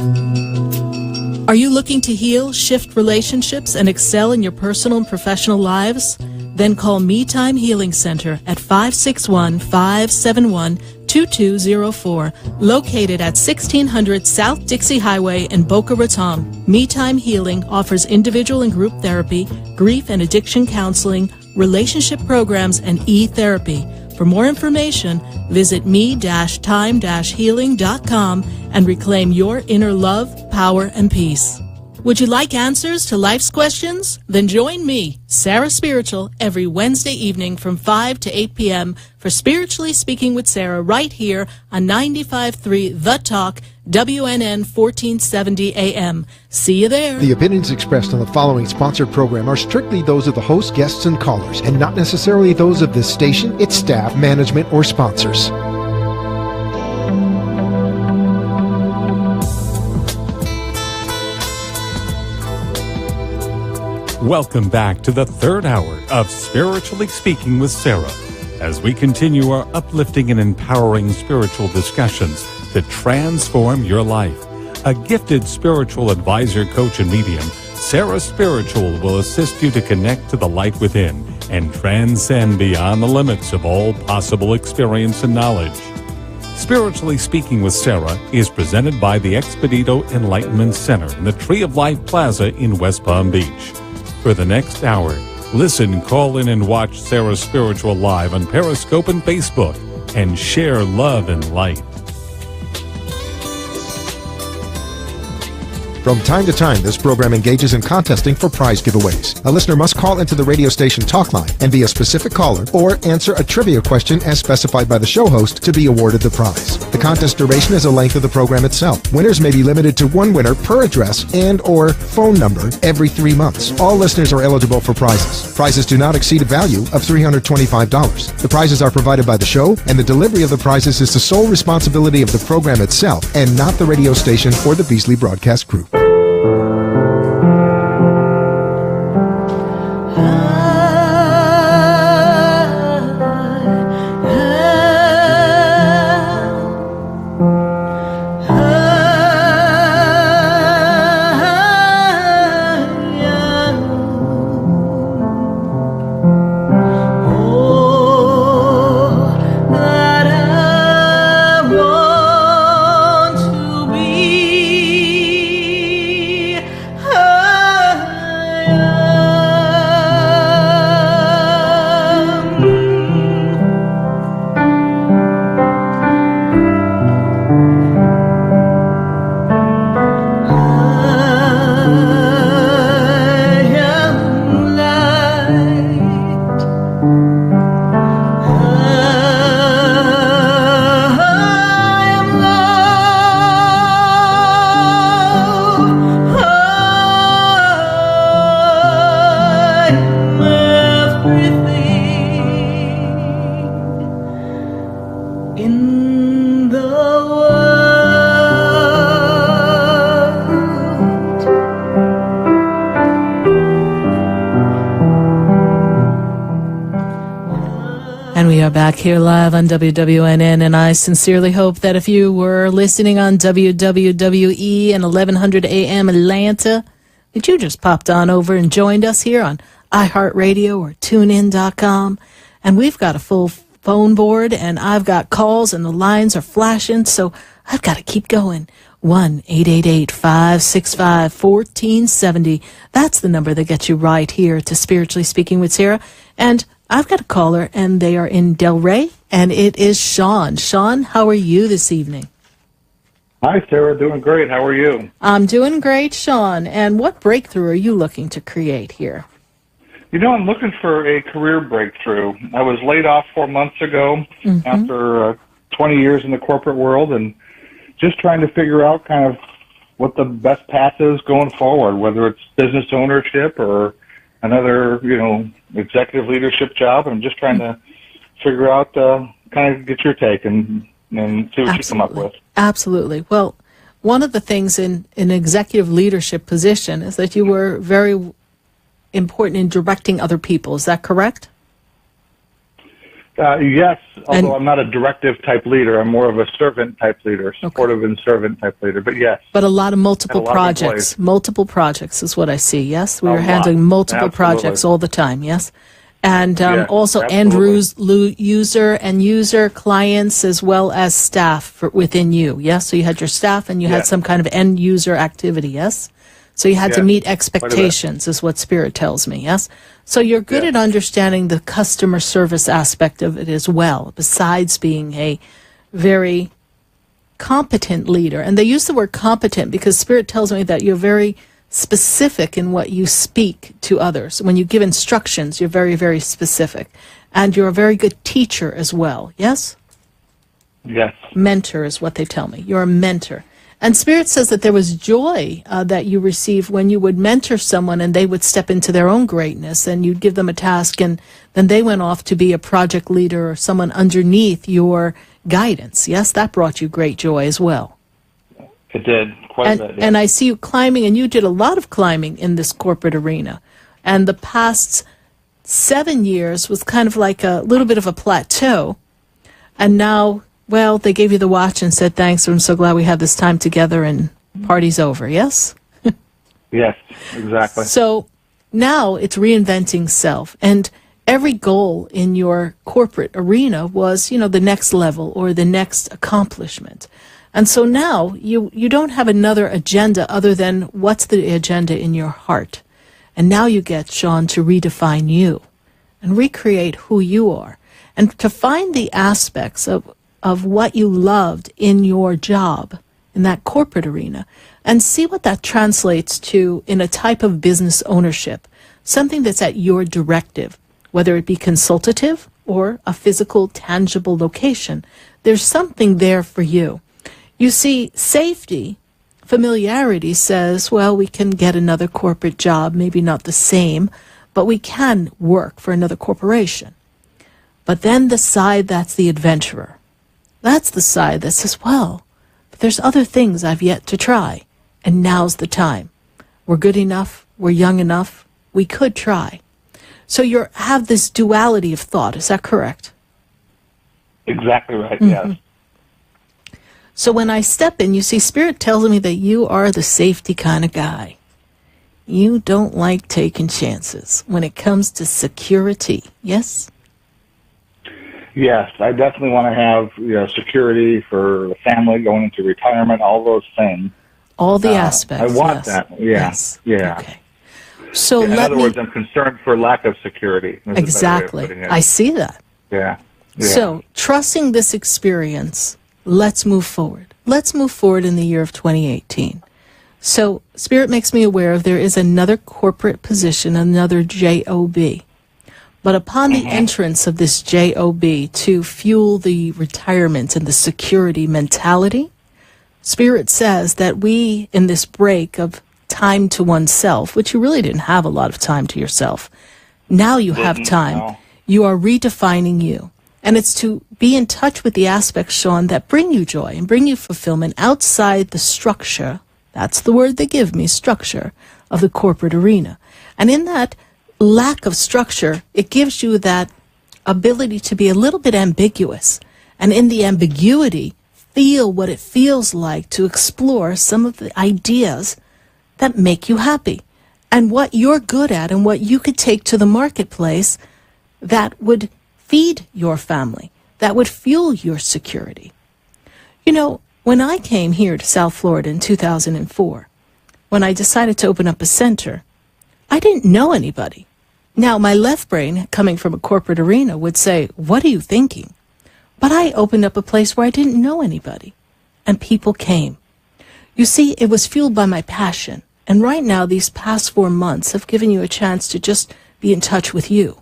Are you looking to heal, shift relationships, and excel in your personal and professional lives? Then call Me Time Healing Center at 561-571-2204, located at 1600 South Dixie Highway in Boca Raton. Me Time Healing offers individual and group therapy, grief and addiction counseling, relationship programs, and e-therapy. For more information, visit me-time-healing.com and reclaim your inner love, power, and peace. Would you like answers to life's questions? Then join me, Sarah Spiritual, every Wednesday evening from 5 to 8 p.m. for Spiritually Speaking with Sarah right here on 95.3 The Talk, WNN 1470 AM. See you there. The opinions expressed on the following sponsored program are strictly those of the host, guests, and callers, and not necessarily those of this station, its staff, management, or sponsors. Welcome back to the third hour of Spiritually Speaking with Sarah, as we continue our uplifting and empowering spiritual discussions to transform your life. A gifted spiritual advisor, coach, and medium, Sarah Spiritual will assist you to connect to the light within and transcend beyond the limits of all possible experience and knowledge. Spiritually Speaking with Sarah is presented by the Expedito Enlightenment Center in the Tree of Life Plaza in West Palm Beach. For the next hour, listen, call in, and watch Sarah Spiritual live on Periscope and Facebook, and share love and light. From time to time, this program engages in contesting for prize giveaways. A listener must call into the radio station talk line and be a specific caller or answer a trivia question as specified by the show host to be awarded the prize. The contest duration is the length of the program itself. Winners may be limited to one winner per address and or phone number every 3 months. All listeners are eligible for prizes. Prizes do not exceed a value of $325. The prizes are provided by the show, and the delivery of the prizes is the sole responsibility of the program itself and not the radio station or the Beasley Broadcast Group. back here live on WWNN, and I sincerely hope that if you were listening on WWWE and 1100 AM Atlanta, that you just popped on over and joined us here on iHeartRadio or TuneIn.com. And we've got a full phone board, and I've got calls, and the lines are flashing, so I've got to keep going. 1-888-565-1470. That's the number that gets you right here to Spiritually Speaking with Sarah. And I've got a caller, and they are in Delray, and it is Sean. Sean, how are you this evening? Hi, Sarah. Doing great. How are you? I'm doing great, Sean. And what breakthrough are you looking to create here? You know, I'm looking for a career breakthrough. I was laid off 4 months ago after 20 years in the corporate world, and just trying to figure out kind of what the best path is going forward, whether it's business ownership or another, executive leadership job. I'm just trying to figure out, kind of get your take and see what you come up with. Absolutely. Well, one of the things in an executive leadership position is that you were very important in directing other people. Is that correct? Yes, although I'm not a directive type leader. I'm more of a servant type leader, supportive and servant type leader. But yes. But a lot of multiple projects. Multiple projects is what I see, yes? We were handling multiple projects all the time, yes? And also end user and user clients as well as staff within you, yes? So you had your staff and you had some kind of end user activity, yes? So you had to meet expectations is what Spirit tells me, yes? So you're good at understanding the customer service aspect of it as well, besides being a very competent leader. And they use the word competent because Spirit tells me that you're very specific in what you speak to others. When you give instructions, you're very, very specific. And you're a very good teacher as well, yes? Yes. Mentor is what they tell me. You're a mentor. And Spirit says that there was joy that you received when you would mentor someone and they would step into their own greatness and you'd give them a task and then they went off to be a project leader or someone underneath your guidance. Yes, that brought you great joy as well. It did, quite a bit. And I see you climbing, and you did a lot of climbing in this corporate arena. And the past 7 years was kind of like a little bit of a plateau. And now, well, they gave you the watch and said, thanks, I'm so glad we had this time together and party's over, yes? Yes, exactly. So now it's reinventing self. And every goal in your corporate arena was, the next level or the next accomplishment. And so now you don't have another agenda other than what's the agenda in your heart. And now you get, Sean, to redefine you and recreate who you are and to find the aspects of what you loved in your job, in that corporate arena, and see what that translates to in a type of business ownership, something that's at your directive, whether it be consultative or a physical, tangible location. There's something there for you. You see, safety, familiarity says, well, we can get another corporate job, maybe not the same, but we can work for another corporation. But then the side that's the adventurer, that's the side that says, well, but there's other things I've yet to try, and now's the time. We're good enough, we're young enough, we could try. So you have this duality of thought, is that correct? Exactly right, yes. So when I step in, you see, Spirit tells me that you are the safety kind of guy. You don't like taking chances when it comes to security, yes? Yes, I definitely want to have security for the family going into retirement, all those things. All the aspects. I want that. Yeah. Yes. Yeah. Okay. So in other words, I'm concerned for lack of security. Exactly. I see that. Yeah. So trusting this experience, let's move forward. Let's move forward in the year of 2018. So Spirit makes me aware of there is another corporate position, another JOB. But upon the entrance of this JOB to fuel the retirement and the security mentality, Spirit says that we, in this break of time to oneself, which you really didn't have a lot of time to yourself, now you have time. No. You are redefining you. And it's to be in touch with the aspects, Sean, that bring you joy and bring you fulfillment outside the structure, that's the word they give me, structure, of the corporate arena. And in that lack of structure, it gives you that ability to be a little bit ambiguous. And in the ambiguity, feel what it feels like to explore some of the ideas that make you happy and what you're good at and what you could take to the marketplace that would feed your family, that would fuel your security. You know, when I came here to South Florida in 2004, when I decided to open up a center, I didn't know anybody. Now, my left brain, coming from a corporate arena, would say, what are you thinking? But I opened up a place where I didn't know anybody, and people came. You see, it was fueled by my passion, and right now, these past 4 months have given you a chance to just be in touch with you.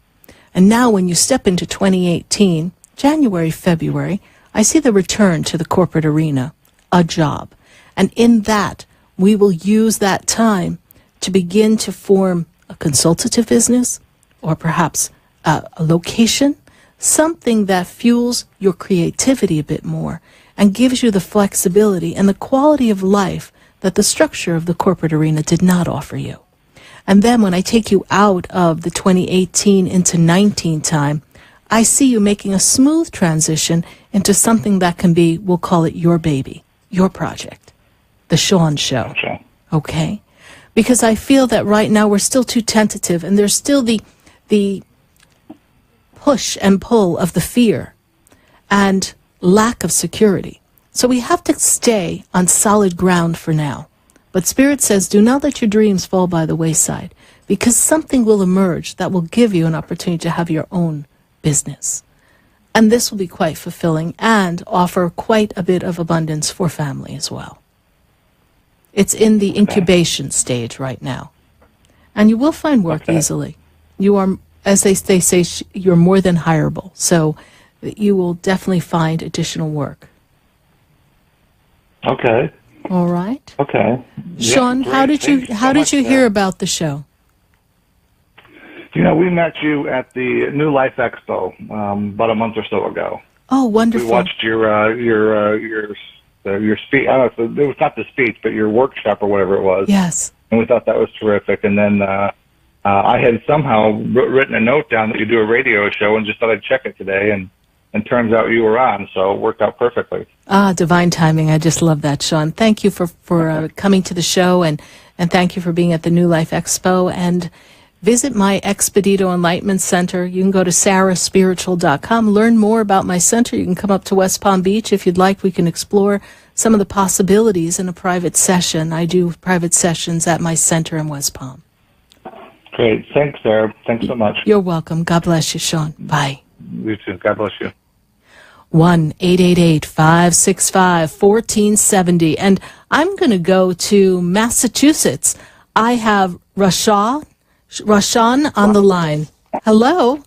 And now when you step into 2018, January, February, I see the return to the corporate arena, a job. And in that, we will use that time to begin to form a consultative business or perhaps a location, something that fuels your creativity a bit more and gives you the flexibility and the quality of life that the structure of the corporate arena did not offer you. And then when I take you out of the 2018 into 19 time, I see you making a smooth transition into something that can be, we'll call it your baby, your project, the Sean Show. Okay? Because I feel that right now we're still too tentative and there's still the push and pull of the fear and lack of security. So we have to stay on solid ground for now. But Spirit says, do not let your dreams fall by the wayside, because something will emerge that will give you an opportunity to have your own business. And this will be quite fulfilling and offer quite a bit of abundance for family as well. It's in the incubation stage right now. And you will find work easily. You are, as they say, you're more than hireable. So you will definitely find additional work. Okay. All right. Okay. Sean, Yeah, how great. did you hear about the show? You know, we met you at the New Life Expo about a month or so ago. Oh, wonderful. We watched your speech. I don't know if it was not the speech, but your workshop or whatever it was. Yes. And we thought that was terrific. And then I had somehow written a note down that you do a radio show, and just thought I'd check it today. And turns out you were on, so it worked out perfectly. Ah, divine timing. I just love that, Sean. Thank you for coming to the show, and thank you for being at the New Life Expo. And visit my Expedito Enlightenment Center. You can go to sarahspiritual.com, learn more about my center. You can come up to West Palm Beach if you'd like. We can explore some of the possibilities in a private session. I do private sessions at my center in West Palm. Great. Thanks, Sarah. Thanks so much. You're welcome. God bless you, Sean. Bye. You too. God bless you. 1-888-565-1470. And I'm going to go to Massachusetts. I have Rashawn on the line. Hello.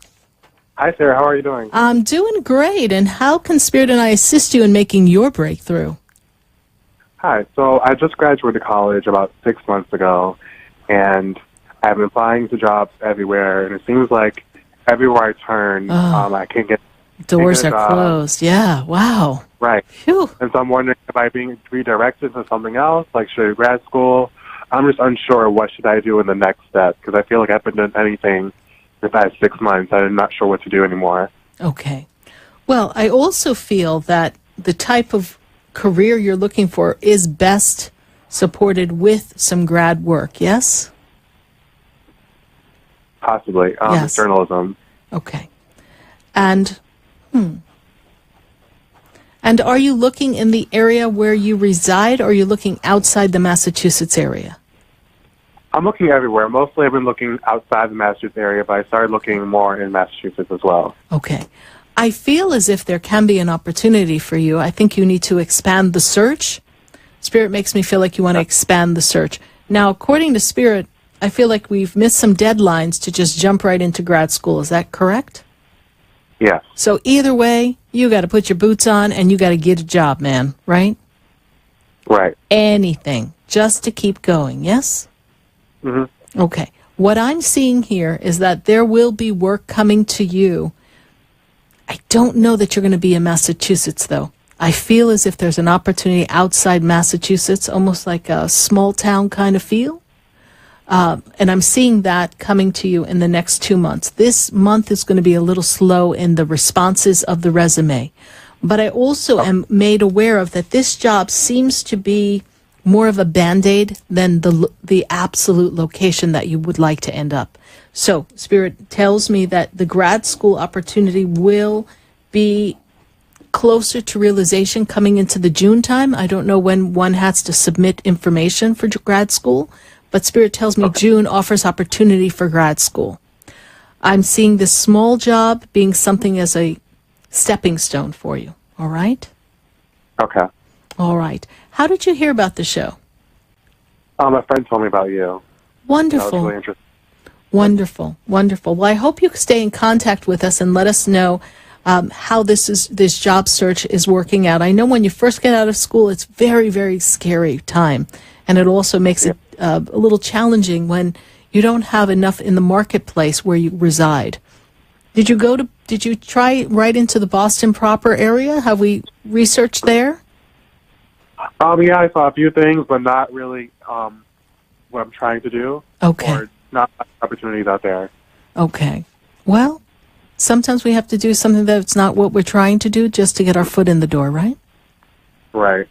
Hi, Sarah. How are you doing? I'm doing great. And how can Spirit and I assist you in making your breakthrough? Hi. So I just graduated college about 6 months ago, and I've been applying to jobs everywhere, and it seems like everywhere I turn, I can't get doors are closed. Yeah. Wow. Right. Phew. And so I'm wondering if I'm being redirected to something else, like should I go to grad school? I'm just unsure what should I do in the next step, because I feel like I haven't done anything the past 6 months. I'm not sure what to do anymore. Okay. Well, I also feel that the type of career you're looking for is best supported with some grad work, yes? Possibly. Yes. Journalism. Okay. And And are you looking in the area where you reside, or are you looking outside the Massachusetts area? I'm looking everywhere. Mostly I've been looking outside the Massachusetts area, but I started looking more in Massachusetts as well. Okay. I feel as if there can be an opportunity for you. I think you need to expand the search. Spirit makes me feel like you want to expand the search. Now, according to Spirit, I feel like we've missed some deadlines to just jump right into grad school. Is that correct? Yes. So either way, you got to put your boots on and you got to get a job, man, right? Right. Anything, just to keep going, yes? Mm-hmm. Okay. What I'm seeing here is that there will be work coming to you. I don't know that you're going to be in Massachusetts, though. I feel as if there's an opportunity outside Massachusetts, almost like a small town kind of feel. And I'm seeing that coming to you in the next 2 months. This month is going to be a little slow in the responses of the resume. But I also am made aware of that this job seems to be more of a Band-Aid than the absolute location that you would like to end up. So Spirit tells me that the grad school opportunity will be closer to realization coming into the June time. I don't know when one has to submit information for grad school, but Spirit tells me June offers opportunity for grad school. I'm seeing this small job being something as a stepping stone for you. All right? Okay. All right. How did you hear about the show? A friend told me about you. Wonderful. I was really interested. Wonderful. Wonderful. Well, I hope you stay in contact with us and let us know how this job search is working out. I know when you first get out of school, it's very, very scary time. And it also makes it a little challenging when you don't have enough in the marketplace where you reside. Did you try right into the Boston proper area? Have we researched there? Yeah, I saw a few things, but not really what I'm trying to do. Okay. Or not opportunities out there. Okay. Well, sometimes we have to do something that's not what we're trying to do just to get our foot in the door, right? Right.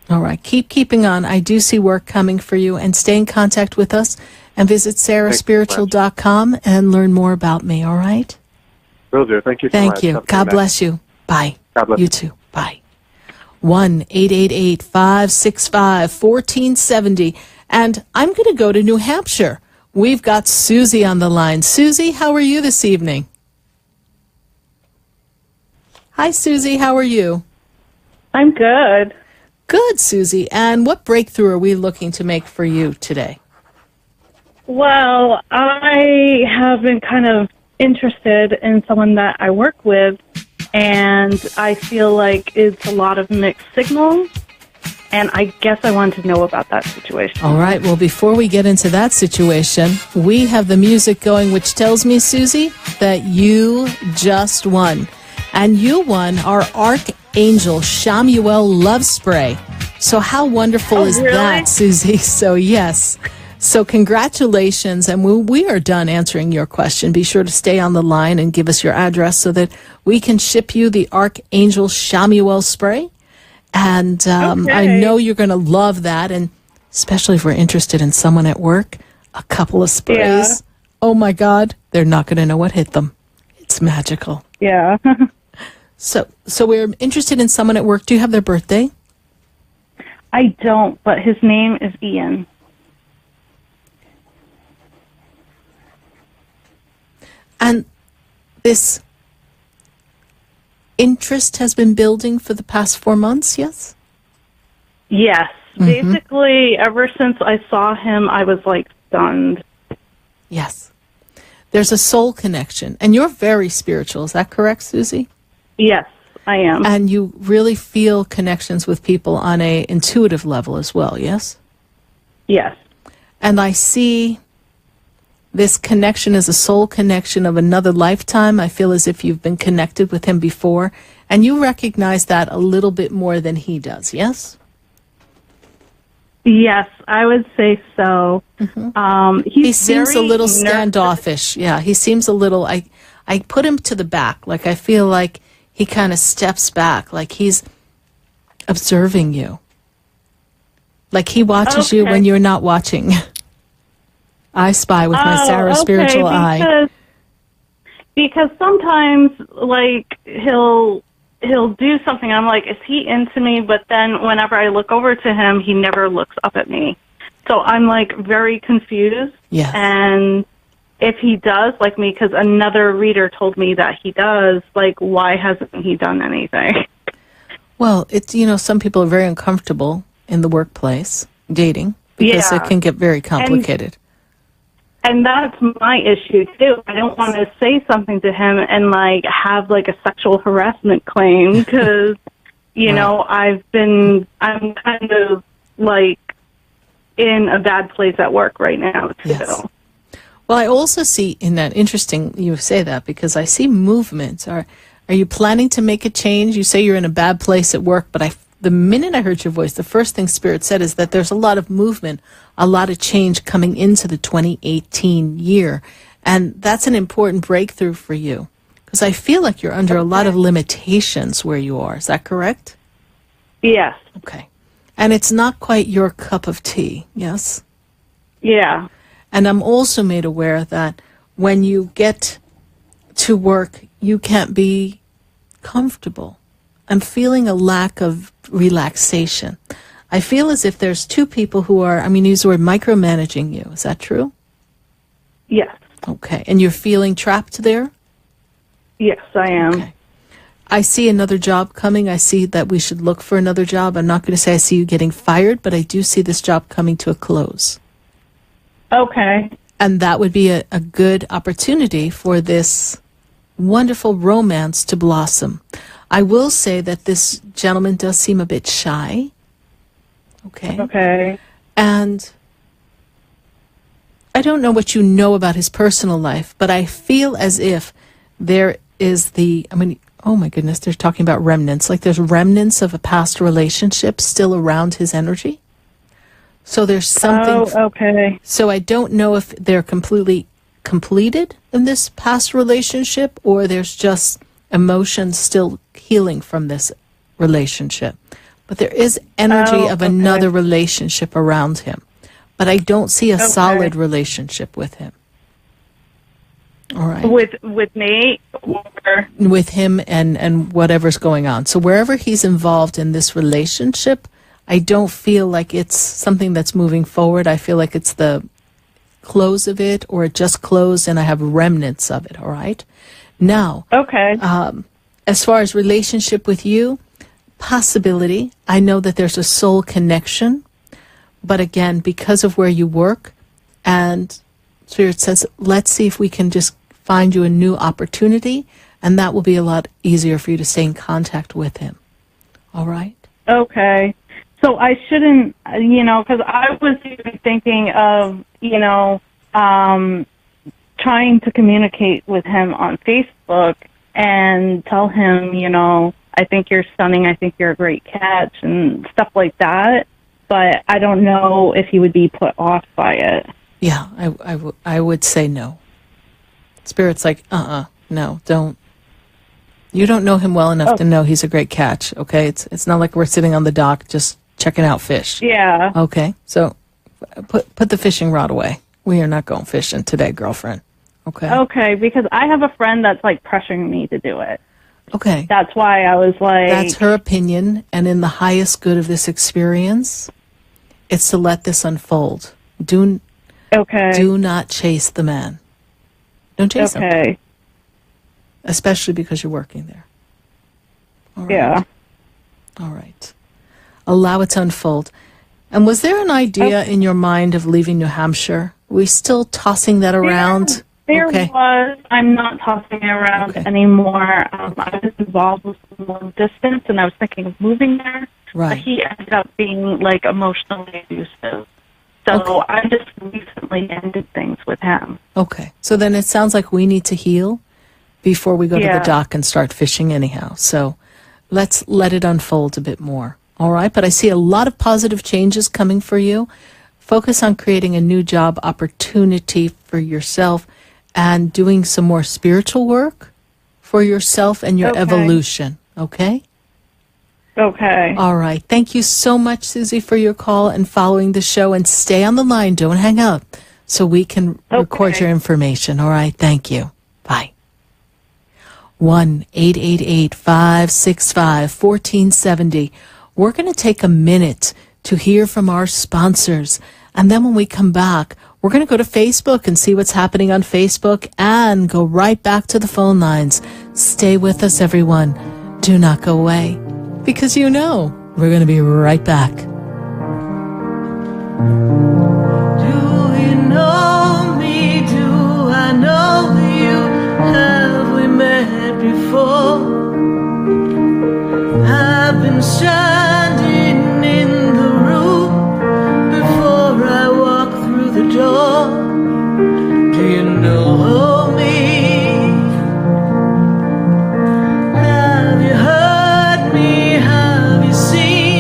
All right. Keep keeping on. I do see work coming for you, and stay in contact with us and visit sarahspiritual.com and learn more about me, all right? Will do. Thank you so much. Thank you. Have a good God night. bless you. Bye. God bless you too. Bye. 1-888-565-1470. And I'm going to go to New Hampshire. We've got Susie on the line. Susie, how are you this evening? Hi, Susie. How are you? I'm good. Good, Susie. And what breakthrough are we looking to make for you today? Well, I have been kind of interested in someone that I work with, and I feel like it's a lot of mixed signals, and I guess I wanted to know about that situation. All right. Well, before we get into that situation, we have the music going, which tells me, Susie, that you just won. And you won our Archangel Shamuel Love Spray. So how wonderful is really? that, Susie? So, yes. So congratulations, and we are done answering your question. Be sure to stay on the line and give us your address so that we can ship you the Archangel Shamuel Spray. And I know you're going to love that, and especially if we're interested in someone at work, a couple of sprays. Yeah. Oh, my God, they're not going to know what hit them. It's magical. Yeah. So we're interested in someone at work. Do you have their birthday? I don't, but his name is Ian. And this interest has been building for the past 4 months, yes? Yes. Basically, ever since I saw him, I was like stunned. Yes. There's a soul connection. And you're very spiritual. Is that correct, Susie? Yes, I am. And you really feel connections with people on a intuitive level as well, yes? Yes. And I see this connection as a soul connection of another lifetime. I feel as if you've been connected with him before, and you recognize that a little bit more than he does, yes? Yes, I would say so. He seems a very little nervous. standoffish. Yeah, he seems a little, I put him to the back. Like, I feel like he kind of steps back, like he's observing you. Like he watches you when you're not watching. I spy with my Sarah spiritual eye. Because sometimes, like, he'll do something, I'm like, is he into me? But then whenever I look over to him, he never looks up at me. So I'm, like, very confused. Yes. And if he does like me, because another reader told me that he does, like, why hasn't he done anything? Well, it's, some people are very uncomfortable in the workplace dating because it can get very complicated. And that's my issue, too. I don't want to say something to him and, like, have, like, a sexual harassment claim because, you know, I'm kind of, like, in a bad place at work right now, too. Yes. Well, I also see in that, interesting you say that, because I see movements. Are you planning to make a change? You say you're in a bad place at work, but the minute I heard your voice, the first thing Spirit said is that there's a lot of movement, a lot of change coming into the 2018 year. And that's an important breakthrough for you. Because I feel like you're under a lot of limitations where you are. Is that correct? Yes. Okay. And it's not quite your cup of tea, yes? Yeah. And I'm also made aware that when you get to work, you can't be comfortable. I'm feeling a lack of relaxation. I feel as if there's two people who are, use the word micromanaging you. Is that true? Yes. Okay. And you're feeling trapped there? Yes, I am. Okay. I see another job coming. I see that we should look for another job. I'm not going to say I see you getting fired, but I do see this job coming to a close. Okay. And that would be a good opportunity for this wonderful romance to blossom. I will say that this gentleman does seem a bit shy. Okay. Okay. And I don't know what you know about his personal life, but I feel as if there is oh my goodness, they're talking about remnants. Like there's remnants of a past relationship still around his energy. So there's something. Oh, okay. So I don't know if they're completely completed in this past relationship or there's just emotions still healing from this relationship. But there is energy of another relationship around him. But I don't see a solid relationship with him. All right. With me? Or? With him and whatever's going on. So wherever he's involved in this relationship, I don't feel like it's something that's moving forward. I feel like it's the close of it or it just closed and I have remnants of it, all right? Now, as far as relationship with you, possibility. I know that there's a soul connection, but again, because of where you work, and Spirit says, let's see if we can just find you a new opportunity, and that will be a lot easier for you to stay in contact with him. All right? Okay. So I shouldn't, because I was even thinking of, trying to communicate with him on Facebook and tell him, I think you're stunning, I think you're a great catch, and stuff like that. But I don't know if he would be put off by it. Yeah, I would say no. Spirit's like, no, don't. You don't know him well enough to know he's a great catch, okay? It's not like we're sitting on the dock just checking out fish. Yeah. Okay, so put the fishing rod away. We are not going fishing today, girlfriend. Okay. Okay, because I have a friend that's like pressuring me to do it. Okay. That's why I was like... That's her opinion, and in the highest good of this experience, it's to let this unfold. Do not chase the man. Don't chase him. Especially because you're working there. All right. Yeah. All right. Allow it to unfold. And was there an idea in your mind of leaving New Hampshire? Are we still tossing that around? There was. I'm not tossing it around anymore. I was involved with some long distance, and I was thinking of moving there. Right. But he ended up being, like, emotionally abusive. So I just recently ended things with him. Okay. So then it sounds like we need to heal before we go to the dock and start fishing anyhow. So let's let it unfold a bit more. All right? But I see a lot of positive changes coming for you. Focus on creating a new job opportunity for yourself and doing some more spiritual work for yourself and your evolution. Okay? Okay. All right. Thank you so much, Susie, for your call and following the show. And stay on the line. Don't hang up so we can record your information. All right. Thank you. Bye. 1-888-565-1470. We're going to take a minute to hear from our sponsors. And then when we come back, we're going to go to Facebook and see what's happening on Facebook and go right back to the phone lines. Stay with us, everyone. Do not go away, because we're going to be right back. Do you know me? Do I know you? Have we met before? I've been standing in the room before I walk through the door. Do you know me? Have you heard me? Have you seen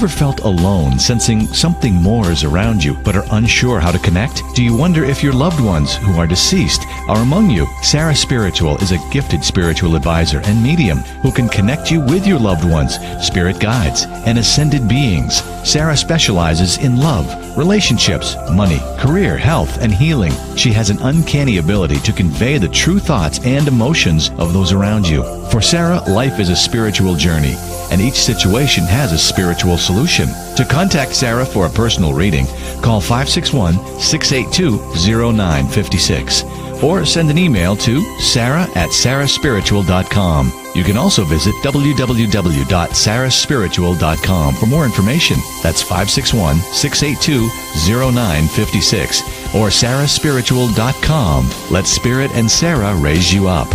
ever felt alone, sensing something more is around you, but are unsure how to connect? Do you wonder if your loved ones who are deceased are among you? Sarah Spiritual is a gifted spiritual advisor and medium who can connect you with your loved ones, spirit guides, and ascended beings. Sarah specializes in love, relationships, money, career, health, and healing. She has an uncanny ability to convey the true thoughts and emotions of those around you. For Sarah, life is a spiritual journey, and each situation has a spiritual solution. To contact Sarah for a personal reading, call 561-682-0956 or send an email to sarah@sarahspiritual.com. You can also visit www.sarahspiritual.com for more information. That's 561-682-0956 or sarahspiritual.com. Let Spirit and Sarah raise you up.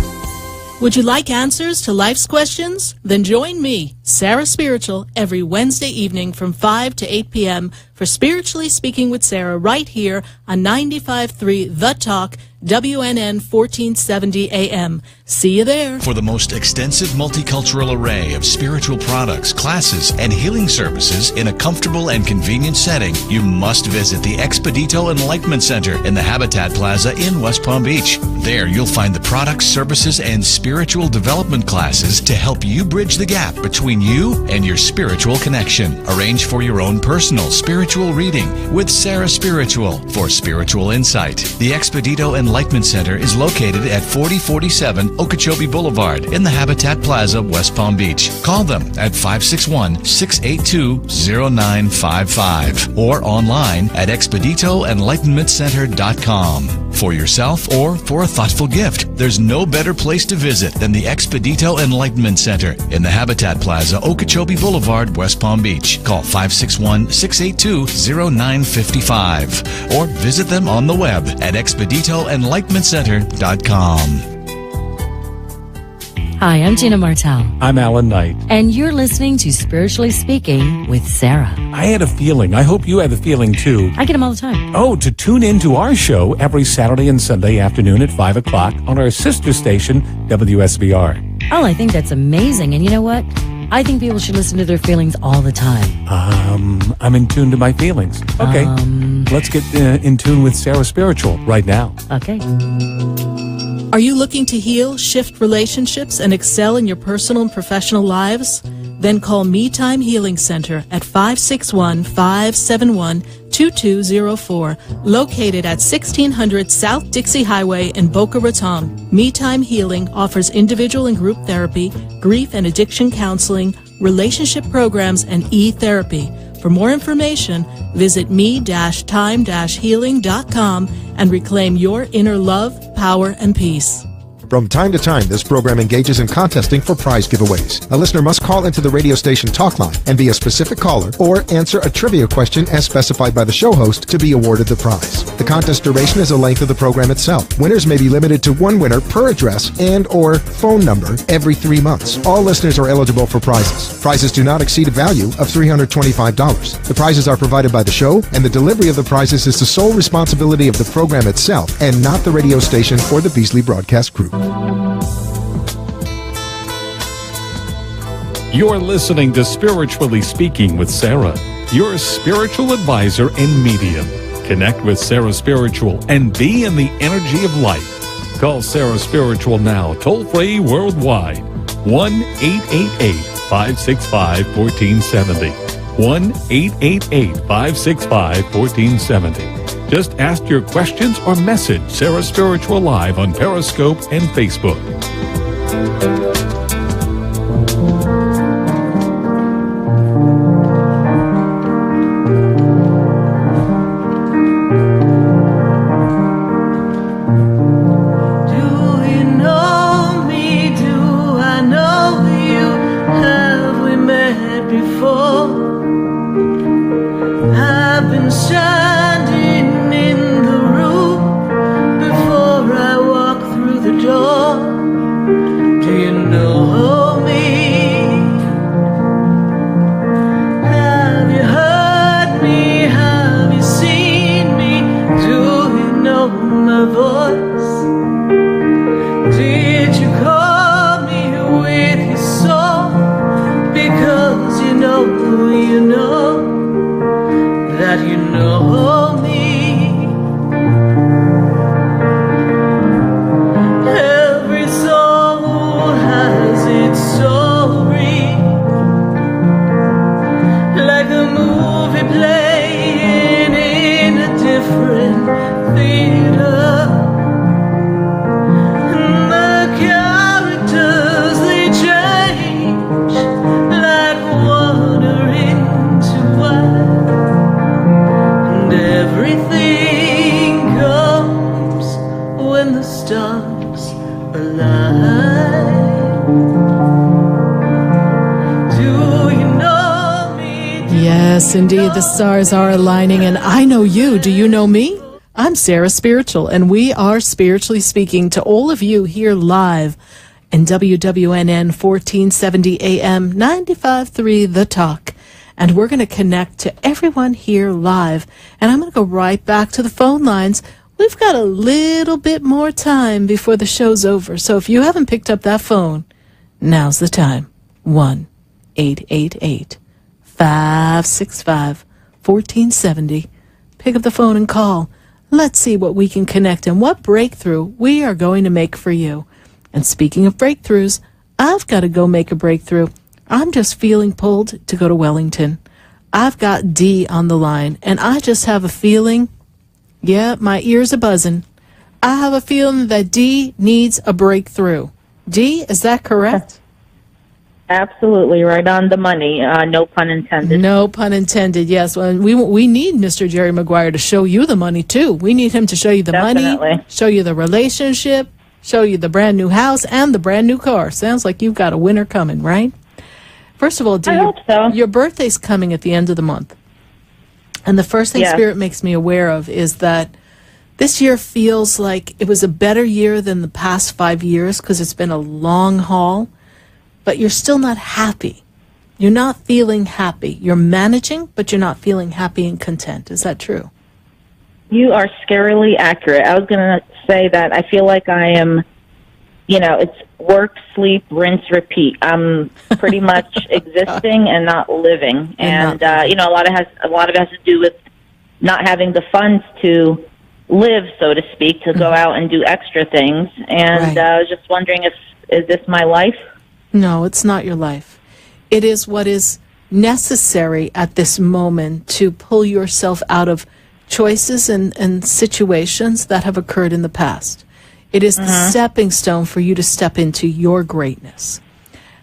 Would you like answers to life's questions? Then join me, Sarah Spiritual, every Wednesday evening from 5 to 8 p.m. for Spiritually Speaking with Sarah right here on 95.3 The Talk, WNN 1470 AM. See you there. For the most extensive multicultural array of spiritual products, classes, and healing services in a comfortable and convenient setting, you must visit the Expedito Enlightenment Center in the Habitat Plaza in West Palm Beach. There you'll find the products, services, and spiritual development classes to help you bridge the gap between you and your spiritual connection. Arrange for your own personal spiritual reading with Sarah Spiritual for spiritual insight. The Expedito Enlightenment Center is located at 4047 Okeechobee Boulevard in the Habitat Plaza, West Palm Beach. Call them at 561-682-0955 or online at expeditoenlightenmentcenter.com. For yourself or for a thoughtful gift, there's no better place to visit than the Expedito Enlightenment Center in the Habitat Plaza, Okeechobee Boulevard, West Palm Beach. Call 561-682-0955 or visit them on the web at expeditoenlightenmentcenter.com. Hi, I'm Gina Martell. I'm Alan Knight. And you're listening to Spiritually Speaking with Sarah. I had a feeling. I hope you had the feeling too. I get them all the time. Oh, to tune in to our show every Saturday and Sunday afternoon at 5 o'clock on our sister station, WSBR. Oh, I think that's amazing. And you know what? I think people should listen to their feelings all the time. I'm in tune to my feelings. Okay. Let's get in tune with Sarah Spiritual right now. Okay. Are you looking to heal, shift relationships, and excel in your personal and professional lives? Then call Me Time Healing Center at 561-571-2204, located at 1600 South Dixie Highway in Boca Raton. Me Time Healing offers individual and group therapy, grief and addiction counseling, relationship programs, and e-therapy. For more information, visit me-time-healing.com and reclaim your inner love, power, and peace. From time to time, this program engages in contesting for prize giveaways. A listener must call into the radio station talk line and be a specific caller or answer a trivia question as specified by the show host to be awarded the prize. The contest duration is the length of the program itself. Winners may be limited to one winner per address and or phone number every 3 months. All listeners are eligible for prizes. Prizes do not exceed a value of $325. The prizes are provided by the show, and the delivery of the prizes is the sole responsibility of the program itself and not the radio station or the Beasley Broadcast Group. You're listening to Spiritually Speaking with Sarah, your spiritual advisor and medium. Connect with Sarah Spiritual and be in the energy of light. Call Sarah Spiritual now, toll-free worldwide. 1-888-565-1470. 1-888-565-1470. Just ask your questions or message Sarah Spiritual live on Periscope and Facebook. You know Yes, indeed, the stars are aligning, and I know you. Do you know me? I'm Sarah Spiritual, and we are spiritually speaking to all of you here live in WWNN 1470 AM 95.3 The Talk. And we're going to connect to everyone here live. And I'm going to go right back to the phone lines. We've got a little bit more time before the show's over. So if you haven't picked up that phone, now's the time. 1-888-565-1470. Pick up the phone and call. Let's see what we can connect and what breakthrough we are going to make for you. And speaking of breakthroughs, I've got to go make a breakthrough. I'm just feeling pulled to go to Wellington. I've got Dee on the line, and I just have a feeling, yeah, my ears are buzzing. I have a feeling that Dee needs a breakthrough. Dee, is that correct? Absolutely, right on the money. No pun intended. No pun intended, yes. Well, we need Mr. Jerry Maguire to show you the money, too. We need him to show you the money, show you the relationship, show you the brand new house and the brand new car. Sounds like you've got a winner coming, right? First of all, Dee, I hope so. Your birthday's coming at the end of the month. And the first thing Spirit makes me aware of is that this year feels like it was a better year than the past 5 years because it's been a long haul. But you're still not happy. You're not feeling happy. You're managing, but you're not feeling happy and content. Is that true? You are scarily accurate. I was going to say that I feel like I am, it's work, sleep, rinse, repeat. I'm pretty much existing and not living. And a lot of it has to do with not having the funds to live, so to speak, to go out and do extra things. And I was just wondering is this my life? No, it's not your life. It is what is necessary at this moment to pull yourself out of choices and situations that have occurred in the past. It is the stepping stone for you to step into your greatness.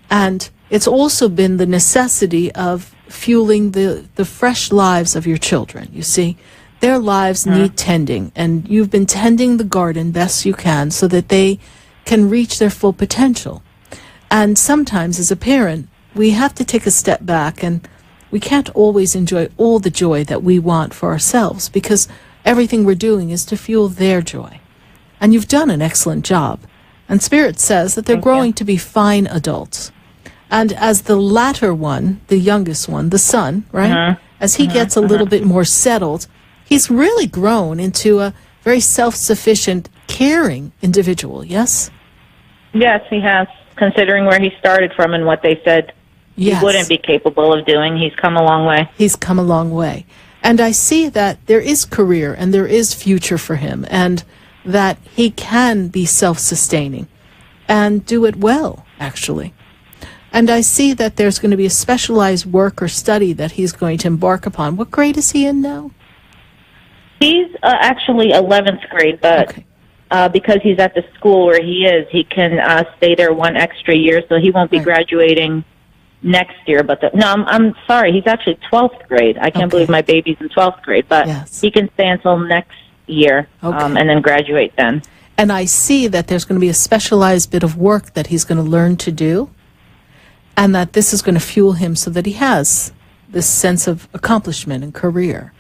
And it's also been the necessity of fueling the fresh lives of your children. You see, their lives need tending, and you've been tending the garden best you can so that they can reach their full potential. And sometimes as a parent, we have to take a step back, and we can't always enjoy all the joy that we want for ourselves because everything we're doing is to fuel their joy. And you've done an excellent job. And Spirit says that they're growing to be fine adults. And as the latter one, the youngest one, the son, right? As he gets a little bit more settled, he's really grown into a very self-sufficient, caring individual, yes? Yes, he has. Considering where he started from and what they said he wouldn't be capable of doing, he's come a long way. He's come a long way. And I see that there is career and there is future for him, and that he can be self-sustaining and do it well, actually. And I see that there's going to be a specialized work or study that he's going to embark upon. What grade is he in now? He's actually 11th grade, but... because he's at the school where he is, he can stay there one extra year, so he won't be graduating next year. But I'm sorry, he's actually 12th grade. I can't believe my baby's in 12th grade, but he can stay until next year and then graduate then. And I see that there's going to be a specialized bit of work that he's going to learn to do, and that this is going to fuel him so that he has this sense of accomplishment and career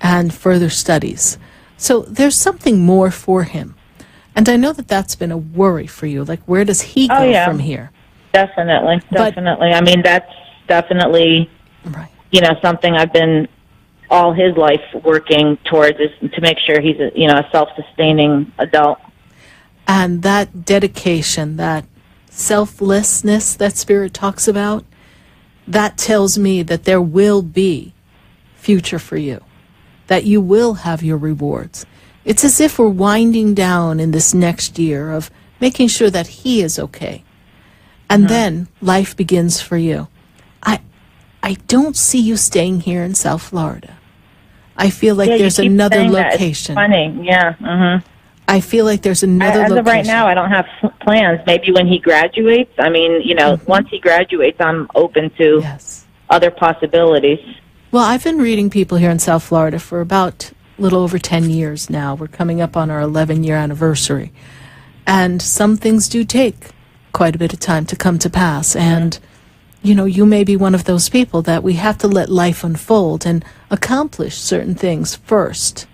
and further studies. So there's something more for him. And I know that that's been a worry for you. Like, where does he go from here? Definitely. I mean, that's definitely, something I've been all his life working towards, is to make sure he's a self-sustaining adult. And that dedication, that selflessness that Spirit talks about, that tells me that there will be future for you, that you will have your rewards. It's as if we're winding down in this next year of making sure that he is okay. And then life begins for you. I don't see you staying here in South Florida. I feel like there's another location. It's funny, I feel like there's another location. As of right now, I don't have plans. Maybe when he graduates, I mean, once he graduates, I'm open to other possibilities. Well, I've been reading people here in South Florida for about a little over 10 years now. We're coming up on our 11-year anniversary. And some things do take quite a bit of time to come to pass. And you may be one of those people that we have to let life unfold and accomplish certain things first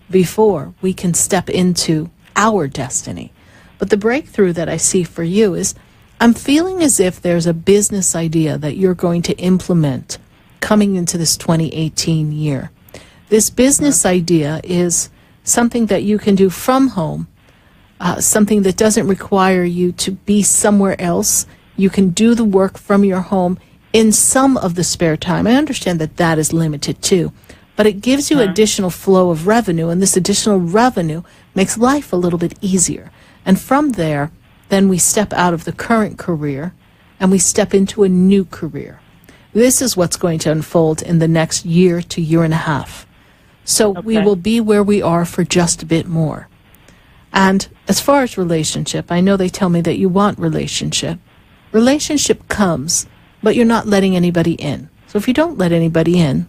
before we can step into our destiny. But the breakthrough that I see for you is I'm feeling as if there's a business idea that you're going to implement coming into this 2018 year. This business idea is something that you can do from home, something that doesn't require you to be somewhere else. You can do the work from your home in some of the spare time. I understand that that is limited too, but it gives you additional flow of revenue, and this additional revenue makes life a little bit easier. And from there, then we step out of the current career and we step into a new career. This is what's going to unfold in the next year to year and a half. So we will be where we are for just a bit more. And as far as relationship, I know they tell me that you want relationship. Relationship comes, but you're not letting anybody in. So if you don't let anybody in,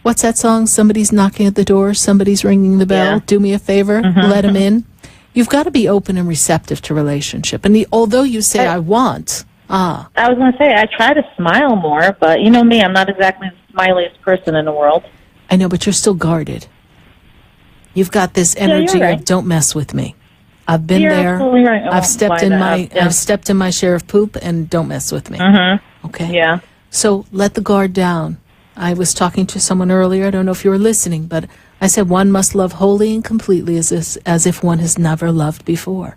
what's that song? Somebody's knocking at the door, somebody's ringing the bell. Yeah. Do me a favor, let them in. You've got to be open and receptive to relationship. And although you say, I want, I was going to say, I try to smile more, but you know me, I'm not exactly the smiliest person in the world. I know, but you're still guarded. You've got this energy you're right. of don't mess with me. I've been You're there. absolutely right. I I've won't stepped lie in that my up, yeah. I've stepped in my share of poop, and don't mess with me. Okay. Yeah. So let the guard down. I was talking to someone earlier. I don't know if you were listening, but I said one must love wholly and completely as if one has never loved before.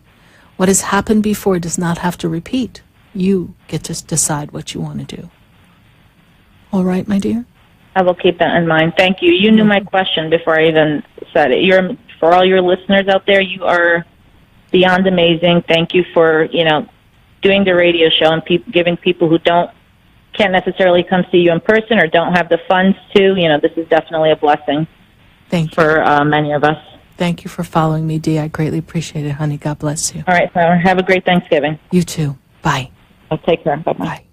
What has happened before does not have to repeat. You get to decide what you want to do. All right, my dear? I will keep that in mind. Thank you. You knew my question before I even said it. For all your listeners out there, you are beyond amazing. Thank you for, doing the radio show and giving people who can't necessarily come see you in person or don't have the funds to. This is definitely a blessing. Thank you. For many of us. Thank you for following me, Dee. I greatly appreciate it, honey. God bless you. All right, Flower. Have a great Thanksgiving. You too. Bye. I'll take care. Bye-bye.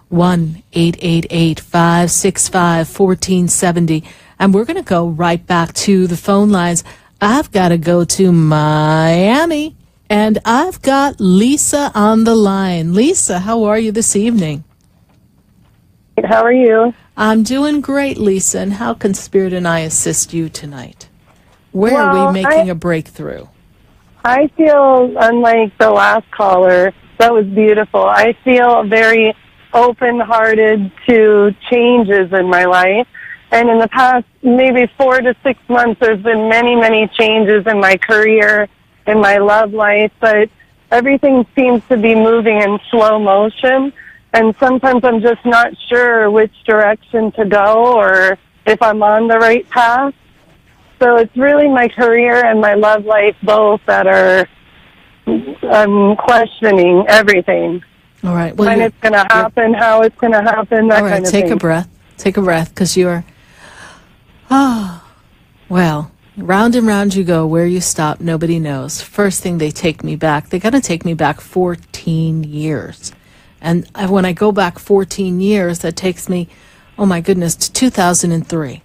1-888-565-1470. And we're going to go right back to the phone lines. I've got to go to Miami, and I've got Lisa on the line. Lisa, how are you this evening? How are you? I'm doing great, Lisa. And how can Spirit and I assist you tonight? Where are we making a breakthrough? I feel, unlike the last caller, that was beautiful. I feel very open-hearted to changes in my life. And in the past maybe 4 to 6 months, there's been many, many changes in my career, in my love life, but everything seems to be moving in slow motion. And sometimes I'm just not sure which direction to go or if I'm on the right path. So it's really my career and my love life both that I'm questioning everying. All right. Well, when it's going to happen, how it's going to happen, that kind of thing. Take a breath. Take a breath, because you're... well, round and round you go. Where you stop, nobody knows. First thing, they take me back. They're going to take me back 14 years. And when I go back 14 years, that takes me, oh my goodness, to 2003.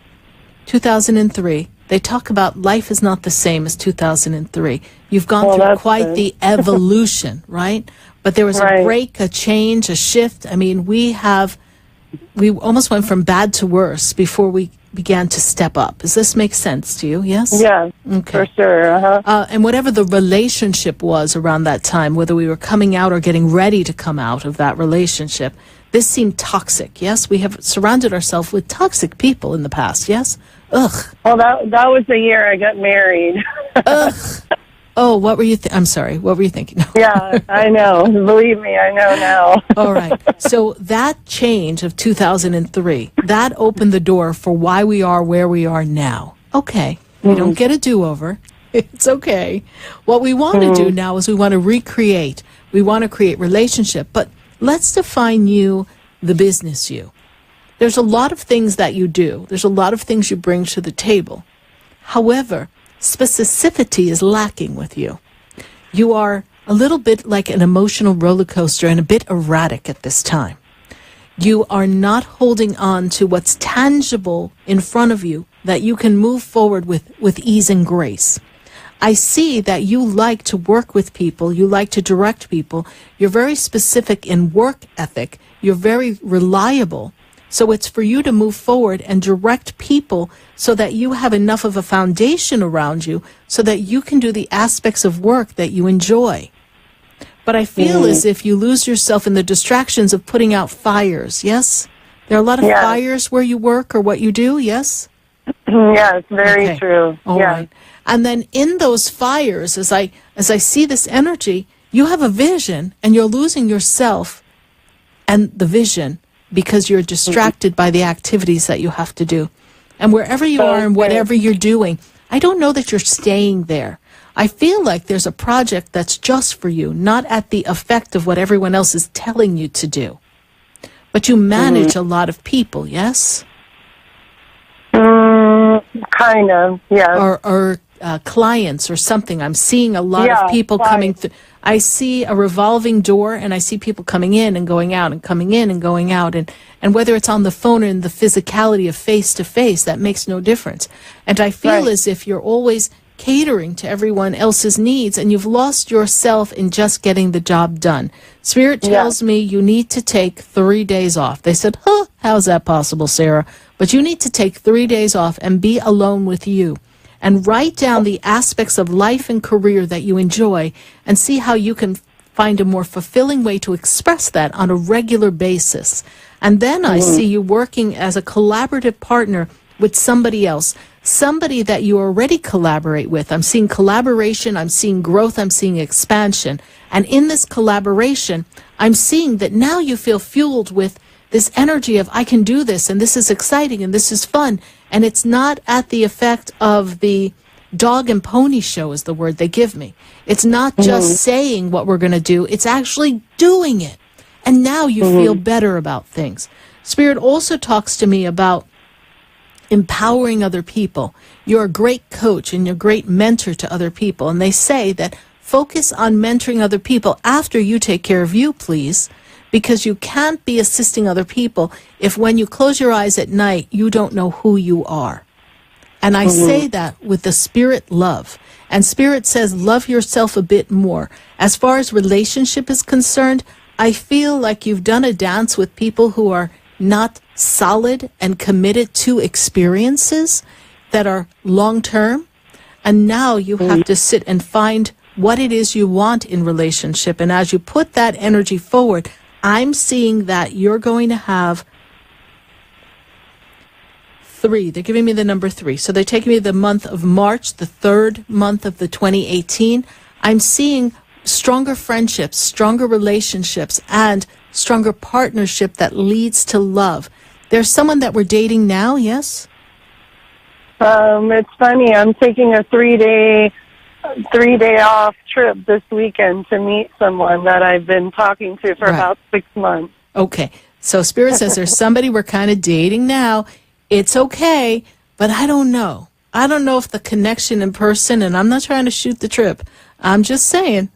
2003. They talk about life is not the same as 2003. You've gone through quite the evolution, right? But there was a break, a change, a shift. I mean, we almost went from bad to worse before we began to step up. Does this make sense to you? Yes? Yeah, okay. For sure. And whatever the relationship was around that time, whether we were coming out or getting ready to come out of that relationship, this seemed toxic, yes? We have surrounded ourselves with toxic people in the past, yes? Ugh. Well, that was the year I got married. Ugh. Oh, what were you I'm sorry, what were you thinking? Yeah, I know. Believe me, I know now. All right. So that change of 2003, that opened the door for why we are where we are now. Okay. We don't get a do-over. It's okay. What we want to do now is we want to recreate. We want to create relationship. But let's define you, the business you. There's a lot of things that you do. There's a lot of things you bring to the table. However, specificity is lacking with you. You are a little bit like an emotional roller coaster and a bit erratic at this time. You are not holding on to what's tangible in front of you that you can move forward with ease and grace. I see that you like to work with people. You like to direct people. You're very specific in work ethic. You're very reliable. So it's for you to move forward and direct people so that you have enough of a foundation around you so that you can do the aspects of work that you enjoy. But I feel as if you lose yourself in the distractions of putting out fires, yes? There are a lot of fires where you work or what you do, yes? Yes, very true. All right. And then in those fires, as I see this energy, you have a vision and you're losing yourself and the vision because you're distracted by the activities that you have to do. And wherever you are and whatever you're doing, I don't know that you're staying there. I feel like there's a project that's just for you, not at the effect of what everyone else is telling you to do. But you manage a lot of people, yes? Kind of, yeah. Or clients or something. I'm seeing a lot of people coming through. I see a revolving door and I see people coming in and going out and coming in and going out. And whether it's on the phone or in the physicality of face-to-face, that makes no difference. And I feel as if you're always catering to everyone else's needs and you've lost yourself in just getting the job done. Spirit tells me you need to take 3 days off. They said, how's that possible, Sarah? But you need to take 3 days off and be alone with you and write down the aspects of life and career that you enjoy and see how you can find a more fulfilling way to express that on a regular basis. And then I see you working as a collaborative partner with somebody else, somebody that you already collaborate with. I'm seeing collaboration, I'm seeing growth, I'm seeing expansion. And in this collaboration, I'm seeing that now you feel fueled with this energy of, I can do this, and this is exciting, and this is fun. And it's not at the effect of the dog and pony show is the word they give me. It's not just saying what we're going to do, it's actually doing it. And now you feel better about things. Spirit also talks to me about empowering other people. You're a great coach and you're a great mentor to other people. And they say that focus on mentoring other people after you take care of you, please. Because you can't be assisting other people if when you close your eyes at night, you don't know who you are. And I say that with the Spirit love. And Spirit says, love yourself a bit more. As far as relationship is concerned, I feel like you've done a dance with people who are not solid and committed to experiences that are long-term. And now you have to sit and find what it is you want in relationship. And as you put that energy forward, I'm seeing that you're going to have 3. They're giving me the number 3. So they're taking me the month of March, the 3rd month of the 2018. I'm seeing stronger friendships, stronger relationships, and stronger partnership that leads to love. There's someone that we're dating now, yes? It's funny. I'm taking a 3-day off trip this weekend to meet someone that I've been talking to for about 6 months. Okay. So Spirit says there's somebody we're kind of dating now. It's okay, but I don't know. I don't know if the connection in person, and I'm not trying to shoot the trip. I'm just saying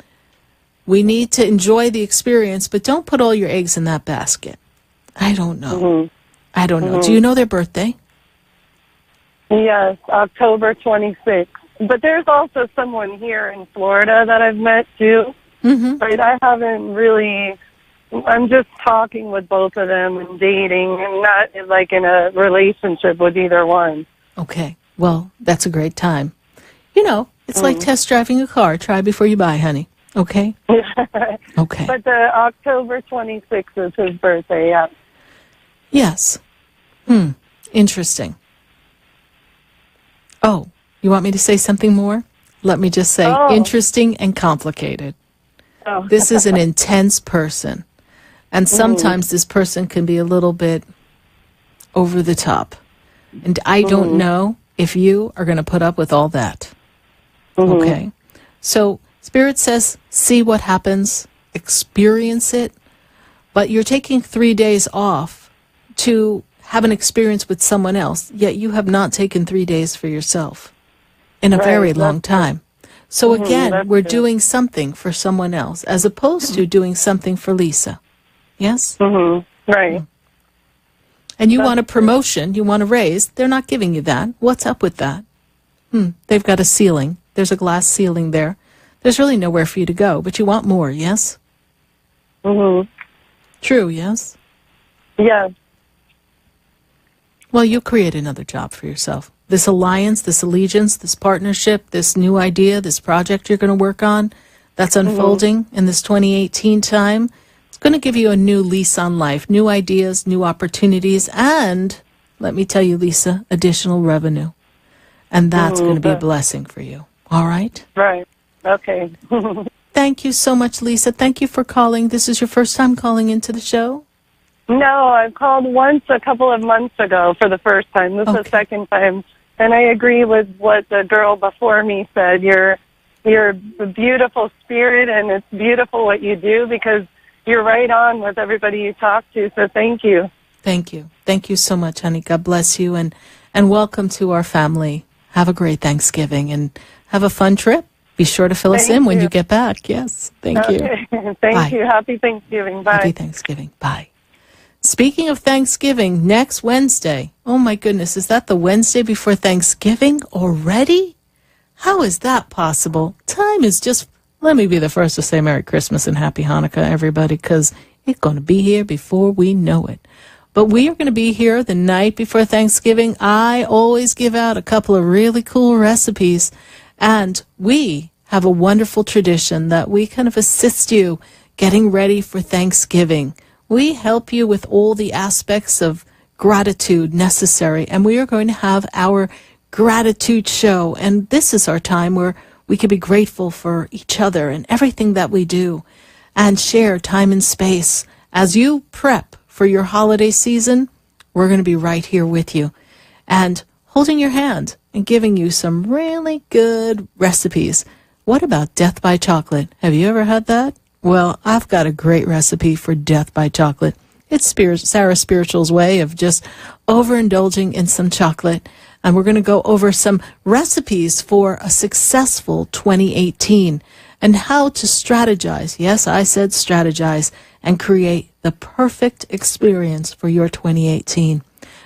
we need to enjoy the experience, but don't put all your eggs in that basket. I don't know. I don't know. Do you know their birthday? Yes, October 26th. But there's also someone here in Florida that I've met, too. But I haven't really... I'm just talking with both of them and dating and not, like, in a relationship with either one. Okay. Well, that's a great time. You know, it's like test driving a car. Try before you buy, honey. Okay? Okay. But the October 26th is his birthday, yeah. Yes. Interesting. Oh, you want me to say something more? Let me just say interesting and complicated. This is an intense person. And sometimes this person can be a little bit over the top. And I don't know if you are going to put up with all that. Okay? So Spirit says, see what happens, experience it, but you're taking 3 days off to have an experience with someone else, yet you have not taken 3 days for yourself in a very long time. So again, we're doing something for someone else as opposed to doing something for Lisa. Yes? Right. And you want a promotion, you want a raise, they're not giving you that. What's up with that? They've got a ceiling. There's a glass ceiling there. There's really nowhere for you to go, but you want more, yes? Mm-hmm. True, yes? Yeah. Well, you create another job for yourself. This alliance, this allegiance, this partnership, this new idea, this project you're going to work on that's unfolding in this 2018 time, it's going to give you a new lease on life, new ideas, new opportunities, and, let me tell you, Lisa, additional revenue. And that's going to be a blessing for you. All right? Right. Okay. Thank you so much, Lisa. Thank you for calling. This is your first time calling into the show? No, I called once a couple of months ago for the first time. This is the second time. And I agree with what the girl before me said. You're a beautiful spirit, and it's beautiful what you do because you're right on with everybody you talk to. So thank you. Thank you. Thank you so much, honey. God bless you, and welcome to our family. Have a great Thanksgiving, and have a fun trip. Be sure to fill us in when you get back. Yes. Thank you. Thank you. Happy Thanksgiving. Bye. Happy Thanksgiving. Bye. Speaking of Thanksgiving, next Wednesday. Oh, my goodness. Is that the Wednesday before Thanksgiving already? How is that possible? Time is just... Let me be the first to say Merry Christmas and Happy Hanukkah, everybody, because it's going to be here before we know it. But we are going to be here the night before Thanksgiving. I always give out a couple of really cool recipes. And we have a wonderful tradition that we kind of assist you getting ready for Thanksgiving. We help you with all the aspects of gratitude necessary. And we are going to have our gratitude show. And this is our time where we can be grateful for each other and everything that we do and share time and space. As you prep for your holiday season, we're going to be right here with you and holding your hand and giving you some really good recipes. What about death by chocolate? Have you ever had that? Well, I've got a great recipe for death by chocolate. It's Sarah Spiritual's way of just overindulging in some chocolate. And we're going to go over some recipes for a successful 2018 and how to strategize. Yes, I said strategize and create the perfect experience for your 2018.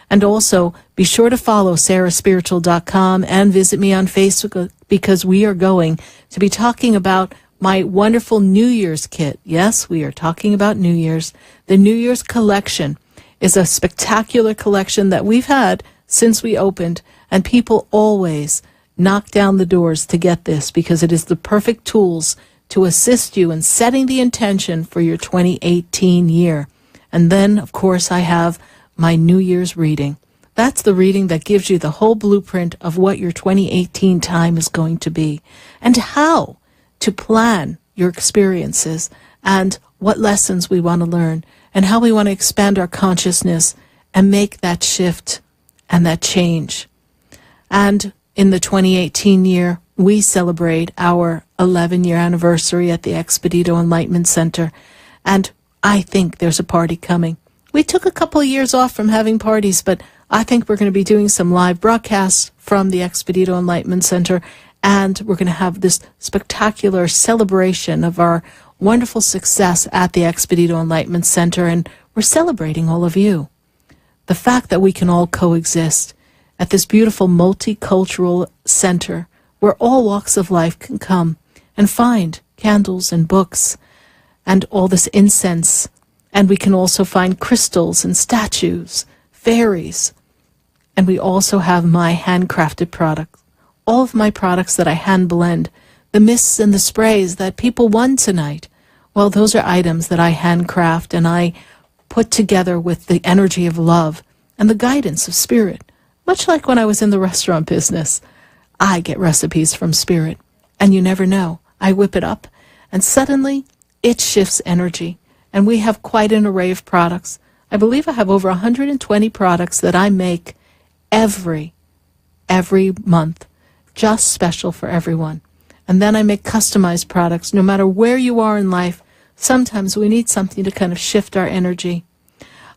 And also, be sure to follow sarahspiritual.com and visit me on Facebook because we are going to be talking about my wonderful New Year's kit. Yes, we are talking about New Year's. The New Year's collection is a spectacular collection that we've had since we opened, and people always knock down the doors to get this because it is the perfect tools to assist you in setting the intention for your 2018 year. And then, of course, I have my New Year's reading. That's the reading that gives you the whole blueprint of what your 2018 time is going to be and how to plan your experiences and what lessons we want to learn and how we want to expand our consciousness and make that shift and that change. And in the 2018 year, we celebrate our 11-year anniversary at the Expedito Enlightenment Center. And I think there's a party coming. We took a couple of years off from having parties, but I think we're going to be doing some live broadcasts from the Expedito Enlightenment Center, and we're going to have this spectacular celebration of our wonderful success at the Expedito Enlightenment Center, and we're celebrating all of you. The fact that we can all coexist at this beautiful multicultural center where all walks of life can come and find candles and books and all this incense. And we can also find crystals and statues, fairies. And we also have my handcrafted products. All of my products that I hand blend, the mists and the sprays that people won tonight. Well, those are items that I handcraft and I put together with the energy of love and the guidance of spirit. Much like when I was in the restaurant business, I get recipes from spirit. And you never know. I whip it up and suddenly it shifts energy. And we have quite an array of products. I believe I have over 120 products that I make every month, just special for everyone. And then I make customized products. No matter where you are in life, sometimes we need something to kind of shift our energy.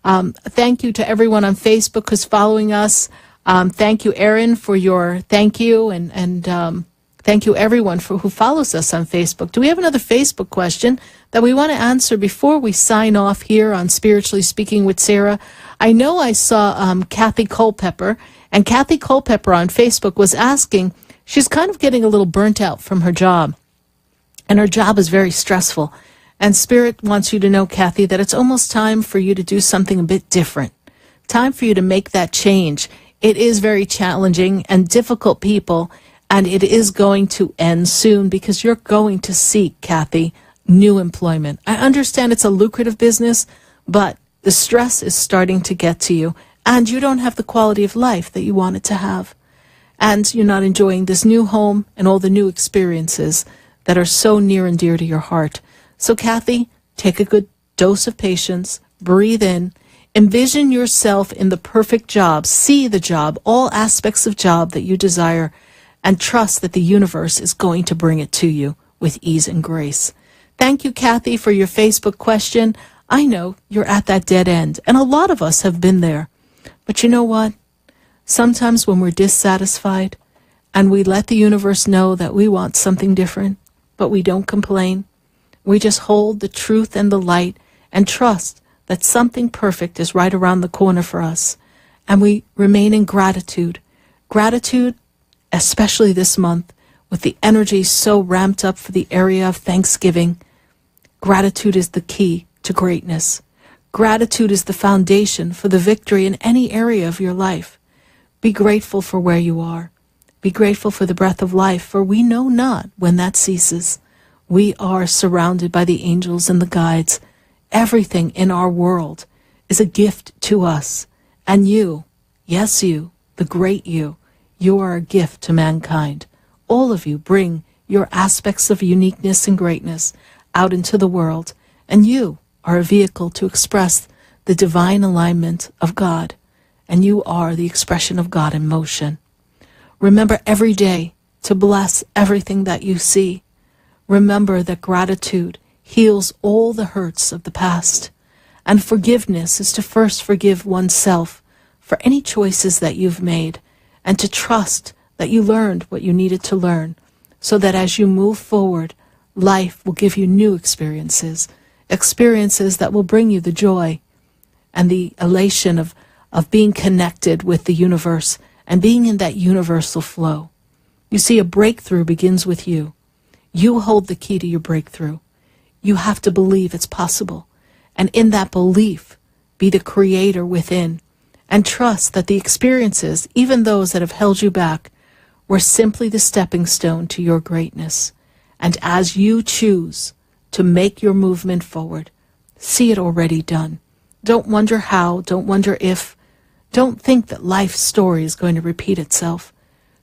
Thank you to everyone on Facebook who's following us. Thank you, Erin, for your thank you. And thank you, everyone, who follows us on Facebook. Do we have another Facebook question that we want to answer before we sign off here on Spiritually Speaking with Sarah? I know I saw Kathy Culpepper, and Kathy Culpepper on Facebook was asking, she's kind of getting a little burnt out from her job. And her job is very stressful. And Spirit wants you to know, Kathy, that it's almost time for you to do something a bit different. Time for you to make that change. It is very challenging and difficult, people, and it is going to end soon because you're going to seek, Kathy, new employment. I understand it's a lucrative business, but the stress is starting to get to you, and you don't have the quality of life that you wanted to have. And you're not enjoying this new home and all the new experiences that are so near and dear to your heart. So, Kathy, take a good dose of patience, breathe in, envision yourself in the perfect job, see the job, all aspects of job that you desire, and trust that the universe is going to bring it to you with ease and grace. Thank you, Kathy, for your Facebook question. I know you're at that dead end, and a lot of us have been there. But you know what? Sometimes when we're dissatisfied and we let the universe know that we want something different, but we don't complain, we just hold the truth and the light and trust that something perfect is right around the corner for us. And we remain in gratitude. Gratitude, especially this month, with the energy so ramped up for the area of Thanksgiving. Gratitude is the key to greatness. Gratitude is the foundation for the victory in any area of your life. Be grateful for where you are. Be grateful for the breath of life, for we know not when that ceases. We are surrounded by the angels and the guides. Everything in our world is a gift to us. And you, yes you, the great you are a gift to mankind. All of you bring your aspects of uniqueness and greatness out into the world, and you are a vehicle to express the divine alignment of God, and you are the expression of God in motion. Remember every day to bless everything that you see. Remember that gratitude heals all the hurts of the past, and forgiveness is to first forgive oneself for any choices that you've made, and to trust that you learned what you needed to learn, so that as you move forward, life will give you new experiences that will bring you the joy and the elation of being connected with the universe and being in that universal flow. You see, a breakthrough begins with you. You hold the key to your breakthrough. You have to believe it's possible. And in that belief, be the creator within. And trust that the experiences, even those that have held you back, were simply the stepping stone to your greatness. And as you choose to make your movement forward, see it already done. Don't wonder how, don't wonder if. Don't think that life's story is going to repeat itself.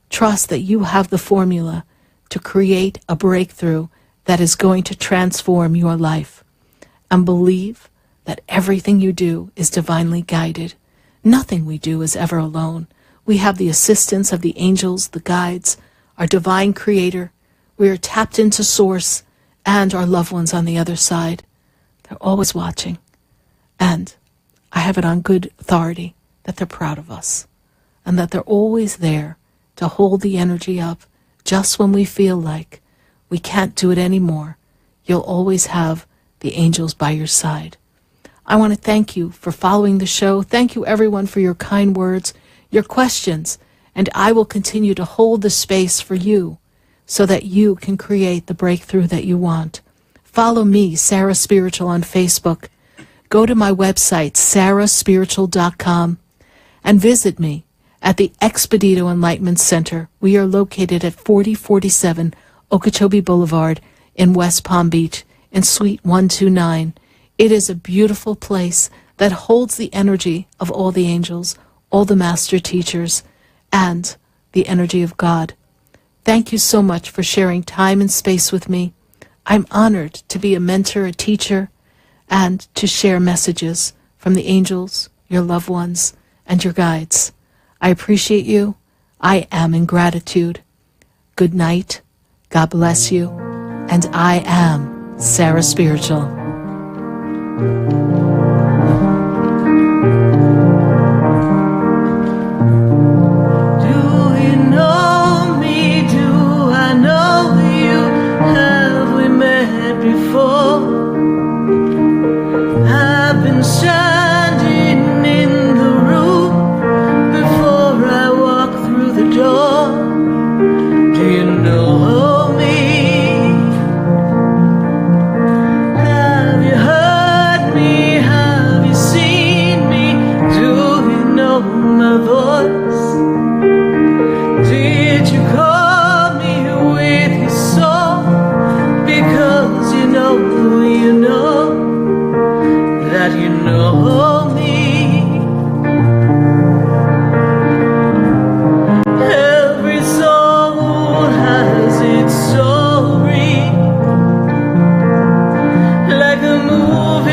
Trust that you have the formula to create a breakthrough that is going to transform your life. And believe that everything you do is divinely guided. Nothing we do is ever alone. We have the assistance of the angels, the guides, our divine creator. We are tapped into source and our loved ones on the other side. They're always watching. And I have it on good authority that they're proud of us and that they're always there to hold the energy up just when we feel like we can't do it anymore. You'll always have the angels by your side. I want to thank you for following the show. Thank you, everyone, for your kind words, your questions, and I will continue to hold the space for you so that you can create the breakthrough that you want. Follow me, Sarah Spiritual, on Facebook. Go to my website, sarahspiritual.com, and visit me at the Expedito Enlightenment Center. We are located at 4047 Okeechobee Boulevard in West Palm Beach in Suite 129. It is a beautiful place that holds the energy of all the angels, all the master teachers, and the energy of God. Thank you so much for sharing time and space with me. I'm honored to be a mentor, a teacher, and to share messages from the angels, your loved ones, and your guides. I appreciate you. I am in gratitude. Good night. God bless you. And I am Sarah Spiritual. Do you know me? Do I know you? Have we met before? I've been standing in the room before I walk through the door. Do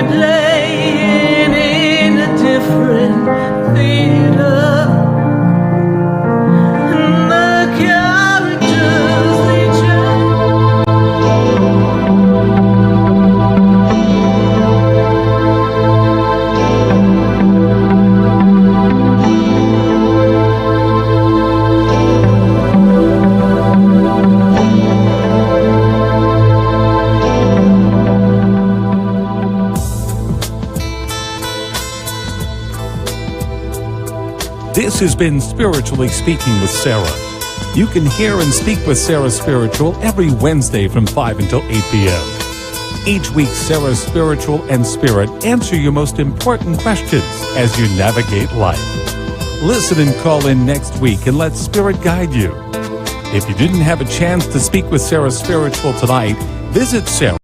playing in a different theater. And the characters they This has been Spiritually Speaking with Sarah. You can hear and speak with Sarah Spiritual every Wednesday from 5 until 8 p.m. Each week, Sarah Spiritual and Spirit answer your most important questions as you navigate life. Listen and call in next week and let Spirit guide you. If you didn't have a chance to speak with Sarah Spiritual tonight, visit Sarah